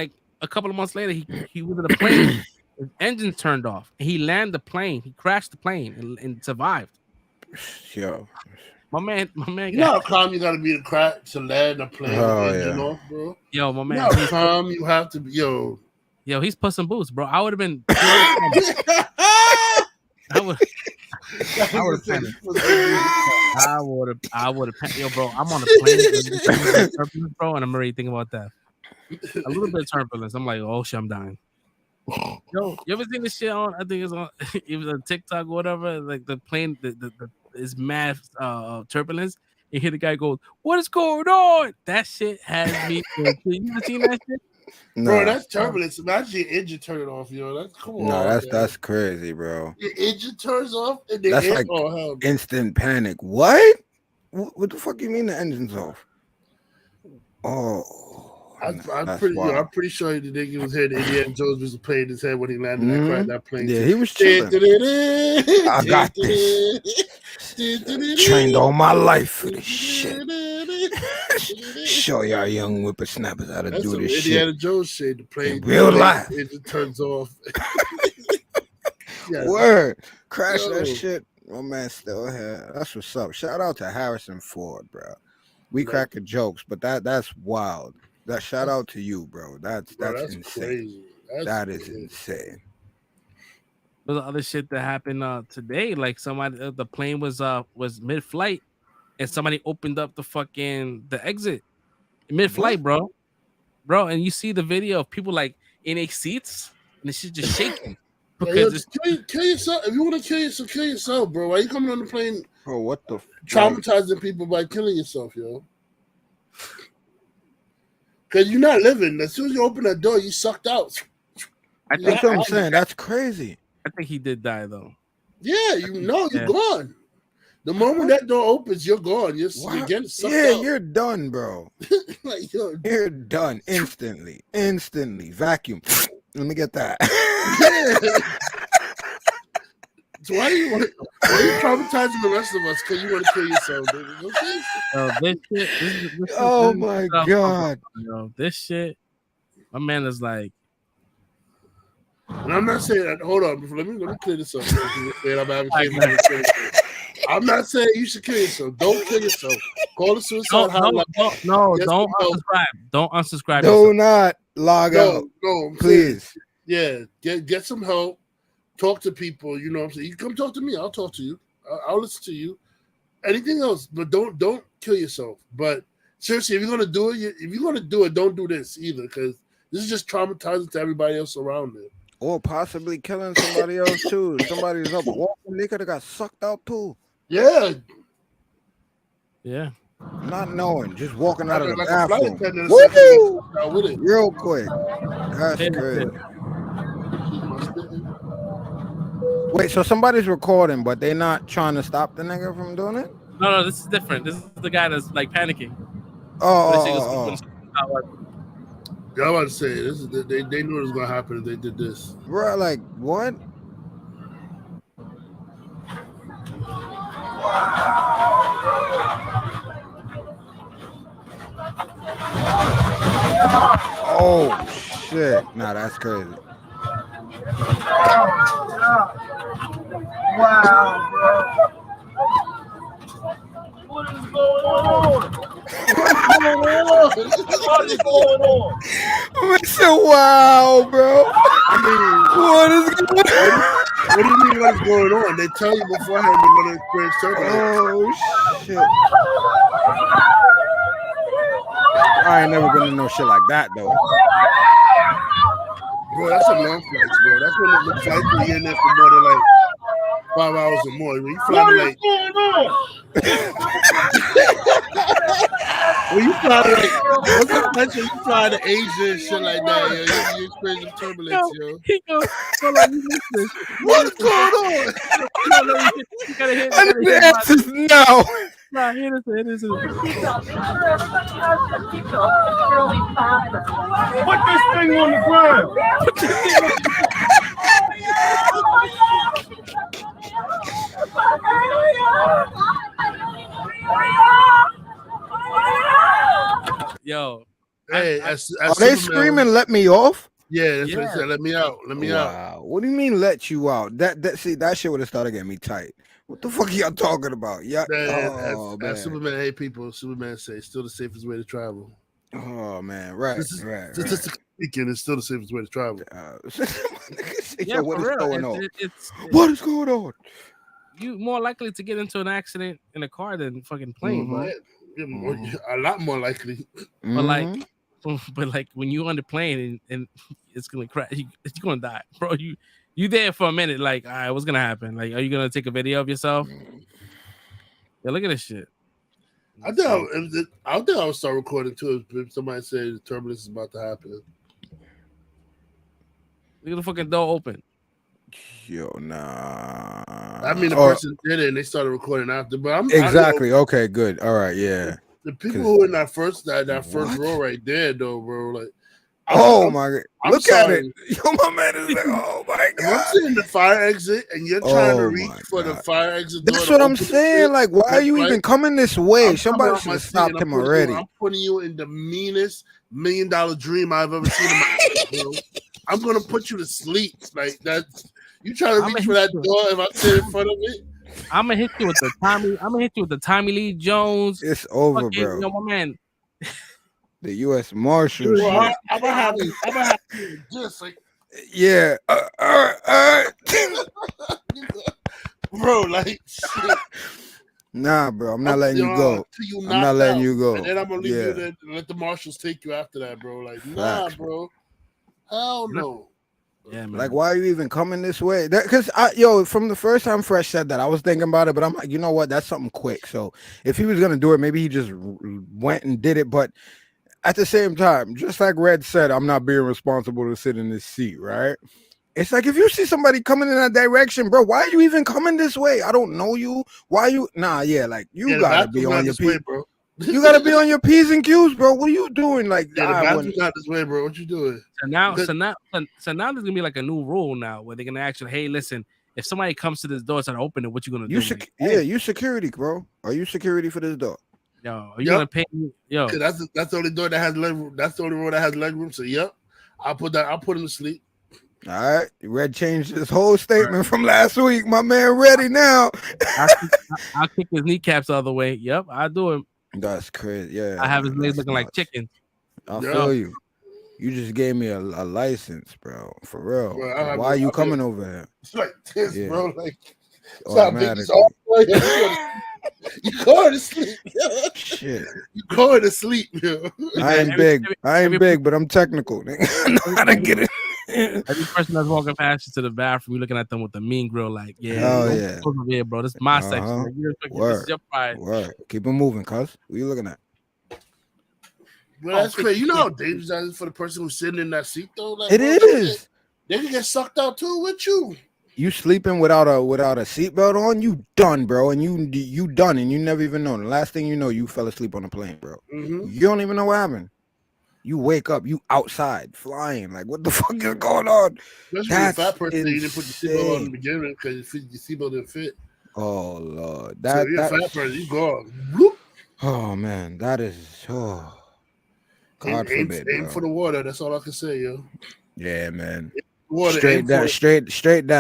Speaker 9: a couple of months later, he was in a plane. His engines turned off. And he landed the plane. He crashed the plane and survived.
Speaker 10: Yo,
Speaker 9: my man.
Speaker 5: You know how calm you gotta be to crash to land a plane engine off, bro.
Speaker 9: Yo, my man.
Speaker 5: You know how calm you have to be, yo.
Speaker 9: Yo, he's pussing boots, bro. I would have been. I would have. Yo, bro, I'm on a plane, bro, and I'm already thinking about that. A little bit of turbulence. I'm like, oh shit, I'm dying. Yo, you ever seen this shit on? I think it's on. It was on TikTok or whatever. Like the plane, is mad turbulence. You hear the guy go, "What is going on?" That shit has me. You ever seen that shit?
Speaker 10: No.
Speaker 5: Bro, that's turbulence. Imagine your engine turning off, yo. That's cool.
Speaker 10: No, that's crazy, bro.
Speaker 5: Your engine turns off, and the
Speaker 10: that's instant panic. What? What the fuck you mean the engine's off? Oh.
Speaker 5: I'm pretty sure the nigga was hearing Indiana Jones was playing his head when he landed that plane.
Speaker 10: Yeah, he was chilling. I got this. Trained all my life for this shit. Show y'all young whippersnappers how to do this shit.
Speaker 5: Indiana Jones shit. The plane
Speaker 10: in real life.
Speaker 5: It turns off.
Speaker 10: Word. Crash that shit. My man still here. That's what's up. Shout out to Harrison Ford, bro. We cracking jokes, but that's wild. That shout out to you, bro. That's insane.
Speaker 5: Crazy.
Speaker 10: That is insane.
Speaker 9: There's other shit that happened today. Like somebody, the plane was mid-flight, and somebody opened up the exit mid-flight, bro. And you see the video of people in their seats, and the shit just shaking. Because
Speaker 5: kill yourself. If you want to kill yourself, bro. Why are you coming on the plane?
Speaker 10: Bro, what the
Speaker 5: traumatizing people by killing yourself, yo? Because you're not living. As soon as you open that door, you sucked out.
Speaker 10: That's what I'm saying. That's crazy.
Speaker 9: I think he did die, though.
Speaker 5: Yeah, you're gone. The moment that door opens, you're gone. You're getting sucked out.
Speaker 10: You're done, bro. You're done instantly. Vacuum. Let me get that.
Speaker 5: So why are you traumatizing the rest of us? Because you want to kill yourself, dude.
Speaker 9: This
Speaker 10: oh my god,
Speaker 9: this shit. My man is like.
Speaker 5: And I'm not saying that. Hold on, let me clear this up. I'm not saying you should kill yourself. Don't kill yourself. Call the suicide hotline.
Speaker 9: No, don't unsubscribe. Don't unsubscribe.
Speaker 10: Do not log out.
Speaker 5: No,
Speaker 10: please.
Speaker 5: Yeah, get some help. Talk to people. You know what I'm saying? You come talk to me. I'll talk to you. I'll listen to you. Anything else, but don't kill yourself. But seriously, if you're gonna do it, don't do this either, because this is just traumatizing to everybody else around it.
Speaker 10: Or possibly killing somebody else too. Somebody's up walking, they could have got sucked out too.
Speaker 5: Yeah.
Speaker 9: Yeah.
Speaker 10: Not knowing, just walking out of the
Speaker 5: Like
Speaker 10: bathroom.
Speaker 5: Woo!
Speaker 10: Real quick. That's crazy. Wait, so somebody's recording, but they're not trying to stop the nigga from doing it?
Speaker 9: No, this is different. This is the guy that's like panicking.
Speaker 5: Oh. Yeah, I was about to say this is they knew it was gonna happen if they did this.
Speaker 10: Bro, like what? Oh shit! Nah, that's crazy.
Speaker 8: Wow, bro. What is going on? What is going on?
Speaker 10: Mr. Wow, bro.
Speaker 5: I mean,
Speaker 10: what is going on?
Speaker 5: What do you mean what's going on? They tell you beforehand they're gonna experience turbulence.
Speaker 10: Oh shit. I ain't never been in no shit like that though.
Speaker 5: Bro, that's a long flight, bro. That's when the flight will be in there for more than like 5 hours or more. When you fly to like when you fly to like what's the country you fly to Asia and shit like that, yo, you experience turbulence, yo. What's going on?
Speaker 10: The answer's no.
Speaker 9: Nah, here it is.
Speaker 8: Put this thing on the ground.
Speaker 9: Yo.
Speaker 5: Hey,
Speaker 10: are they screaming let me off?
Speaker 5: Yeah, that's what they said. Let me out. Let me out.
Speaker 10: What do you mean let you out? That shit would have started getting me tight. What the fuck are y'all talking about? Yeah.
Speaker 5: As Superman hate people, Superman say it's still the safest way to travel.
Speaker 10: Oh man, right.
Speaker 5: Statistically speaking, it's still the safest way to travel.
Speaker 9: Yeah,
Speaker 10: what is
Speaker 9: real.
Speaker 10: going on?
Speaker 5: What is going on?
Speaker 9: You more likely to get into an accident in a car than fucking plane, bro.
Speaker 5: A lot more likely.
Speaker 9: But like when you on the plane and it's gonna crash, you're gonna die, bro. You there for a minute, like, all right, what's gonna happen? Like, are you gonna take a video of yourself? Yeah, look at this shit.
Speaker 5: I think I would start recording too if somebody said the turbulence is about to happen.
Speaker 9: Look at the fucking door open.
Speaker 10: Yo, nah.
Speaker 5: I mean, the person did it and they started recording after, but
Speaker 10: exactly. Okay, good. All right, yeah.
Speaker 5: The people who in that first row right there, though, bro, like.
Speaker 10: Oh my god! Look
Speaker 5: sorry.
Speaker 10: at it. Yo, my man is like, oh my god.
Speaker 5: If I'm sitting in the fire exit and you're trying to reach for the fire exit door.
Speaker 10: That's what I'm saying. Like, why are you even coming this way? Somebody should have stopped him already.
Speaker 5: I'm putting you in the meanest $1 million dream I've ever seen in my life, bro. I'm gonna put you to sleep. Like that. You trying to reach for that door if I sit in front of it?
Speaker 9: I'm gonna hit you with the Tommy. I'm gonna hit you with the Tommy Lee Jones.
Speaker 10: It's over,
Speaker 9: fucking,
Speaker 10: bro.
Speaker 9: You know, my man.
Speaker 10: The U.S. Marshals.
Speaker 5: I'm gonna have you just like,
Speaker 10: yeah.
Speaker 5: Bro, like shit.
Speaker 10: Nah, bro. I'm not letting you go. I'm not letting you go.
Speaker 5: And then I'm gonna leave you there and let the marshals take you after that, bro. Like, nah, bro. Hell no.
Speaker 9: Yeah, man.
Speaker 10: Like, why are you even coming this way? Because from the first time Fresh said that, I was thinking about it, but I'm like, you know what? That's something quick. So if he was gonna do it, maybe he just went and did it. But at the same time, just like Red said, I'm not being responsible to sit in this seat, right? It's like if you see somebody coming in that direction, bro, why are you even coming this way? I don't know you. Why you? Nah, yeah, like you gotta be on your P's,
Speaker 5: bro.
Speaker 10: You gotta be on your P's and Q's, bro. What are you doing? Like,
Speaker 5: the bathroom's not this way, bro. What you doing?
Speaker 9: So now there's gonna be like a new rule now where they're gonna actually, hey, listen, if somebody comes to this door and open it, what you gonna do?
Speaker 10: You security, bro. Are you security for this door?
Speaker 9: Yo, are you gonna pay me? Yo,
Speaker 5: that's the only door that has leg room. That's the only room that has leg room. So yep, I'll put him to sleep.
Speaker 10: All right, Red changed his whole statement from last week. My man, ready now.
Speaker 9: I'll kick his kneecaps the other way. Yep, I'll do it.
Speaker 10: That's crazy. Yeah,
Speaker 9: I have his legs looking like chicken.
Speaker 10: I feel you. You just gave me a license, bro. For real. Bro, why are you coming over here?
Speaker 5: It's like this, bro. Like,
Speaker 10: automatically.
Speaker 5: You going to sleep. Yo.
Speaker 10: Shit.
Speaker 5: You going to sleep, yo.
Speaker 10: I ain't big, but I'm technical. I know how to get it.
Speaker 9: Every person that's walking past you to the bathroom, you're looking at them with the mean grill, like,
Speaker 10: Oh, yeah.
Speaker 9: Go over here, bro. This is my section. Like, this is your pride.
Speaker 10: Word. Keep it moving, cuz. What you looking at?
Speaker 5: Well, that's crazy. You know how dangerous that is for the person who's sitting in that seat, though. Like,
Speaker 10: It is.
Speaker 5: They can get sucked out too with you.
Speaker 10: You sleeping without a seatbelt on, you done, bro, and you done, and you never even know. The last thing you know, you fell asleep on the plane, bro.
Speaker 5: Mm-hmm.
Speaker 10: You don't even know what happened. You wake up, you outside flying. Like, what the fuck is going on?
Speaker 5: Especially a fat person, you didn't put the seatbelt on in the beginning because your seatbelt didn't fit.
Speaker 10: Oh Lord,
Speaker 5: so you're a fat person, you gone. Whoop.
Speaker 10: Oh man, that is God forbid.
Speaker 5: Aim for the water. That's all I can say, yo.
Speaker 10: Yeah, man.
Speaker 5: Water,
Speaker 10: straight down. You know what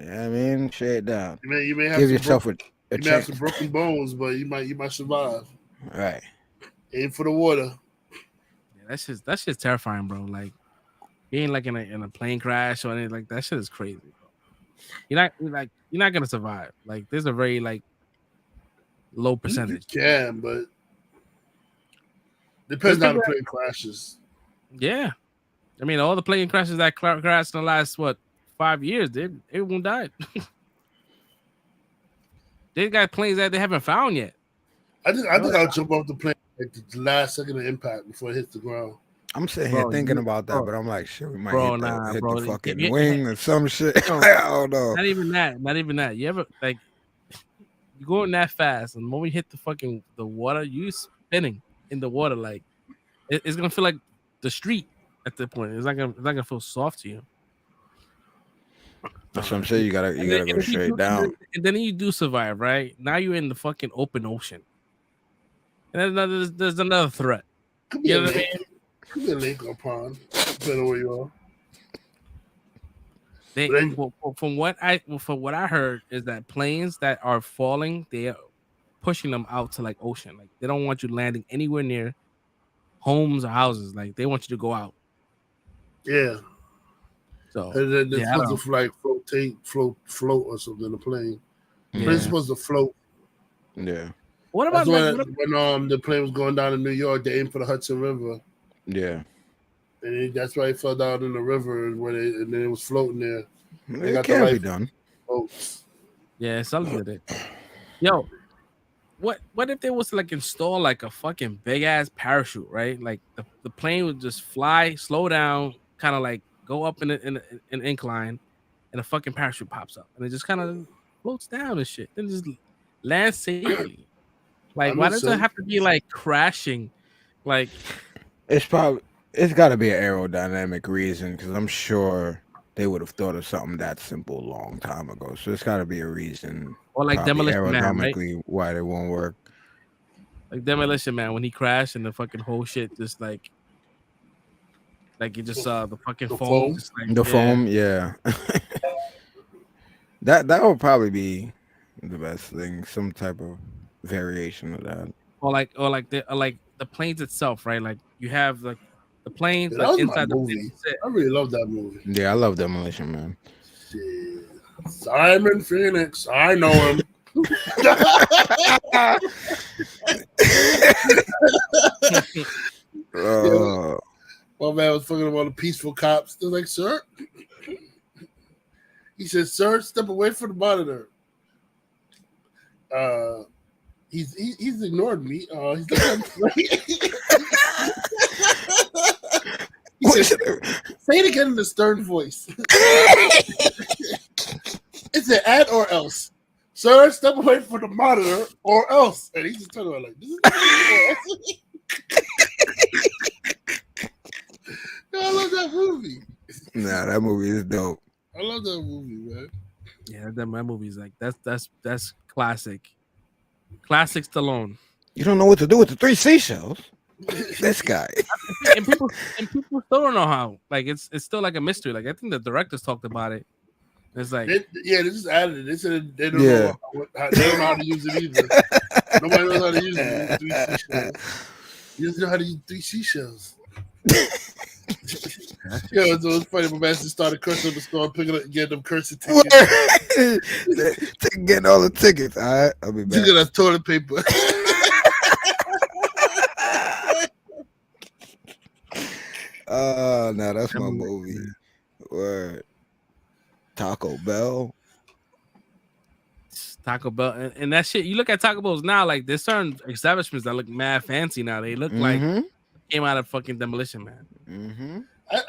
Speaker 10: I mean? Straight down.
Speaker 5: You may have
Speaker 10: give yourself a
Speaker 5: you may have some broken bones, but you might survive.
Speaker 10: Right.
Speaker 5: Aim for the water.
Speaker 9: Yeah, that's just terrifying, bro. Like being like in a plane crash or anything like that shit is crazy, bro. You're not gonna survive. Like there's a very like low percentage.
Speaker 5: You can, but depends on the plane crashes.
Speaker 9: Yeah. I mean, all the plane crashes that crashed in the last 5 years, everyone died. They got planes that they haven't found yet.
Speaker 5: I think I'll jump off the plane at the last second of impact before it hits the ground.
Speaker 10: I'm sitting here thinking about that, but I'm like, shit, we might hit the fucking wing or some shit. I don't know.
Speaker 9: Not even that. You ever like you going that fast, and when we hit the water, you spinning in the water like it's gonna feel like the street. At that point, it's not gonna feel soft to you.
Speaker 10: That's what I'm saying. You gotta go straight down.
Speaker 9: And then you do survive, right? Now you're in the fucking open ocean, and then there's another threat. You know what I mean?
Speaker 5: Could be a lake or pond, depending on where you are.
Speaker 9: From what I heard is that planes that are falling, they are pushing them out to like ocean. Like they don't want you landing anywhere near homes or houses. Like they want you to go out.
Speaker 5: Yeah.
Speaker 9: So
Speaker 5: and then they're supposed to like float or something in the plane.
Speaker 10: Yeah.
Speaker 5: They're supposed to float.
Speaker 10: Yeah.
Speaker 9: What about
Speaker 5: when the plane was going down in New York? They aimed for the Hudson River.
Speaker 10: Yeah.
Speaker 5: And that's why it fell down in the river, and then it was floating there.
Speaker 10: It can't be done.
Speaker 5: Boats.
Speaker 9: Yeah, something did it. Yo, what if they was to like install like a fucking big ass parachute, right? Like the plane would just fly, slow down, kind of like go up in an incline, and a fucking parachute pops up, and it just kind of floats down and shit. Then just lands safely. Like, why does it have to be like crashing? Like,
Speaker 10: it's got to be an aerodynamic reason, because I'm sure they would have thought of something that simple a long time ago. So it's got to be a reason.
Speaker 9: Or like Demolition Man, right?
Speaker 10: Why they won't work.
Speaker 9: Like Demolition Man, when he crashed and the fucking whole shit just like you just saw the fucking foam. Just like,
Speaker 10: foam, yeah. that would probably be the best thing. Some type of variation of that.
Speaker 9: Or like the planes itself, right? Like you have like the planes
Speaker 5: that
Speaker 9: like
Speaker 5: was
Speaker 9: inside the
Speaker 5: movie. I really love that movie.
Speaker 10: Yeah, I love Demolition Man.
Speaker 5: Shit. Simon Phoenix, I know him. My man was fucking about the peaceful cops. They're like, sir. He said, sir, step away from the monitor. He's ignored me. He's looking he said, say it again in the stern voice. It's an add or else. Sir, step away from the monitor or else. And he's just talking about like, this is I love that movie.
Speaker 10: Nah, that movie is dope.
Speaker 5: I love that movie, man.
Speaker 9: Yeah, that movie is like that's classic. Classic Stallone.
Speaker 10: You don't know what to do with the 3 seashells. This guy.
Speaker 9: and people still don't know how. Like it's still like a mystery. Like I think the directors talked about it. It's like
Speaker 5: they just added it. They said they don't know how to use it either. Nobody knows how to use it. 3 seashells. You just know how to use 3 seashells. Yo, it was funny. My man just started cursing up the store, picking up, getting them cursing tickets.
Speaker 10: Getting all the tickets. All right, I'll be back.
Speaker 5: Taking that toilet paper.
Speaker 10: No, that's my movie. Word. Taco Bell.
Speaker 9: Taco Bell and that shit. You look at Taco Bells now, like there's certain establishments that look mad fancy now. They look like came out of fucking Demolition Man.
Speaker 10: Mm-hmm.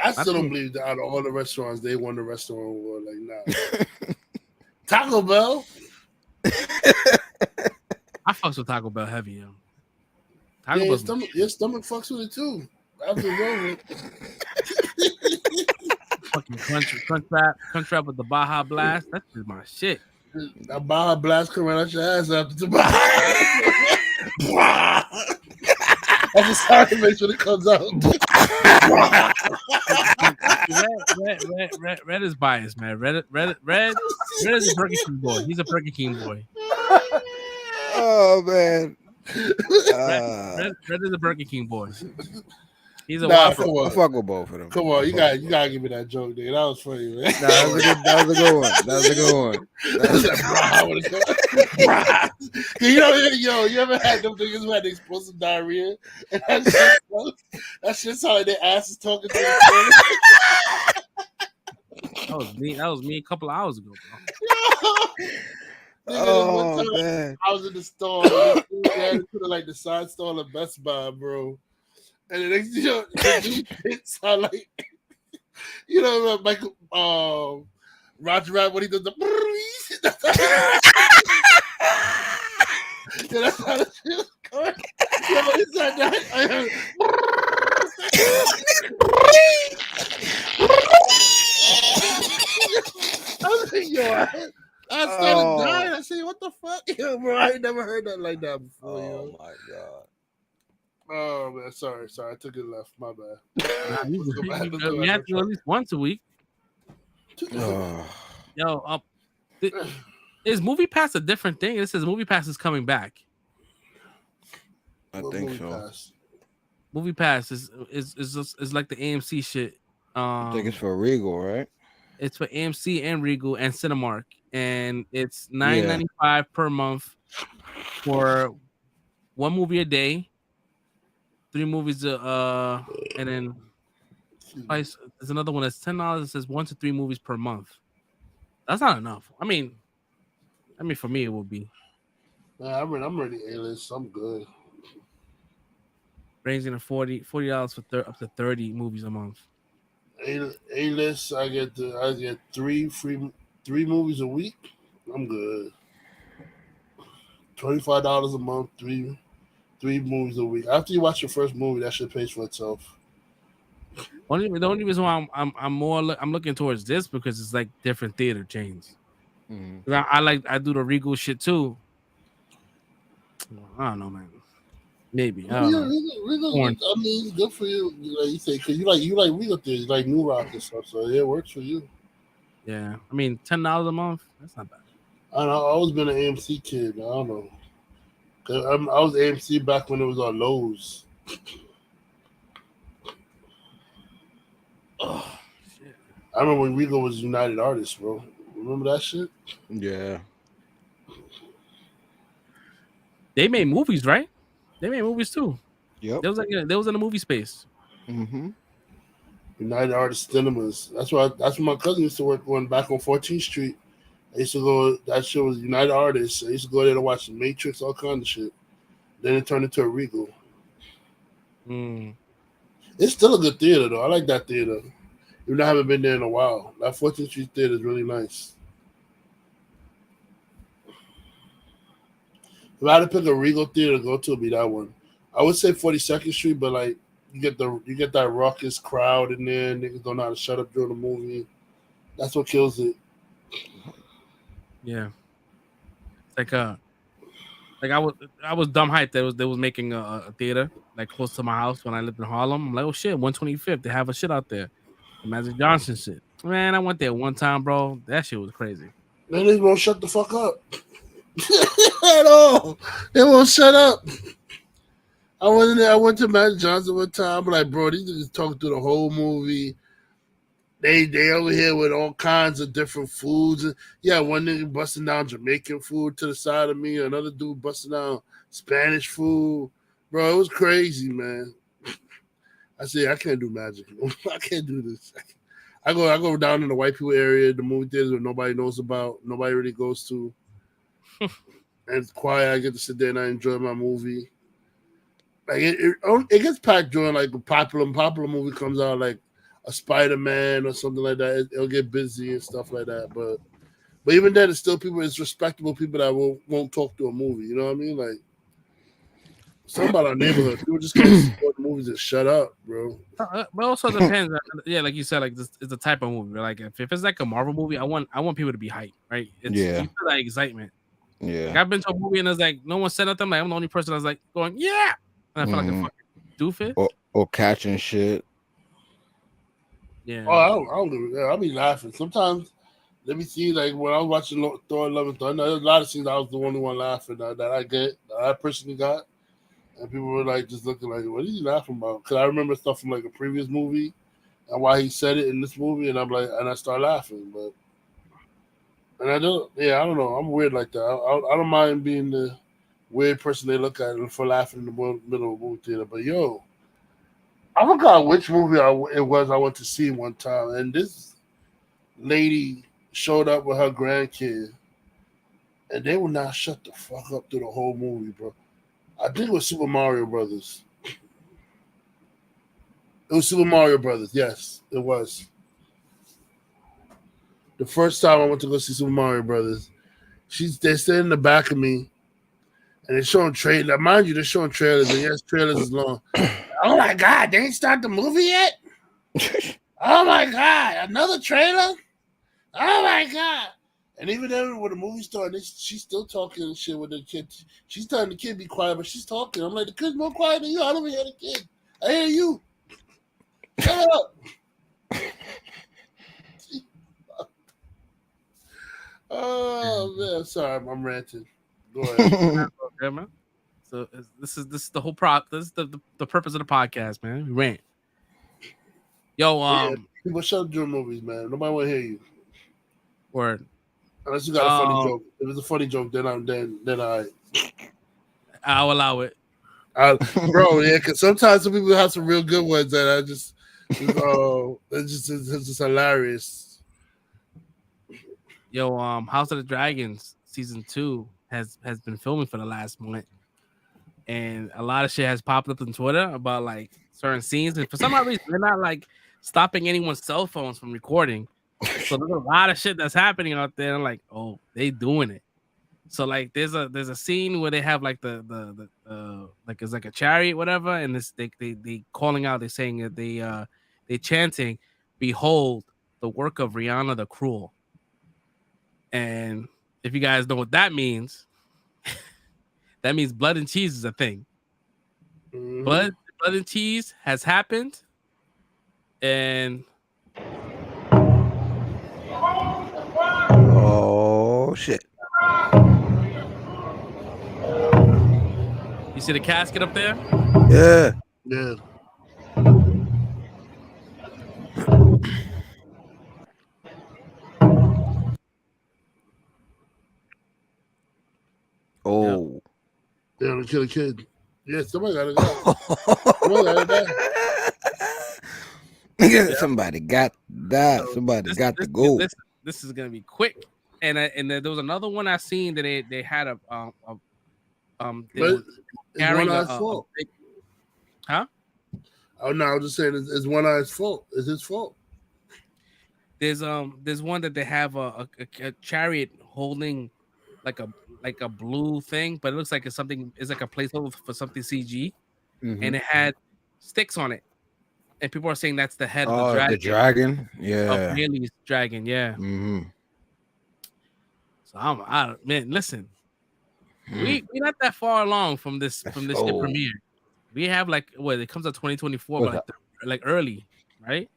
Speaker 5: I still don't believe that out of all the restaurants, they won the restaurant award. Like, nah. Taco Bell.
Speaker 9: I fucks with Taco Bell heavy, yo.
Speaker 5: Taco Bell. Your stomach fucks with it too. Absolutely.
Speaker 9: Fucking crunch wrap with the Baja Blast. That's just my shit.
Speaker 5: That Baja Blast coming out your ass after the Baja. I'm just sorry to make sure it comes out.
Speaker 9: Red is biased, man. Red is a Burger King boy. He's a Burger King boy.
Speaker 10: Oh man.
Speaker 9: Red is a Burger King boy. He's a
Speaker 10: I fuck with both of them.
Speaker 5: Come on, you gotta give me that joke, nigga. That was funny, man.
Speaker 10: Nah, that was a good one. That was a good one.
Speaker 5: You ever had them niggas who had explosive diarrhea? And that shit sound like their ass is talking to the
Speaker 9: That was me a couple of hours ago, bro.
Speaker 5: Oh man! I was in the store. They had to put it like the side stall at Best Buy, bro. And the next thing it sound like Michael Roger Rabbit when he does the that's how the shit was going. It's like that. I was like, I started dying. I said, what the fuck? Yo, bro, I ain't never heard that like that before.
Speaker 10: Oh my god.
Speaker 5: Oh man, sorry, I took it left. My bad.
Speaker 9: We have to at least once a week. Yo, is Movie Pass a different thing? It says Movie Pass is coming back.
Speaker 10: I think so.
Speaker 5: Pass?
Speaker 9: Movie Pass is like the AMC shit.
Speaker 10: I think it's for Regal, right?
Speaker 9: It's for AMC and Regal and Cinemark, and it's $9.95 per month for one movie a day. 3 movies, and then there's another one that's $10. It says 1 to 3 movies per month. That's not enough. I mean, for me, it would be.
Speaker 5: Nah, I'm already A-list. I'm good.
Speaker 9: Ranging to $40 for up to 30 movies a month.
Speaker 5: A-list, I get 3 movies a week. I'm good. $25 a month, 3 movies a week. After you watch your first movie, that shit pays for itself.
Speaker 9: The only reason why I'm looking towards this because it's like different theater chains. Mm-hmm. I do the Regal shit too. I don't know, man. Maybe.
Speaker 5: Regal, I mean, it's good for you. Like you say, because you like Regal theaters, like New Rock and stuff, so it works for you.
Speaker 9: Yeah, I mean, $10 a month. That's not bad.
Speaker 5: I know. I've always been an AMC kid. I don't know. I was AMC back when it was on Lowe's.
Speaker 9: Oh, shit.
Speaker 5: I remember when Regal was United Artists, bro. Remember that shit?
Speaker 10: Yeah.
Speaker 9: They made movies, right? They made movies too.
Speaker 10: Yep.
Speaker 9: They was in the movie space.
Speaker 10: Mm-hmm.
Speaker 5: United Artists Cinemas. That's where my cousin used to work on back on 14th Street. I used to go. That shit was United Artists. I used to go there to watch The Matrix, all kind of shit. Then it turned into a Regal. It's still a good theater though. I like that theater. Even though I haven't been there in a while. That 14th Street theater is really nice. If I had to pick a Regal theater to go to, it'd be that one. I would say 42nd Street, but like you get that raucous crowd in there. Niggas don't know how to shut up during the movie. That's what kills it.
Speaker 9: Yeah, like I was dumb hyped that they was making a theater like close to my house when I lived in Harlem. I'm like, oh shit, 125th, they have a shit out there, the Magic Johnson shit. Man, I went there one time, bro. That shit was crazy.
Speaker 5: Man, they won't shut the fuck up at all. They won't shut up. I went to Magic Johnson one time. I'm like, bro, these niggas talking through the whole movie. They over here with all kinds of different foods. Yeah, one nigga busting down Jamaican food to the side of me, another dude busting down Spanish food. Bro, it was crazy, man. I said, I can't do magic. I can't do this. I go down in the white people area, the movie theaters where nobody knows about, nobody really goes to. And it's quiet. I get to sit there and I enjoy my movie. Like it gets packed during like a popular movie comes out, like a Spider-Man or something like that. It'll get busy and stuff like that. But even then, it's still it's respectable people that won't talk to a movie. You know what I mean? Like something about our neighborhood. People just can't support movies and shut up, bro.
Speaker 9: But also depends. Yeah, like you said, like this is the type of movie. Like if it's like a Marvel movie, I want people to be hyped, right? You feel that excitement.
Speaker 10: Yeah.
Speaker 9: Like I've been to a movie and it's like no one said nothing. Like I'm the only person that's like going, yeah. And I feel like a fucking doofus.
Speaker 10: Or catching shit.
Speaker 9: Yeah.
Speaker 5: Oh, I don't I'll be laughing. Sometimes, let me see, like when I was watching Thor: Love and Thunder, there's a lot of scenes I was the only one laughing that I personally got. And people were like just looking like, what are you laughing about? Because I remember stuff from like a previous movie and why he said it in this movie, and I'm like, and I start laughing. And I don't know. I'm weird like that. I don't mind being the weird person they look at for laughing in the middle of a movie theater. But yo, I forgot which movie it was I went to see one time, and this lady showed up with her grandkid, and they would not shut the fuck up through the whole movie, bro. I think it was Super Mario Brothers. It was Super Mario Brothers. Yes, it was. The first time I went to go see Super Mario Brothers, they're sitting in the back of me, and they're showing trailers. Mind you, they're showing trailers, and yes, trailers is long. Oh my God, they ain't start the movie yet? Oh my God, another trailer? Oh my God. And even then, when the movie started, she's still talking and shit with the kid. She's telling the kid be quiet, but she's talking. I'm like, the kid's more quiet than you. I don't even hear the kid. I hear you. Shut up. Oh man, sorry, I'm ranting. Go ahead.
Speaker 9: Okay, man. So this is the whole This is the purpose of the podcast, man. We rant. Yo,
Speaker 5: people shut up during movies, man. Nobody want to hear you.
Speaker 9: Word.
Speaker 5: Unless you got a funny joke. If it's a funny joke, then
Speaker 9: I'll allow it.
Speaker 5: Bro, yeah, because sometimes some people have some real good ones that I just, it's just hilarious.
Speaker 9: Yo, House of the Dragons season 2 has been filming for the last month, and a lot of shit has popped up on Twitter about like certain scenes, and for some odd reason they're not like stopping anyone's cell phones from recording. So there's a lot of shit that's happening out there. I'm like, oh, they doing it. So like there's a scene where they have like the like it's like a chariot, whatever, and this they calling out, they're saying that they chanting, "Behold the work of Rihanna the Cruel." And if you guys know what that means, that means blood and cheese is a thing. Mm-hmm. Blood and cheese has happened, and
Speaker 10: oh shit!
Speaker 9: You see the casket up there?
Speaker 10: Yeah.
Speaker 5: Yeah.
Speaker 10: Oh.
Speaker 5: They're gonna kill a kid. Yeah, somebody gotta go.
Speaker 10: Somebody got that. Somebody got to go.
Speaker 9: This is gonna be quick. And there was another one I seen that they had
Speaker 5: carrying One Eye's fault.
Speaker 9: Huh?
Speaker 5: Oh no, I was just saying it's One Eye's fault. It's his fault.
Speaker 9: There's one that they have a chariot holding like a blue thing, but it looks like it's like a placeholder for something CG, and it had sticks on it, and people are saying that's the head of the dragon.
Speaker 10: The dragon, yeah,
Speaker 9: of Haley's dragon, yeah.
Speaker 10: Mm-hmm.
Speaker 9: So man, listen, we're not that far along from this shit premiere. We have like it comes out 2024, but like early, right?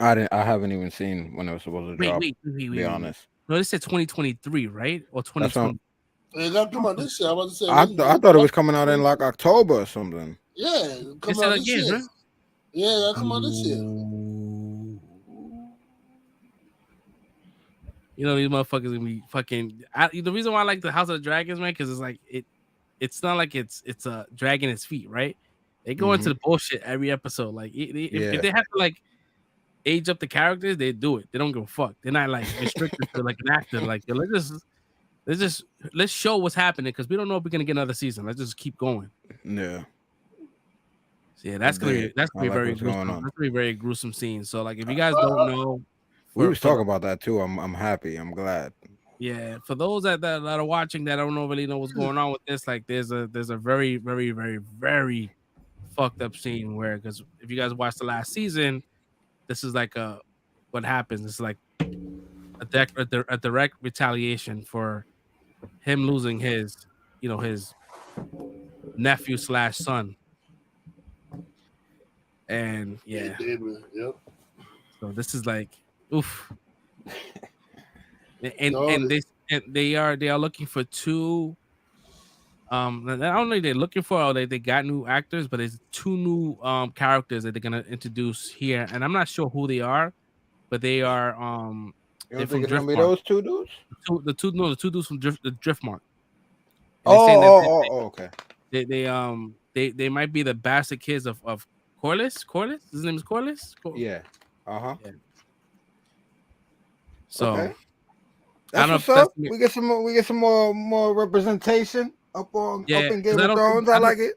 Speaker 10: I haven't even seen when it was supposed to drop. To be honest.
Speaker 9: No, they said 2023, right? Or 2020.
Speaker 5: It got to come out this year.
Speaker 10: I thought it was coming out in like October or something.
Speaker 5: Yeah, come out this year. Huh? Yeah, it got to come out this year.
Speaker 9: You know, these motherfuckers gonna be fucking. The reason why I like the House of the Dragons, man, because it's like it's not like it's dragging its feet, right? They go into the bullshit every episode. Like if they have to like age up the characters, they do it. They don't give a fuck. They're not like restricted to like an actor. Like yo, let's show what's happening because we don't know if we're gonna get another season. Let's just keep going.
Speaker 10: Yeah.
Speaker 9: So yeah, that's gonna be very gruesome. That's gonna be very gruesome scene. So like, if you guys don't know,
Speaker 10: we was talking about that too. I'm happy. I'm glad.
Speaker 9: Yeah, for those that are watching that don't really know what's going on with this, like there's a very very very very fucked up scene where, because if you guys watched the last season, this is like what happens. It's like a direct retaliation for him losing his nephew / son. And yeah,
Speaker 5: yep.
Speaker 9: So this is like, oof. and they are looking for two. Not only they're looking for, or they got new actors, but it's two new characters that they're gonna introduce here, and I'm not sure who they are, but they are
Speaker 10: You don't think it's gonna be those two dudes?
Speaker 9: The two dudes from Driftmark.
Speaker 10: Okay.
Speaker 9: They might be the bastard kids of Corliss. His name is Corliss.
Speaker 10: Yeah.
Speaker 9: Yeah. So
Speaker 10: okay. That's what's up. We get some more representation up in Game of Thrones. I like it.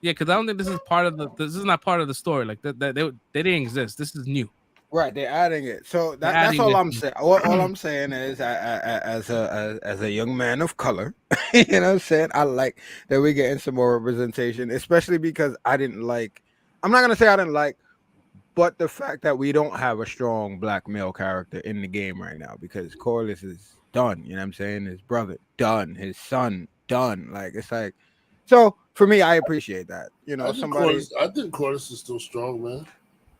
Speaker 9: Yeah, because I don't think this is part of this is not part of the story. Like that they didn't exist. This is new.
Speaker 10: Right, they're adding it. So that's all I'm saying. All I'm saying is, as a young man of color, you know what I'm saying, I like that we're getting some more representation, especially because I'm not gonna say I didn't like, but the fact that we don't have a strong black male character in the game right now, because Corliss is done. You know what I'm saying? His brother done. His son done. Like, it's like, so for me, I appreciate that. You know,
Speaker 5: I think Corliss is still strong, man.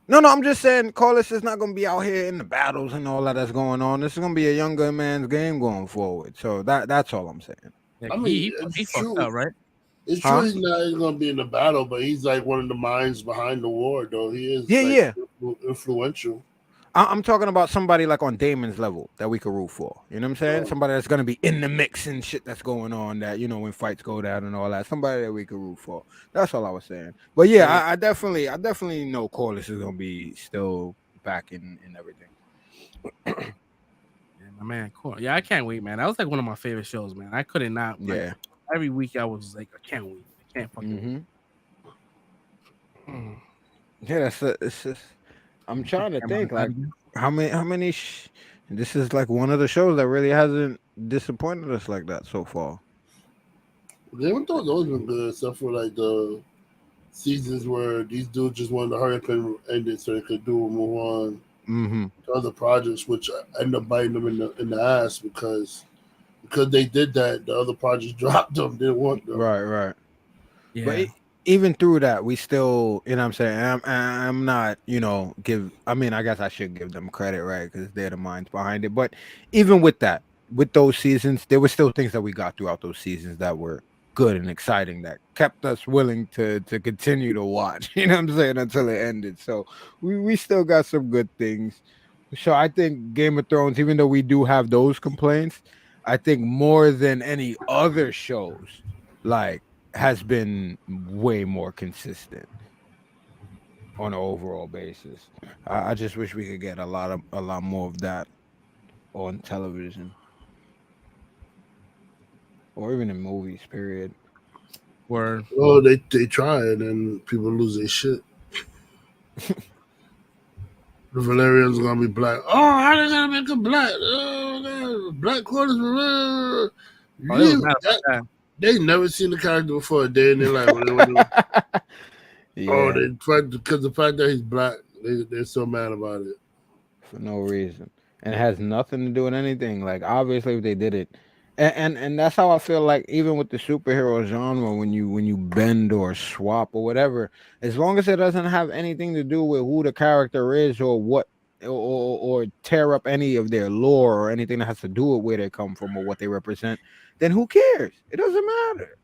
Speaker 10: No, I'm just saying Corliss is not going to be out here in the battles and all that's going on. This is going to be a younger man's game going forward. So that's all I'm saying.
Speaker 9: Yeah, I mean, he fucked up, right?
Speaker 5: It's true he's not going to be in the battle, but he's like one of the minds behind the war, though. He is influential.
Speaker 10: I'm talking about somebody like on Damon's level that we could root for. You know what I'm saying? Somebody that's going to be in the mix and shit that's going on, that, you know, when fights go down and all that. Somebody that we could root for. That's all I was saying. But yeah, I definitely know Corliss is going to be still back in everything.
Speaker 9: Yeah, my man, cool. Yeah, I can't wait, man. That was like one of my favorite shows, man. I couldn't not. Like, every week I was like, I can't wait. I can't fucking wait.
Speaker 10: Yeah, it's just. I'm trying to think like how many this is like one of the shows that really hasn't disappointed us like that so far.
Speaker 5: Game of Thrones always been good, except for like the seasons where these dudes just wanted to hurry up and end it so they could move on to other projects, which end up biting them in the ass because they did that. The other projects dropped them, didn't want them.
Speaker 10: Right.
Speaker 9: Yeah.
Speaker 10: But even through that, we still, you know what I'm saying? I'm not, you know, I guess I should give them credit, right? Because they're the minds behind it. But even with that, with those seasons, there were still things that we got throughout those seasons that were good and exciting that kept us willing to continue to watch, you know what I'm saying, until it ended. So we still got some good things. So I think Game of Thrones, even though we do have those complaints, I think more than any other shows, like, has been way more consistent on an overall basis. I just wish we could get a lot more of that on television or even in movies. Period.
Speaker 9: Word.
Speaker 5: Oh, they tried and people lose their shit. The Valerian's gonna be black. Oh, how they gonna make him black? Oh, black quarters. They never seen the character before a day in their life. Oh, they tried because the fact that he's black, they're so mad about it
Speaker 10: for no reason, and it has nothing to do with anything. Like, obviously, if they did it, and that's how I feel like even with the superhero genre, when you bend or swap or whatever, as long as it doesn't have anything to do with who the character is or what. Or tear up any of their lore or anything that has to do with where they come from or what they represent, then who cares? It doesn't matter.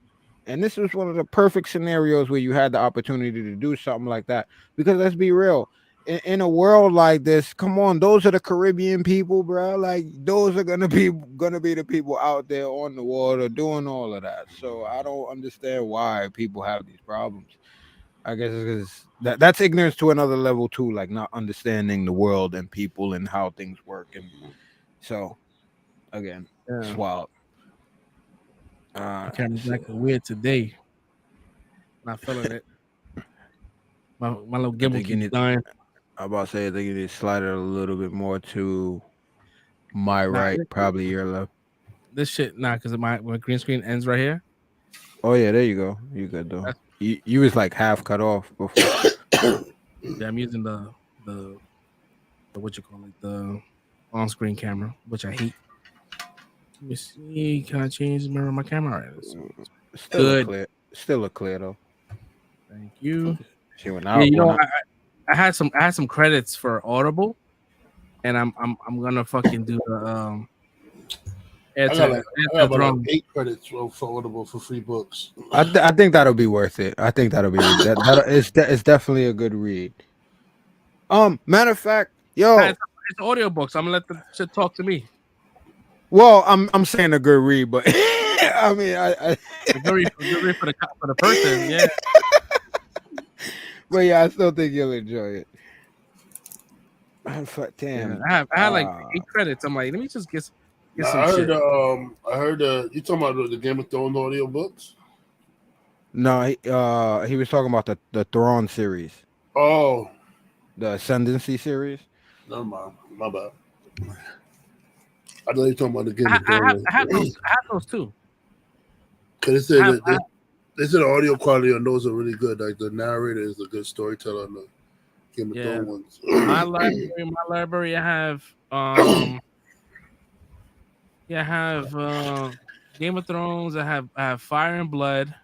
Speaker 10: And this was one of the perfect scenarios where you had the opportunity to do something like that. Because let's be real, in a world like this, come on, those are the Caribbean people, bro. Like those are gonna be the people out there on the water doing all of that. So I don't understand why people have these problems. I guess it's because that's ignorance to another level too, like not understanding the world and people and how things work. And so again, it's wild.
Speaker 9: Camera's acting weird today. Not feeling it. My little gimbal keeps dying.
Speaker 10: I'm about to say I think you need to slide it a little bit more to my right, probably your left.
Speaker 9: This shit, because my green screen ends right here.
Speaker 10: Oh yeah, there you go. You good though. You was like half cut off before.
Speaker 9: Yeah, I'm using the what you call it, the on-screen camera, which I hate. Let me see. Can I change the mirror of my camera? Right,
Speaker 10: Still look clear though.
Speaker 9: Thank you.
Speaker 10: She went
Speaker 9: Yeah,
Speaker 10: out.
Speaker 9: I had some credits for Audible, and I'm gonna fucking do the
Speaker 5: I got about 8 credits for Audible for free books.
Speaker 10: I think that'll be worth it. I think that'll be it's definitely a good read. Matter of fact, yo,
Speaker 9: it's audiobooks. I'm gonna let the shit talk to me.
Speaker 10: Well, I'm saying a good read, but I mean, I
Speaker 9: good read for the person, yeah.
Speaker 10: But yeah, I still think you'll enjoy it. Damn,
Speaker 9: Yeah, I had like 8 credits. I'm like, let me just get some shit.
Speaker 5: I heard you talking about the Game of Thrones audio books.
Speaker 10: No, he was talking about the Thrawn series.
Speaker 5: Oh,
Speaker 10: the Ascendancy series.
Speaker 5: Never mind, my bad. I know you're talking about the Game of Thrones.
Speaker 9: I have those too.
Speaker 5: Cause they said the audio quality on those are really good. Like the narrator is a good storyteller on the Game of Thrones ones.
Speaker 9: My library, I have Game of Thrones. I have Fire and Blood.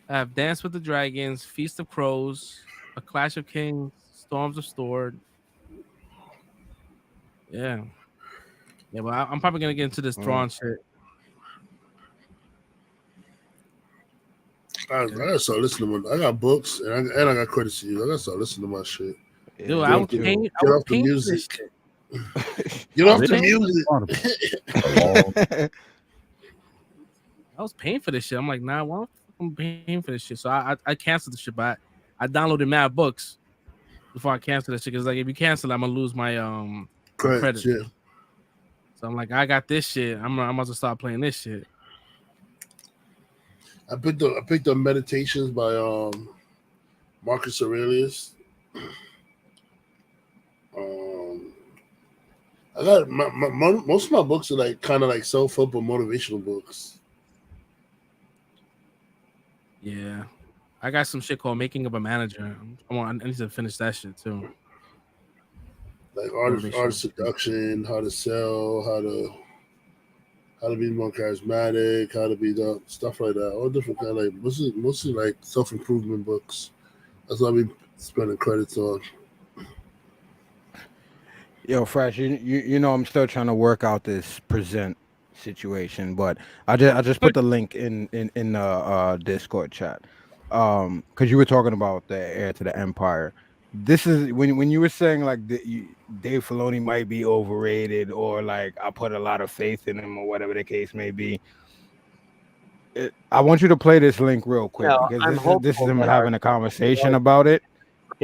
Speaker 9: I have Dance with the Dragons, Feast of Crows, A Clash of Kings, Storms of Sword. Yeah, but I'm probably gonna get into this Thrawn shit.
Speaker 5: I gotta start listening to I got books and I got credits to you. I gotta start listening to my shit.
Speaker 9: Dude, I was paying.
Speaker 5: Get off the music. Get off the music.
Speaker 9: I was paying for this shit. I'm like, nah, why am I paying for this shit? So I canceled the shit, but I downloaded mad books before I canceled that shit. Because like if you cancel, I'm gonna lose my credit.
Speaker 5: Yeah.
Speaker 9: So I'm like, I got this shit. I'm about to start playing this shit.
Speaker 5: I picked up Meditations by Marcus Aurelius. I got most of my books are like kind of like self-help or motivational books.
Speaker 9: Yeah, I got some shit called Making of a Manager. I need to finish that shit too.
Speaker 5: Like art of seduction, how to sell, how to be more charismatic, how to be the stuff like that. All different kind of like mostly like self-improvement books. That's what I've been spending credits on.
Speaker 10: Yo, Fresh, you know I'm still trying to work out this present situation, but I just put the link in the Discord chat. Because you were talking about the Heir to the Empire. This is when you were saying like Dave Filoni might be overrated, or like I put a lot of faith in him, or whatever the case may be. I want you to play this link real quick, because this is him having a conversation about it,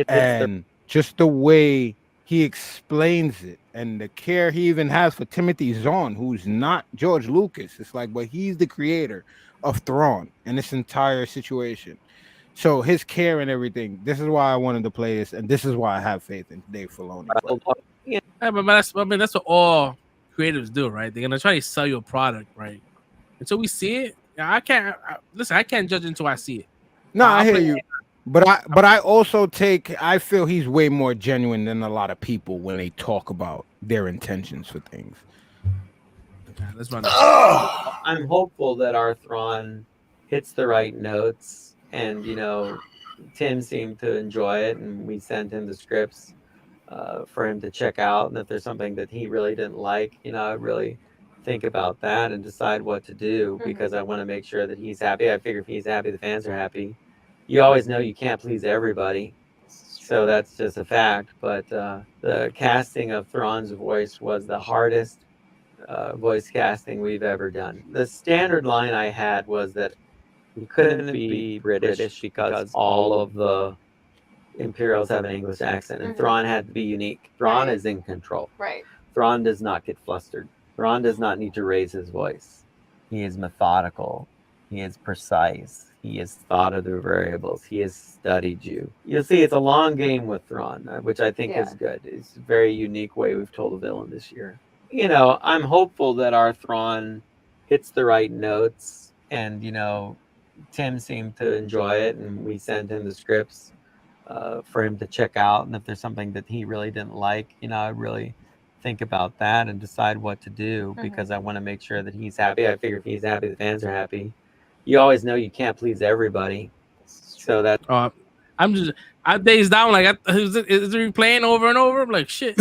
Speaker 10: and just the way he explains it, and the care he even has for Timothy Zahn, who's not George Lucas. It's like, but he's the creator of Thrawn and this entire situation. So his care and everything. This is why I wanted to play this, and this is why I have faith in Dave Filoni.
Speaker 9: Yeah, but that's what all creatives do, right? They're gonna try to sell you a product, right? Until we see it, I can't judge until I see it.
Speaker 10: No, I hear you. But I also I feel he's way more genuine than a lot of people when they talk about their intentions for things.
Speaker 9: Okay, let's run.
Speaker 15: I'm hopeful that our Thrawn hits the right notes, and Tim seemed to enjoy it, and we sent him the scripts for him to check out. And if there's something that he really didn't like, I really think about that and decide what to do, because I want to make sure that he's happy. I figure if he's happy, the fans are happy. You always know you can't please everybody. so that's just a fact. But the casting of Thrawn's voice was the hardest voice casting we've ever done. The standard line I had was that he couldn't be British because all of the Imperials have an English accent, and Thrawn had to be unique. Thrawn is in control.
Speaker 16: Right.
Speaker 15: Thrawn does not get flustered. Thrawn does not need to raise his voice. He is methodical. He is precise. He has thought of the variables. He has studied you. You'll see it's a long game with Thrawn, which I think is good. It's a very unique way we've told a villain this year. You know, I'm hopeful that our Thrawn hits the right notes, and, you know, Tim seemed to enjoy it, and we sent him the scripts for him to check out. And if there's something that he really didn't like, you know, I really think about that and decide what to do, because I want to make sure that he's happy. I figure if he's happy, the fans are happy. You always know you can't please everybody, so that
Speaker 9: I dazed down. Like, is it replaying over and over? I'm like, shit.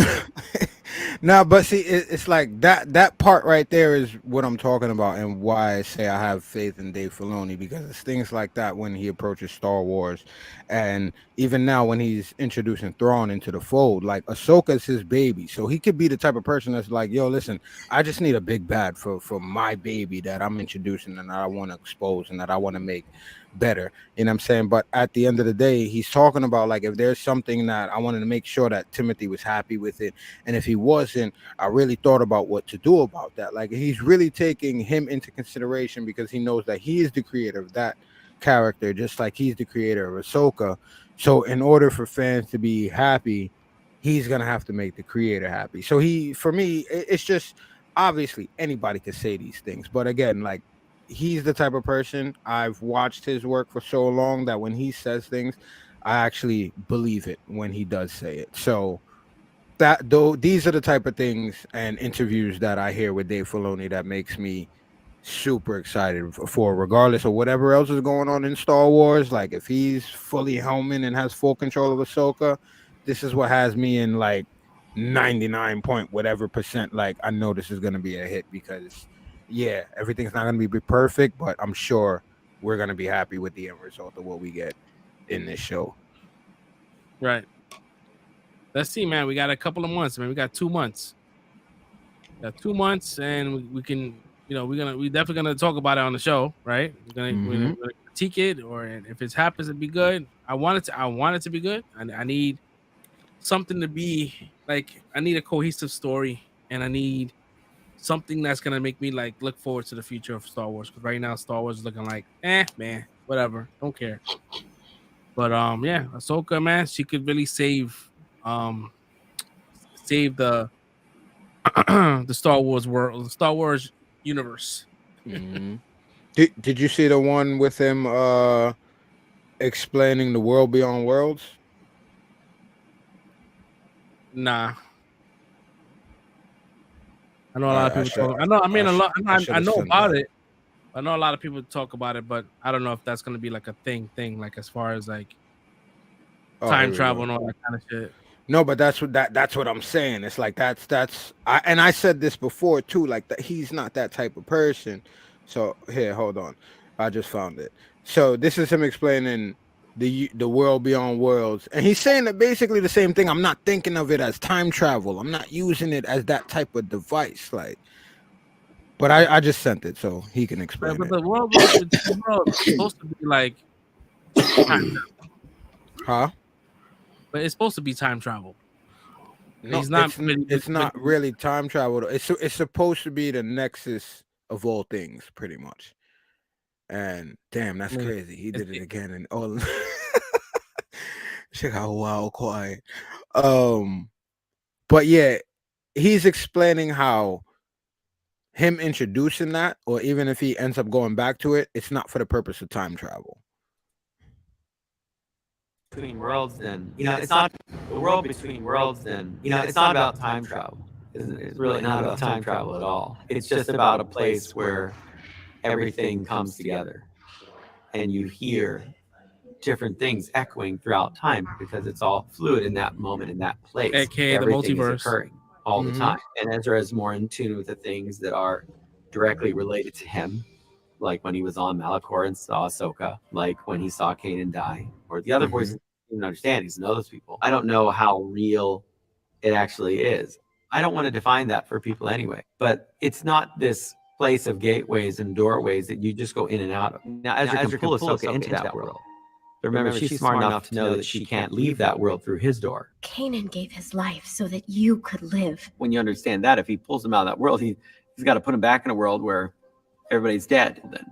Speaker 10: No, but see, it's like that part right there is what I'm talking about, and why I say I have faith in Dave Filoni, because it's things like that when he approaches Star Wars, and even now when he's introducing Thrawn into the fold, like Ahsoka's his baby, so he could be the type of person that's like, yo, listen, I just need a big bad for my baby that I'm introducing and I want to expose and that I want to make better, you know what I'm saying? But at the end of the day, he's talking about, like, if there's something that I wanted to make sure that Timothy was happy with it, and if he wasn't, I really thought about what to do about that. Like, he's really taking him into consideration, because he knows that he is the creator of that character, just like he's the creator of Ahsoka. So in order for fans to be happy, he's gonna have to make the creator happy. So for me, it's just, obviously anybody could say these things, but again, like, he's the type of person, I've watched his work for so long that when he says things, I actually believe it when he does say it. So these are the type of things and interviews that I hear with Dave Filoni that makes me super excited for, regardless of whatever else is going on in Star Wars. Like, if he's fully helming and has full control of Ahsoka, this is what has me in like 99 point whatever percent. Like, I know this is going to be a hit, because yeah, everything's not going to be perfect, but I'm sure we're going to be happy with the end result of what we get in this show.
Speaker 9: Right. Let's see, man. We got a couple of months, man. We got 2 months. Got 2 months, and we can, you know, we're definitely gonna talk about it on the show, right? We're gonna critique it, or if it happens to be good. I want it to be good. I need something to be like. I need a cohesive story, and I need something that's gonna make me like look forward to the future of Star Wars. Because right now, Star Wars is looking like, man, whatever, don't care. But yeah, Ahsoka, man, she could really save the the Star Wars world, the Star Wars universe.
Speaker 10: Did you see the one with him explaining the world beyond worlds?
Speaker 9: Nah. I know a lot of people talk. I know about it. I know a lot of people talk about it, but I don't know if that's gonna be like a thing, like as far as like time travel and all that kind of shit.
Speaker 10: No, but that's what I'm saying. It's like I said this before too. Like, that he's not that type of person. So here, hold on, I just found it. So this is him explaining the world beyond worlds, and he's saying that basically the same thing. I'm not thinking of it as time travel. I'm not using it as that type of device. Like, but I just sent it so he can explain.
Speaker 9: But the world is supposed to be like time travel.
Speaker 10: Huh?
Speaker 9: But it's supposed to be time travel.
Speaker 10: No, it's not really time travel. It's supposed to be the nexus of all things, pretty much. And damn, that's crazy. He did it again, and all shit got wild quiet. But yeah, he's explaining how him introducing that, or even if he ends up going back to it, it's not for the purpose of time travel.
Speaker 15: Between worlds, then, you know, it's not the world between worlds, then, you know, it's not about time travel. It's really not about time travel at all. It's just about a place where everything comes together and you hear different things echoing throughout time, because it's all fluid in that moment, in that place.
Speaker 9: AKA the
Speaker 15: Everything
Speaker 9: multiverse.
Speaker 15: is occurring all the time. And Ezra is more in tune with the things that are directly related to him, like when he was on Malachor and saw Ahsoka, like when he saw Kanan die, or the other voices even understand. He doesn't know those people. I don't know how real it actually is. I don't want to define that for people anyway. But it's not this place of gateways and doorways that you just go in and out of. Now, Ezra can pull Ahsoka into that world. But remember, she's smart enough to know that she can't leave that world through his door.
Speaker 16: Kanan gave his life so that you could live.
Speaker 15: When you understand that, if he pulls him out of that world, he's got to put him back in a world where everybody's dead. Then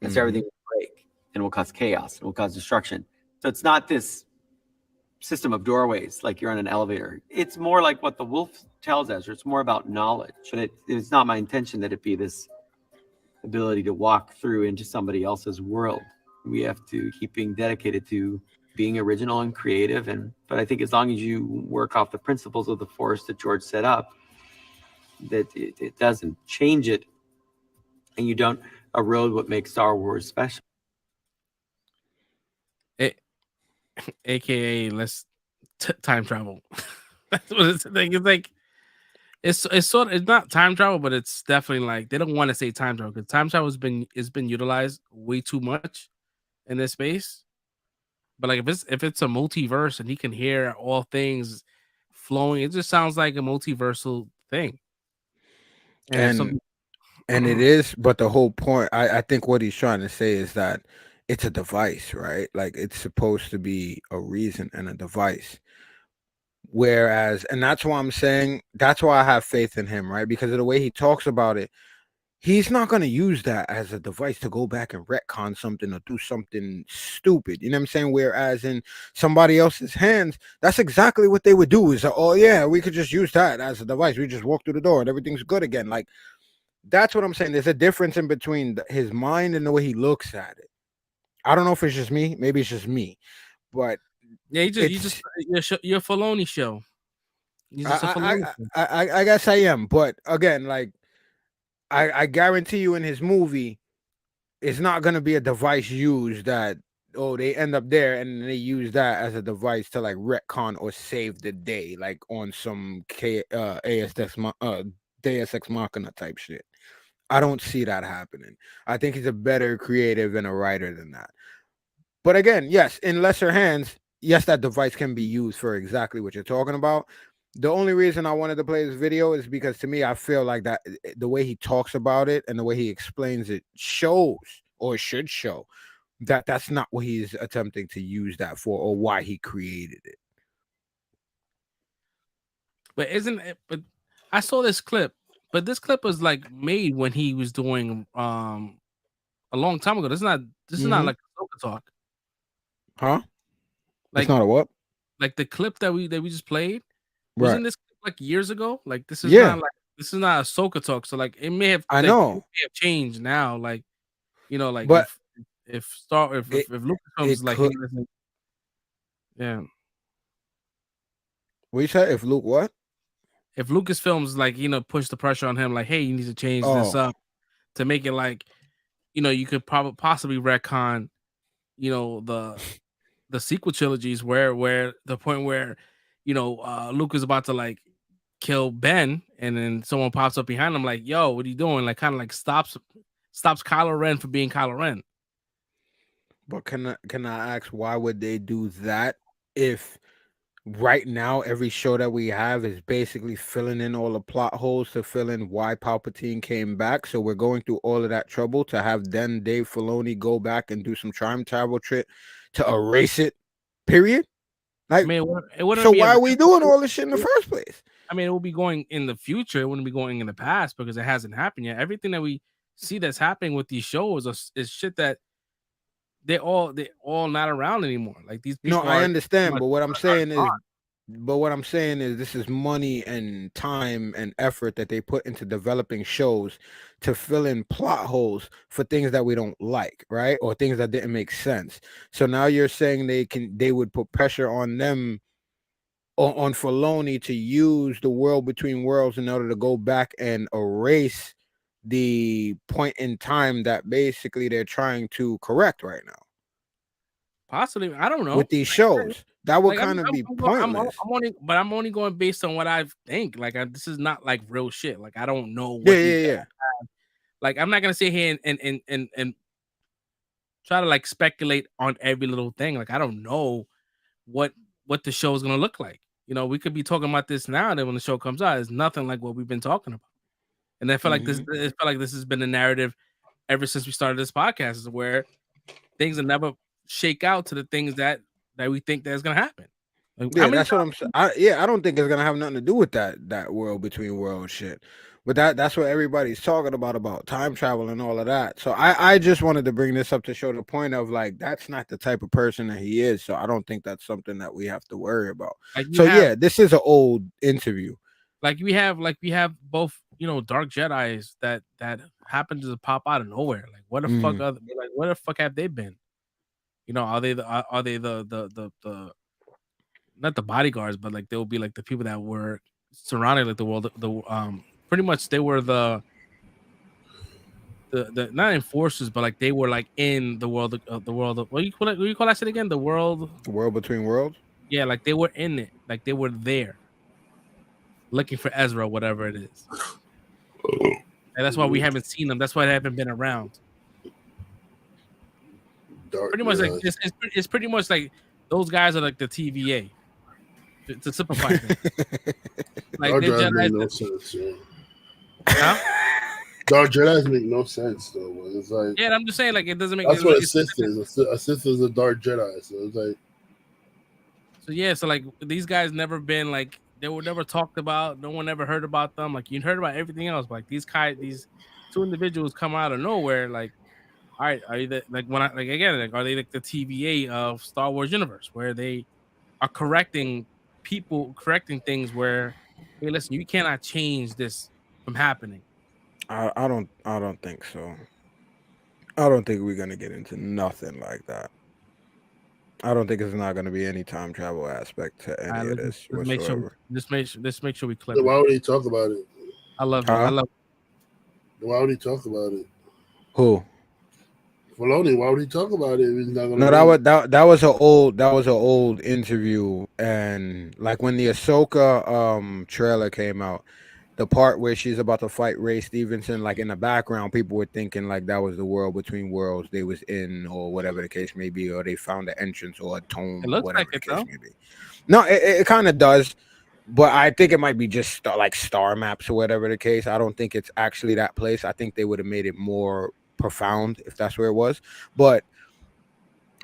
Speaker 15: that's everything will break and will cause chaos and will cause destruction. So it's not this system of doorways like you're on an elevator. It's more like what the wolf tells Ezra. It's more about knowledge. But it's not my intention that it be this ability to walk through into somebody else's world. We have to keep being dedicated to being original and creative. But I think as long as you work off the principles of the Force that George set up, that it doesn't change it, and you don't erode what makes Star Wars special.
Speaker 9: AKA let's time travel. That's what it's like. It's like it's sort of, it's not time travel, but it's definitely like they don't want to say time travel because time travel has been utilized way too much in this space. But like if it's a multiverse and he can hear all things flowing, it just sounds like a multiversal thing.
Speaker 10: And it is, but the whole point, I think what he's trying to say is that it's a device, right? Like it's supposed to be a reason and a device. Whereas, and that's why I'm saying, that's why I have faith in him, right? Because of the way he talks about it, he's not going to use that as a device to go back and retcon something or do something stupid. You know what I'm saying? Whereas in somebody else's hands, that's exactly what they would do is, oh yeah, we could just use that as a device. We just walk through the door and everything's good again. Like, that's what I'm saying. There's a difference in between his mind and the way he looks at it. I don't know if it's just me. Maybe it's just me. But
Speaker 9: yeah, you're a Filoni show.
Speaker 10: I guess I am. But again, like, I guarantee you in his movie, it's not going to be a device used that, oh, they end up there and they use that as a device to like retcon or save the day, like on some Deus Ex Machina type shit. I don't see that happening. I think he's a better creative and a writer than that. But again, yes, in lesser hands, yes, that device can be used for exactly what you're talking about. The only reason I wanted to play this video is because to me, I feel like that the way he talks about it and the way he explains it shows, or should show, that that's not what he's attempting to use that for or why he created it.
Speaker 9: But isn't it? But I saw this clip. But this clip was like made when he was doing a long time ago. This is not like Ahsoka talk.
Speaker 10: Huh?
Speaker 9: Like,
Speaker 10: it's not a what?
Speaker 9: Like the clip that we just played.
Speaker 10: Right.
Speaker 9: Wasn't this like years ago? Like this is
Speaker 10: Yeah.
Speaker 9: not Ahsoka talk. So like it may have
Speaker 10: I know.
Speaker 9: it may have changed now. Like, you know, like
Speaker 10: but
Speaker 9: if Lucasfilm's like, hey, listen, yeah.
Speaker 10: What you said? If Luke what?
Speaker 9: If Lucasfilm's like, you know, push the pressure on him, like, hey, you need to change this up to make it like, you know, you could possibly retcon, you know, the sequel trilogies where the point where, you know, Luke is about to like kill Ben, and then someone pops up behind him like, yo, what are you doing? Like kind of like stops Kylo Ren from being Kylo Ren.
Speaker 10: But can I ask, why would they do that if right now every show that we have is basically filling in all the plot holes to fill in why Palpatine came back? So we're going through all of that trouble to have then Dave Filoni go back and do some time travel trick to erase it, period? Like,
Speaker 9: I mean,
Speaker 10: so why are we doing all this shit in the first place?
Speaker 9: I mean, it will be going in the future. It wouldn't be going in the past because it hasn't happened yet. Everything that we see that's happening with these shows is shit that they're all not around anymore. Like these people.
Speaker 10: No, I understand, but what I'm saying is this is money and time and effort that they put into developing shows to fill in plot holes for things that we don't like, right? Or things that didn't make sense. So now you're saying they would put pressure on them, on Filoni, to use the World Between Worlds in order to go back and erase the point in time that basically they're trying to correct right now.
Speaker 9: Possibly, I don't know.
Speaker 10: With these shows, that would kind of be pointless.
Speaker 9: I'm only going based on what I think. Like this is not like real shit. Like I don't know. What
Speaker 10: Yeah.
Speaker 9: Like I'm not gonna sit here and try to like speculate on every little thing. Like I don't know what the show is gonna look like. You know, we could be talking about this now, and then when the show comes out, it's nothing like what we've been talking about. And I feel like this. It felt like this has been the narrative ever since we started this podcast, is where things will never shake out to the things that we think that's gonna happen. Like,
Speaker 10: Yeah, that's what I'm saying. I don't think it's gonna have nothing to do with that world between worlds shit. But that's what everybody's talking about time travel and all of that. So I just wanted to bring this up to show the point of like that's not the type of person that he is. So I don't think that's something that we have to worry about. So yeah, this is an old interview.
Speaker 9: Like we have both, you know, dark Jedis that happen to pop out of nowhere. Like what the fuck are like where the fuck have they been? You know, are they the not the bodyguards, but like they'll be like the people that were surrounding like the world, pretty much they were the not enforcers, but like they were like in the world of what do you call it? What do you call that shit again? The world
Speaker 10: between worlds.
Speaker 9: Yeah, like they were in it, like they were there, looking for Ezra, whatever it is. And that's why we haven't seen them. That's why they haven't been around. Pretty much like it's pretty much like those guys are like the TVA. To simplify things. Like
Speaker 5: Dark Jedi make no sense, yeah. Dark Jedi make no sense though. It's like
Speaker 9: I'm just saying like it doesn't make.
Speaker 5: That's what a Sith is. A Sith is a Dark Jedi. So it's like.
Speaker 9: So like these guys never been like they were never talked about. No one ever heard about them. Like you heard about everything else. But like these two individuals come out of nowhere. Like, all right, are you are they like the TVA of Star Wars universe where they are correcting things where, hey, listen, you cannot change this from happening.
Speaker 10: I don't think so. I don't think we're gonna get into nothing like that. I don't think it's not gonna be any time travel aspect to any of this whatsoever.
Speaker 9: Let's make sure we clear.
Speaker 5: Then why would he talk about it?
Speaker 9: I love it.
Speaker 5: Why would he talk about it?
Speaker 10: Who?
Speaker 5: Filoni, why would he talk about it? He's not gonna
Speaker 10: that was an old interview, and like when the Ahsoka trailer came out, the part where she's about to fight Ray Stevenson, like in the background, people were thinking like that was the world between worlds they was in, or whatever the case may be, or they found an entrance or a tomb.
Speaker 9: It looks
Speaker 10: whatever
Speaker 9: like
Speaker 10: the
Speaker 9: it
Speaker 10: case
Speaker 9: though.
Speaker 10: may be. No, it kind of does, but I think it might be just like star maps or whatever the case. I don't think it's actually that place. I think they would have made it more profound if that's where it was. But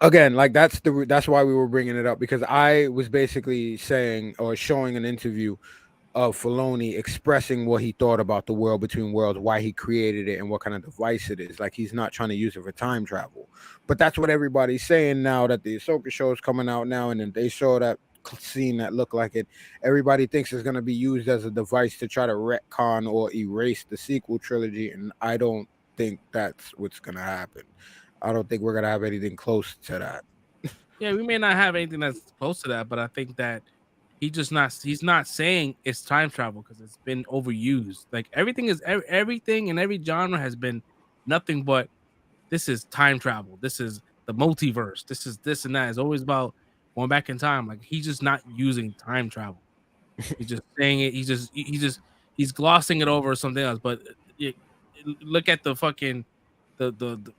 Speaker 10: again, like that's why we were bringing it up, because I was basically saying or showing an interview of Filoni expressing what he thought about the world between worlds, why he created it, and what kind of device it is. Like he's not trying to use it for time travel, but that's what everybody's saying now that the Ahsoka show is coming out now, and then they saw that scene that looked like it. Everybody thinks it's going to be used as a device to try to retcon or erase the sequel trilogy, and I don't think that's what's going to happen. I don't think we're going to have anything close to that.
Speaker 9: Yeah, we may not have anything that's close to that, but I think that he's not saying it's time travel because it's been overused. Like everything in every genre has been nothing but this is time travel. This is the multiverse. This is this and that. It's always about going back in time. Like he's just not using time travel. He's just saying it. He's glossing it over or something else. But look at the fucking the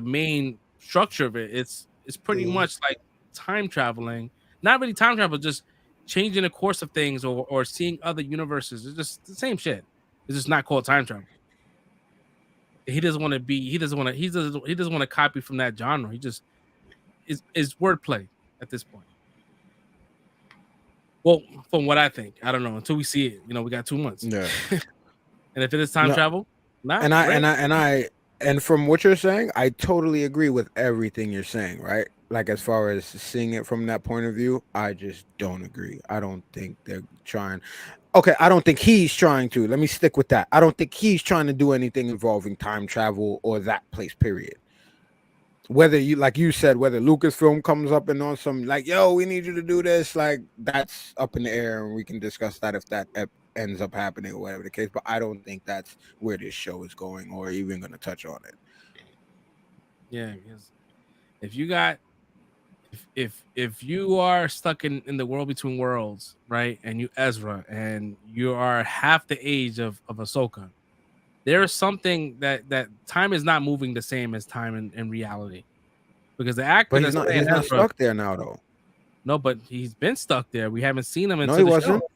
Speaker 9: main structure of it. It's pretty much like time traveling. Not really time travel, just changing the course of things or seeing other universes. It's just the same shit. It's just not called time travel. He doesn't want to copy from that genre. He just is wordplay at this point. Well, from what I think, I don't know until we see it. You know, we got 2 months.
Speaker 10: Yeah.
Speaker 9: And if it is time travel,
Speaker 10: and from what you're saying, I totally agree with everything you're saying, right? Like as far as seeing it from that point of view, I just don't agree. I don't think they're trying. Okay, I don't think he's trying to. Let me stick with that. I don't think he's trying to do anything involving time travel or that place, period. Whether you, like you said, whether Lucasfilm comes up and on some like, yo, we need you to do this, like that's up in the air, and we can discuss that if that ends up happening or whatever the case. But I don't think that's where this show is going or even going to touch on it.
Speaker 9: Yeah, because if you got if you are stuck in the world between worlds, right, and you Ezra, and you are half the age of Ahsoka, there is something that time is not moving the same as time in reality, because the actor
Speaker 10: but he's not stuck there now though.
Speaker 9: No, but he's been stuck there. We haven't seen him
Speaker 10: No,
Speaker 9: into
Speaker 10: he
Speaker 9: the
Speaker 10: wasn't.
Speaker 9: show.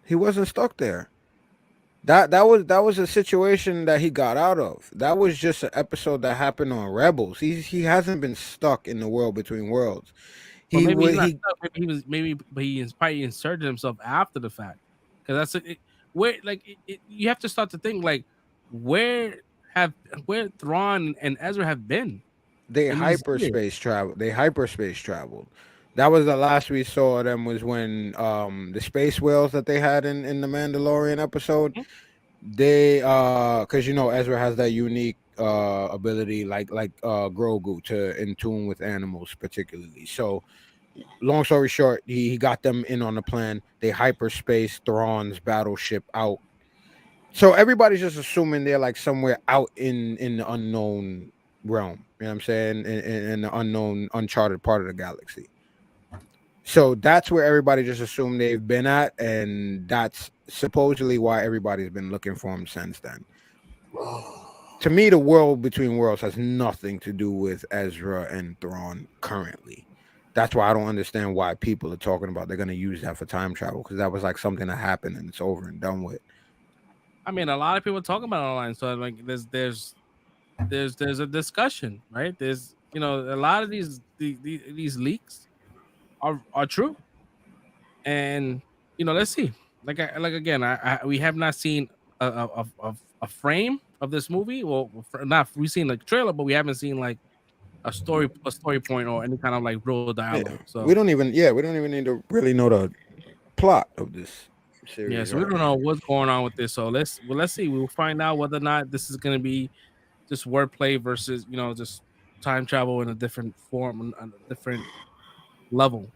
Speaker 10: He wasn't stuck there. That was a situation that he got out of. That was just an episode that happened on Rebels. He hasn't been stuck in the world between worlds.
Speaker 9: Well,
Speaker 10: He
Speaker 9: maybe he's
Speaker 10: would
Speaker 9: not
Speaker 10: he
Speaker 9: stuck. Maybe he was but he probably inserted himself after the fact. Because that's where you have to start to think like where Thrawn and Ezra have been.
Speaker 10: they
Speaker 9: in these years.
Speaker 10: hyperspace travel. They hyperspace traveled. That was the last we saw of them was when the space whales that they had in the Mandalorian episode. They because Ezra has that unique ability like Grogu to in tune with animals particularly. So long story short, he got them in on the plan. They hyperspace Thrawn's battleship out. So everybody's just assuming they're like somewhere out in the unknown realm. You know what I'm saying? In the unknown, uncharted part of the galaxy. So that's where everybody just assumed they've been at, and that's supposedly why everybody's been looking for him since then. To me, the world between worlds has nothing to do with Ezra and Thrawn currently. That's why I don't understand why people are talking about they're going to use that for time travel, because that was like something that happened and it's over and done with.
Speaker 9: I mean, a lot of people talk about it online, so like there's a discussion, right? There's a lot of these leaks are true, and let's see. We have not seen a frame of this movie. Well, not we've seen the trailer, but we haven't seen like a story point or any kind of like real dialogue.
Speaker 10: Yeah.
Speaker 9: So
Speaker 10: we don't even need to really know the plot of this series.
Speaker 9: Yeah, so we don't know what's going on with this. So let's see. We'll find out whether or not this is going to be just wordplay versus just time travel in a different form, on a different level.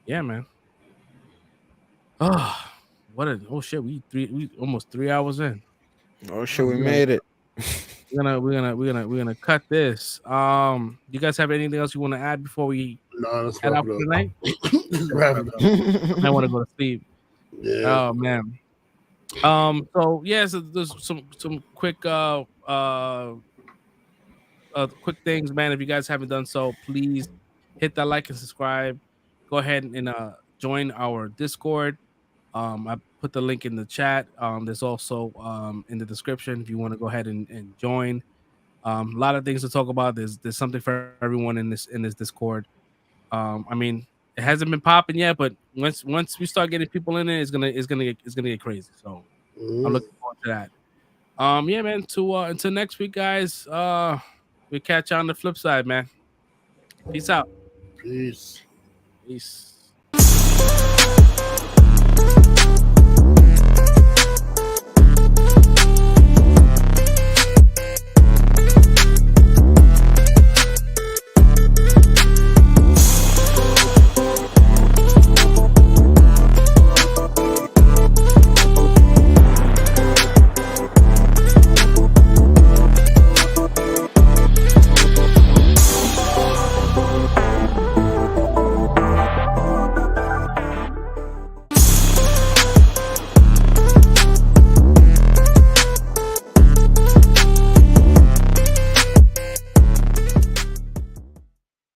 Speaker 9: Yeah, man. Oh shit! We almost 3 hours in.
Speaker 10: Oh shit, we made it.
Speaker 9: We're gonna cut this. You guys have anything else you want to add before we
Speaker 5: let's
Speaker 9: head
Speaker 5: wrap
Speaker 9: out
Speaker 5: it
Speaker 9: for
Speaker 5: up.
Speaker 9: tonight?
Speaker 5: Let's wrap it up.
Speaker 9: I want to go to sleep.
Speaker 5: Yeah.
Speaker 9: Oh man. So yeah, so there's some quick quick things, man. If you guys haven't done so, please hit that like and subscribe. Go ahead and join our Discord. I put the link in the chat. There's also in the description if you want to go ahead and join. A lot of things to talk about. There's something for everyone in this Discord. I mean, it hasn't been popping yet, but once we start getting people in it, it's gonna get crazy. So I'm looking forward to that. Yeah, man. Until next week, guys. We'll catch you on the flip side, man. Peace out.
Speaker 5: Peace.
Speaker 9: Peace.